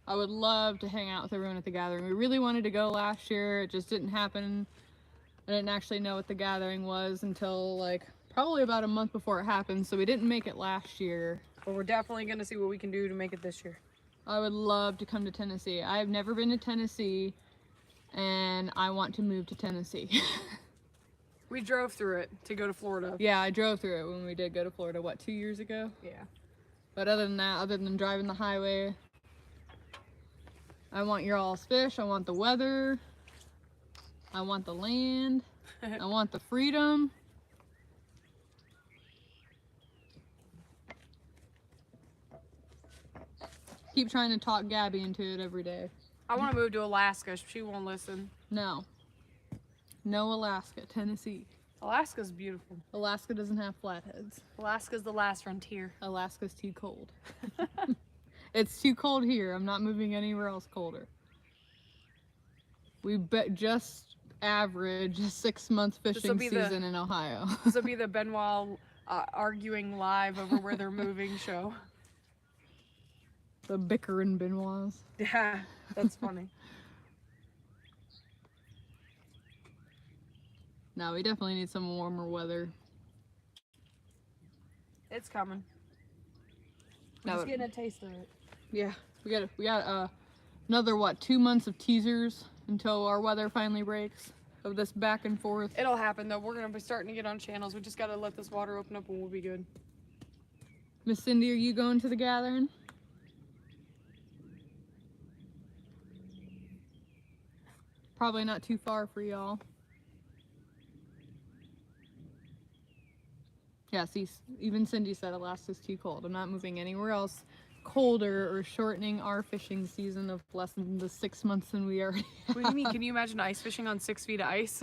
I would love to hang out with everyone at the gathering. We really wanted to go last year. It just didn't happen. I didn't actually know what the gathering was until like probably about a month before it happened, so we didn't make it last year.
But we're definitely gonna see what we can do to make it this year.
I would love to come to Tennessee. I've never been to Tennessee, and I want to move to Tennessee.
We drove through it to go to Florida.
Yeah, I drove through it when we did go to Florida, what, 2 years ago?
Yeah.
But other than that, other than driving the highway, I want your all's fish, I want the weather, I want the land, I want the freedom. Keep trying to talk Gabby into it every day.
I want to move to Alaska. She won't listen.
No. No Alaska, Tennessee.
Alaska's beautiful.
Alaska doesn't have flatheads.
Alaska's the last frontier.
Alaska's too cold. It's too cold here. I'm not moving anywhere else colder. We just average a 6-month fishing season in Ohio.
This will be the Benoit arguing live over where they're moving show.
The bickering Benoits.
Yeah, that's funny.
No, we definitely need some warmer weather.
It's coming.
No,
Just getting a taste of it.
Yeah, we got another what, 2 months of teasers until our weather finally breaks of this back and forth.
It'll happen though. We're gonna be starting to get on channels. We just gotta let this water open up and we'll be good.
Miss Cindy, are you going to the gathering? Probably not too far for y'all. Yeah, see, even Cindy said Alaska's too cold. I'm not moving anywhere else colder or shortening our fishing season of less than the 6 months than we already have.
What do you mean? Can you imagine ice fishing on 6 feet of ice?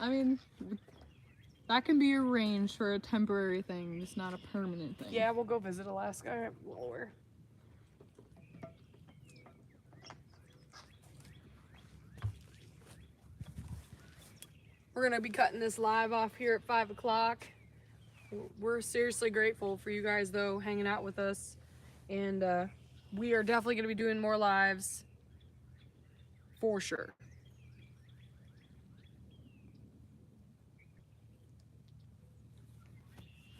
I mean, that can be arranged for a temporary thing, just not a permanent thing.
Yeah, we'll go visit Alaska. All right, lower. We're gonna be cutting this live off here at 5 o'clock. We're seriously grateful for you guys though, hanging out with us. And we are definitely gonna be doing more lives for sure.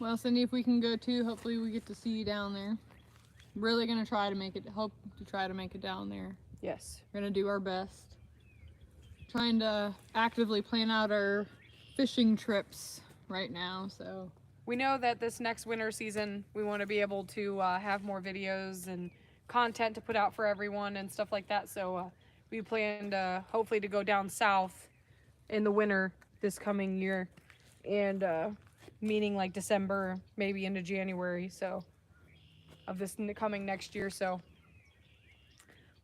Well, Cindy, if we can go too, hopefully we get to see you down there. Really gonna try to make it, hope to try to make it down there.
Yes.
We're gonna do our best. Trying to actively plan out our fishing trips right now, so.
We know that this next winter season, we want to be able to have more videos and content to put out for everyone and stuff like that. So we plan to hopefully to go down south in the winter this coming year, and meaning like December, maybe into January. So of this coming next year. So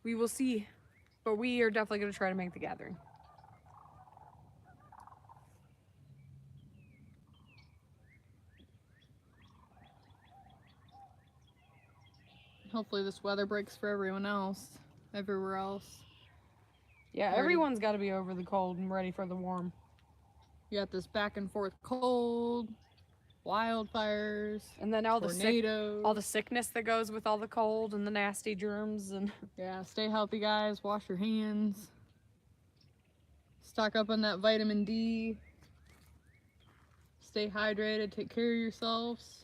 we will see, but we are definitely going to try to make the gathering.
Hopefully this weather breaks for everyone else, everywhere else.
Yeah, everyone's got to be over the cold and ready for the warm.
You got this back and forth cold, wildfires,
and then all
tornadoes.
all the sickness that goes with all the cold and the nasty germs. And
yeah, stay healthy, guys. Wash your hands. Stock up on that vitamin D. Stay hydrated. Take care of yourselves.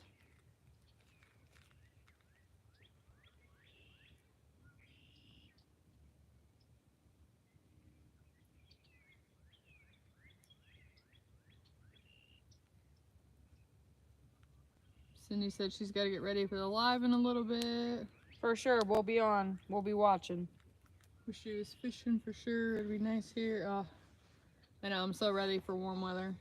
Cindy said she's got to get ready for the live in a little bit.
For sure, we'll be on. We'll be watching.
Wish she was fishing for sure. It'd be nice here. Oh, I know, I'm so ready for warm weather.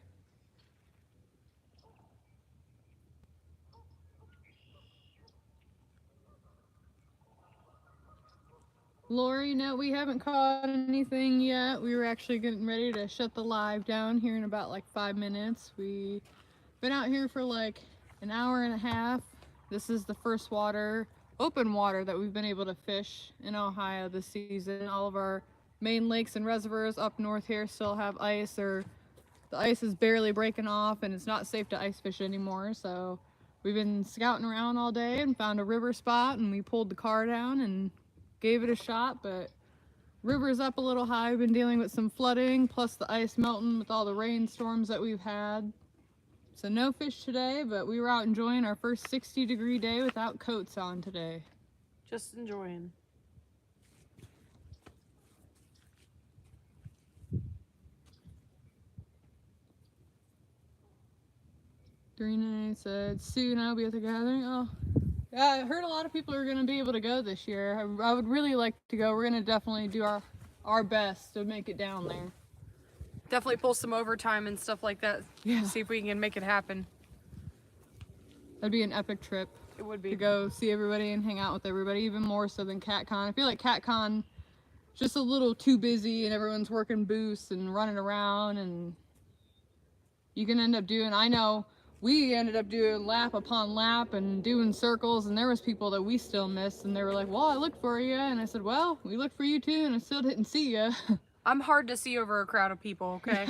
Lori, no, we haven't caught anything yet. We were actually getting ready to shut the live down here in about like 5 minutes. We've been out here for like an hour and a half. This is the first open water that we've been able to fish in Ohio this season. All of our main lakes and reservoirs up north here still have ice or the ice is barely breaking off and it's not safe to ice fish anymore. So we've been scouting around all day and found a river spot, and we pulled the car down and gave it a shot. But river's up a little high. We've been dealing with some flooding, plus the ice melting with all the rainstorms that we've had. So no fish today, but we were out enjoying our first 60-degree day without coats on today.
Just enjoying.
Dorina said, soon I'll be at the gathering. Oh, yeah, I heard a lot of people are going to be able to go this year. I would really like to go. We're going to definitely do our best to make it down there.
Definitely pull some overtime and stuff like that.
Yeah.
See if we can make it happen.
That'd be an epic trip.
It would be.
To go see everybody and hang out with everybody, even more so than CatCon. I feel like CatCon just a little too busy and everyone's working booths and running around, and you can end up doing, I know we ended up doing lap upon lap and doing circles, and there was people that we still missed, and they were like, well, I looked for you, and I said, well, we looked for you too, and I still didn't see you.
I'm hard to see over a crowd of people, okay?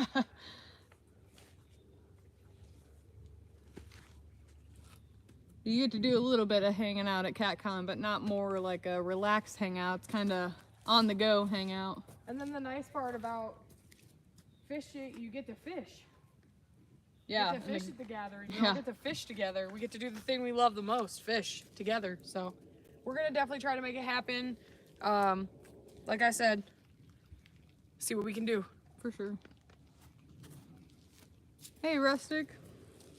You get to do a little bit of hanging out at CatCon, but not more like a relaxed hangout. It's kind of on the go hangout.
And then the nice part about fishing, you get to fish.
Yeah.
You get to fish at the gathering. You don't get to fish together. We get to do the thing we love the most, fish together. So we're going to definitely try to make it happen. Like I said, see what we can do.
For sure. Hey, Rustic.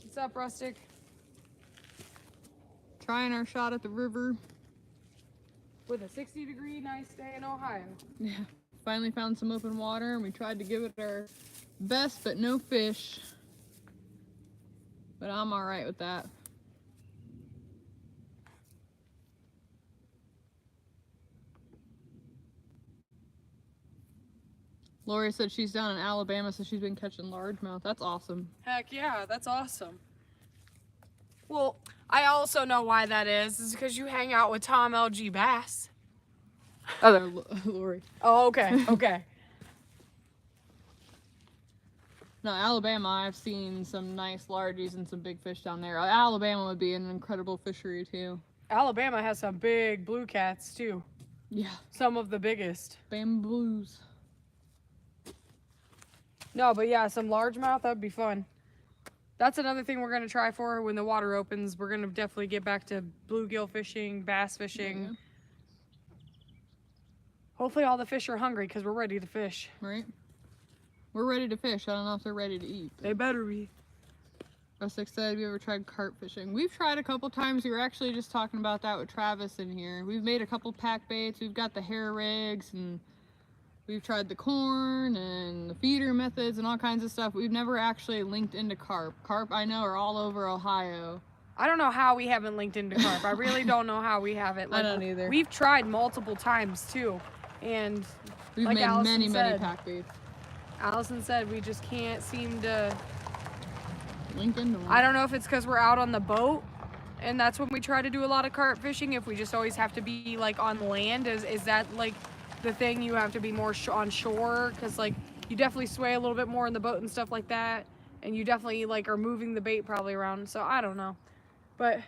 What's up, Rustic?
Trying our shot at the river.
With a 60-degree nice day in Ohio.
Yeah. Finally found some open water, and we tried to give it our best, but no fish. But I'm all right with that. Lori said she's down in Alabama, so she's been catching largemouth. That's awesome.
Heck yeah, that's awesome. Well, I also know why that is because you hang out with Tom L.G. Bass.
Lori.
Oh, okay, okay.
No, Alabama, I've seen some nice largies and some big fish down there. Alabama would be an incredible fishery, too.
Alabama has some big blue cats, too.
Yeah.
Some of the biggest.
Bamboos.
No, but yeah, some largemouth, that'd be fun. That's another thing we're going to try for when the water opens. We're going to definitely get back to bluegill fishing, bass fishing.
Yeah.
Hopefully all the fish are hungry because we're ready to fish.
Right? We're ready to fish. I don't know if they're ready to eat.
They better be.
Rustic said, have you ever tried carp fishing? We've tried a couple times. We were actually just talking about that with Travis in here. We've made a couple pack baits. We've got the hair rigs, and we've tried the corn and the feeder methods and all kinds of stuff. We've never actually linked into carp. Carp, I know, are all over Ohio.
I don't know how we haven't linked into carp. I really don't know how we haven't.
I don't either.
We've tried multiple times too, and
We've
like
made
Allison
many
said,
pack baits.
Allison said we just can't seem to
Link into them.
I don't know if it's because we're out on the boat and that's when we try to do a lot of carp fishing. If we just always have to be like on land, is that like the thing? You have to be more on shore because like you definitely sway a little bit more in the boat and stuff like that, and you definitely like are moving the bait probably around. So I don't know, but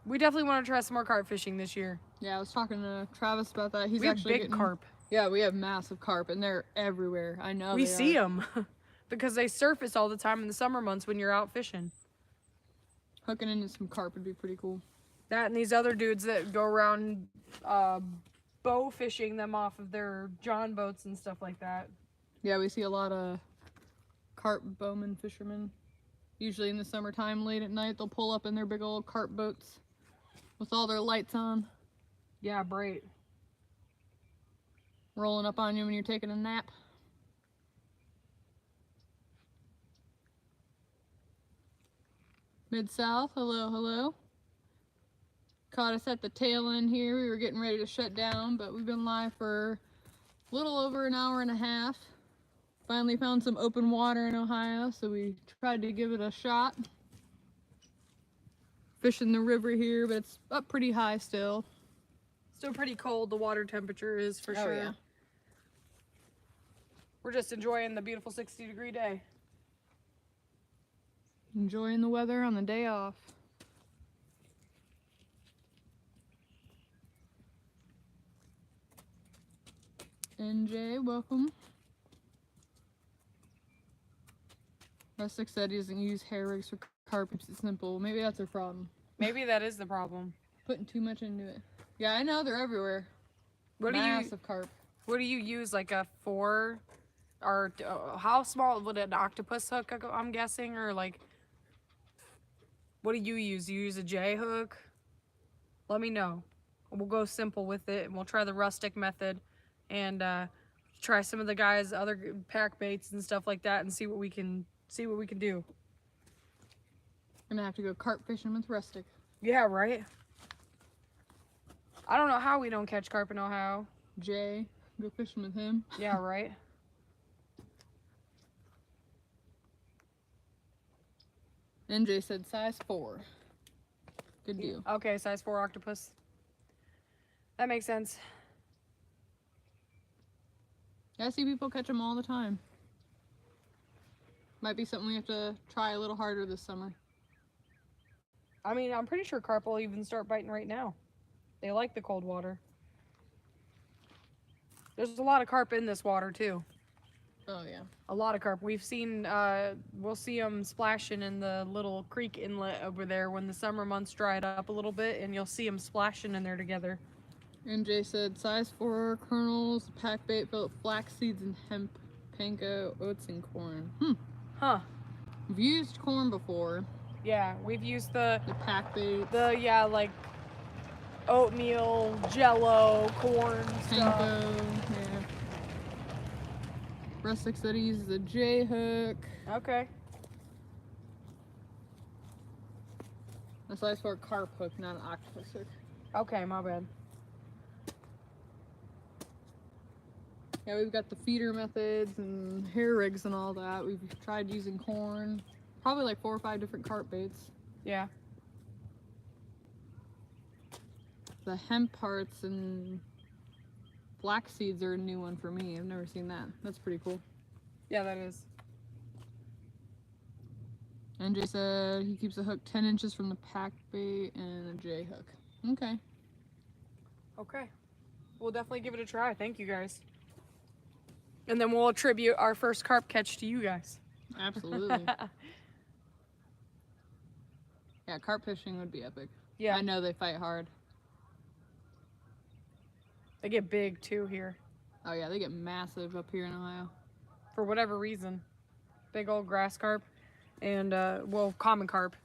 we definitely want to try some more carp fishing this year.
Yeah, I was talking to Travis about that. He's
We have
actually
big
getting
carp.
Yeah, we have massive carp, and they're everywhere. I know
We
they
see
are.
them because they surface all the time in the summer months when you're out fishing.
Hooking into some carp would be pretty cool.
That and these other dudes that go around bow fishing them off of their John boats and stuff like that.
Yeah, we see a lot of carp bowmen fishermen. Usually in the summertime, late at night, they'll pull up in their big old carp boats with all their lights on,
Yeah, bright.
rolling up on you when you're taking a nap. Mid-South, hello, hello. Caught us at the tail end here. We were getting ready to shut down, but we've been live for a little over an hour and a half. Finally found some open water in Ohio, so we tried to give it a shot. Fishing the river here, but it's up pretty high still.
Still pretty cold, the water temperature is for sure.
Yeah.
We're just enjoying the beautiful 60-degree day.
Enjoying the weather on the day off. NJ, welcome. Rustic said he doesn't use hair rigs for carp, keeps it simple. Maybe that's their problem.
Maybe that is the problem.
Putting too much into it. Yeah, I know, they're everywhere.
What
Massive carp.
do you use, like a 4, or how small would an octopus hook, I'm guessing, or like, what do you use? Do you use a J hook? Let me know. We'll go simple with it, and we'll try the rustic method, and try some of the guys' other pack baits and stuff like that, and see what we can do.
I'm gonna have to go carp fishing with Rustic.
Yeah, right. I don't know how we don't catch carp in Ohio.
Jay, go fishing with him.
Yeah, right.
NJ said size 4. Good deal.
Okay, size 4 octopus. That makes sense.
I see people catch them all the time. Might be something we have to try a little harder this summer.
I mean, I'm pretty sure carp will even start biting right now. They like the cold water. There's a lot of carp in this water too.
Oh yeah.
A lot of carp. We've seen, we'll see them splashing in the little creek inlet over there when the summer months dried up a little bit, and you'll see them splashing in there together.
NJ said size 4 kernels, pack bait filled with flax seeds and hemp, panko, oats, and corn.
Huh.
We've used corn before.
Yeah, we've used the
pack bait.
like oatmeal, jello, corn stuff.
Panko, yeah. Rustic said he uses a J hook.
Okay.
A size 4 carp hook, not an octopus hook.
Okay, my bad.
Yeah, we've got the feeder methods and hair rigs and all that. We've tried using corn. Probably like 4 or 5 different carp baits.
Yeah.
The hemp parts and flax seeds are a new one for me. I've never seen that. That's pretty cool.
Yeah, that is.
NJ said he keeps a hook 10 inches from the pack bait and a J hook. Okay.
Okay. We'll definitely give it a try. Thank you guys. And then we'll attribute our first carp catch to you guys.
Absolutely. Yeah, carp fishing would be epic.
Yeah.
I know they fight hard.
They get big too here.
Oh yeah, they get massive up here in Ohio.
For whatever reason. Big old grass carp. And, well, common carp.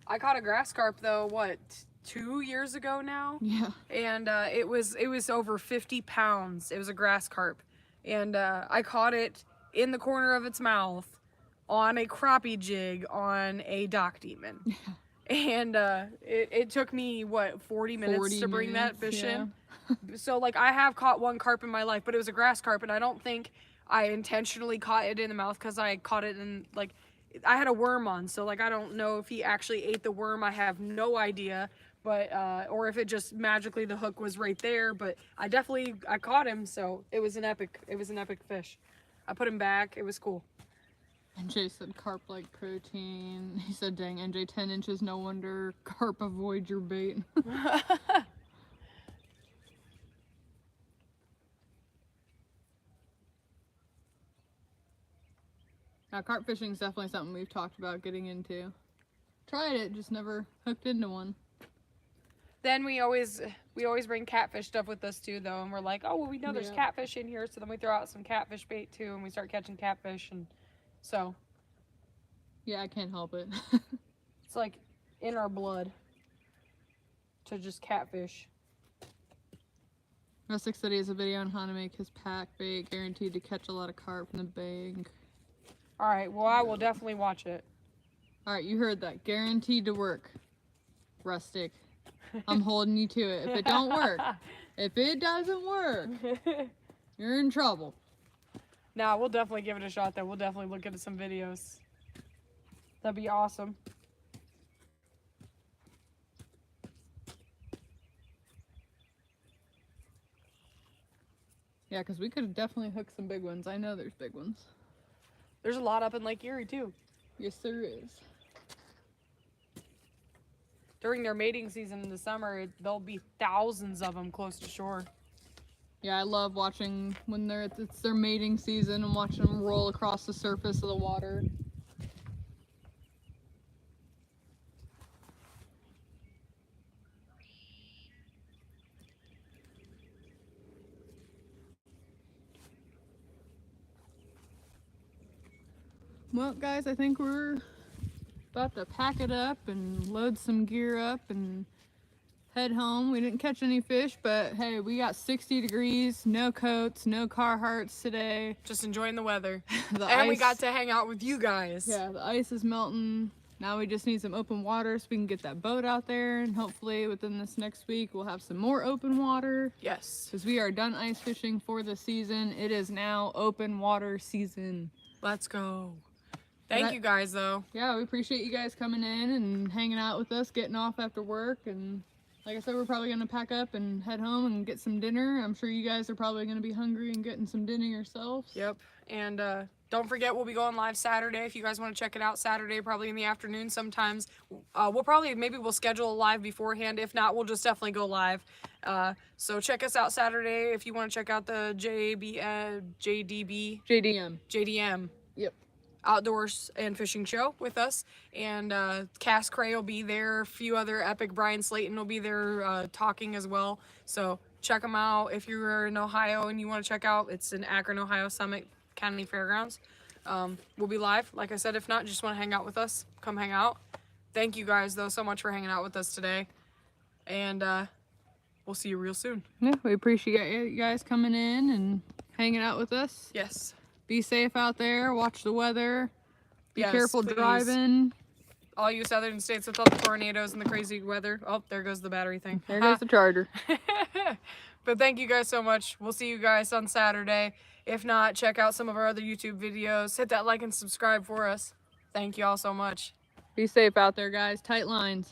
I caught a grass carp though, what, 2 years ago now?
Yeah.
And it was over 50 pounds. It was a grass carp. And I caught it in the corner of its mouth on a crappie jig on a dock demon. And it took me, what, 40 minutes to bring that fish in? So, like, I have caught one carp in my life, but it was a grass carp, and I don't think I intentionally caught it in the mouth because I caught it in, like, I had a worm on, so, like, I don't know if he actually ate the worm. I have no idea, but, or if it just magically the hook was right there, but I caught him, so it was an epic fish. I put him back. It was cool.
NJ said carp like protein. He said, dang, NJ 10 inches, no wonder carp avoid your bait. Now, carp fishing is definitely something we've talked about getting into. Tried it, just never hooked into one.
Then we always bring catfish stuff with us too, though, and we're like, oh, well, we know there's catfish in here, so then we throw out some catfish bait too, and we start catching catfish, and so.
Yeah, I can't help it.
It's like in our blood to just catfish.
Rustic said he has a video on how to make his pack bait, guaranteed to catch a lot of carp in the bank.
All right, well, I will definitely watch it.
All right, you heard that. Guaranteed to work. Rustic. I'm holding you to it. If it don't work, if it doesn't work, you're in trouble.
Nah, we'll definitely give it a shot, though. We'll definitely look into some videos. That'd be awesome.
Yeah, because we could definitely hook some big ones. I know there's big ones.
There's a lot up in Lake Erie, too.
Yes, there is.
during their mating season in the summer, there'll be thousands of them close to shore.
Yeah, I love watching when it's their mating season and watching them roll across the surface of the water. Well, guys, I think we're about to pack it up and load some gear up and head home. We didn't catch any fish, but hey, we got 60 degrees, no coats, no Carhartts today.
Just enjoying the weather.
The
And we
ice-
got to hang out with you guys.
Yeah, the ice is melting. Now we just need some open water so we can get that boat out there, and hopefully within this next week we'll have some more open water.
Yes.
Because we are done ice fishing for the season. It is now open water season.
Let's go. Thank you guys, though.
Yeah, we appreciate you guys coming in and hanging out with us, getting off after work. And like I said, we're probably going to pack up and head home and get some dinner. I'm sure you guys are probably going to be hungry and getting some dinner yourselves.
Yep. And don't forget, we'll be going live Saturday. If you guys want to check it out Saturday, probably in the afternoon sometimes. We'll schedule a live beforehand. If not, we'll just definitely go live. So check us out Saturday if you want to check out the JDM.
Yep.
Outdoors and fishing show with us, and Cass Cray will be there. A few other epic. Brian Slayton will be there talking as well. So check them out if you're in Ohio and you want to check out. It's in Akron, Ohio, Summit County Fairgrounds. We'll be live. Like I said, if not, just want to hang out with us, come hang out. Thank you guys though so much for hanging out with us today, and we'll see you real soon.
Yeah, we appreciate you guys coming in and hanging out with us.
Yes.
Be safe out there. Watch the weather. Be
Yes,
careful
please.
driving.
All you southern states with all the tornadoes and the crazy weather. Oh, there goes the battery thing.
There goes the charger.
But thank you guys so much. We'll see you guys on Saturday. If not, check out some of our other YouTube videos. Hit that like and subscribe for us. Thank you all so much.
Be safe out there, guys. Tight lines.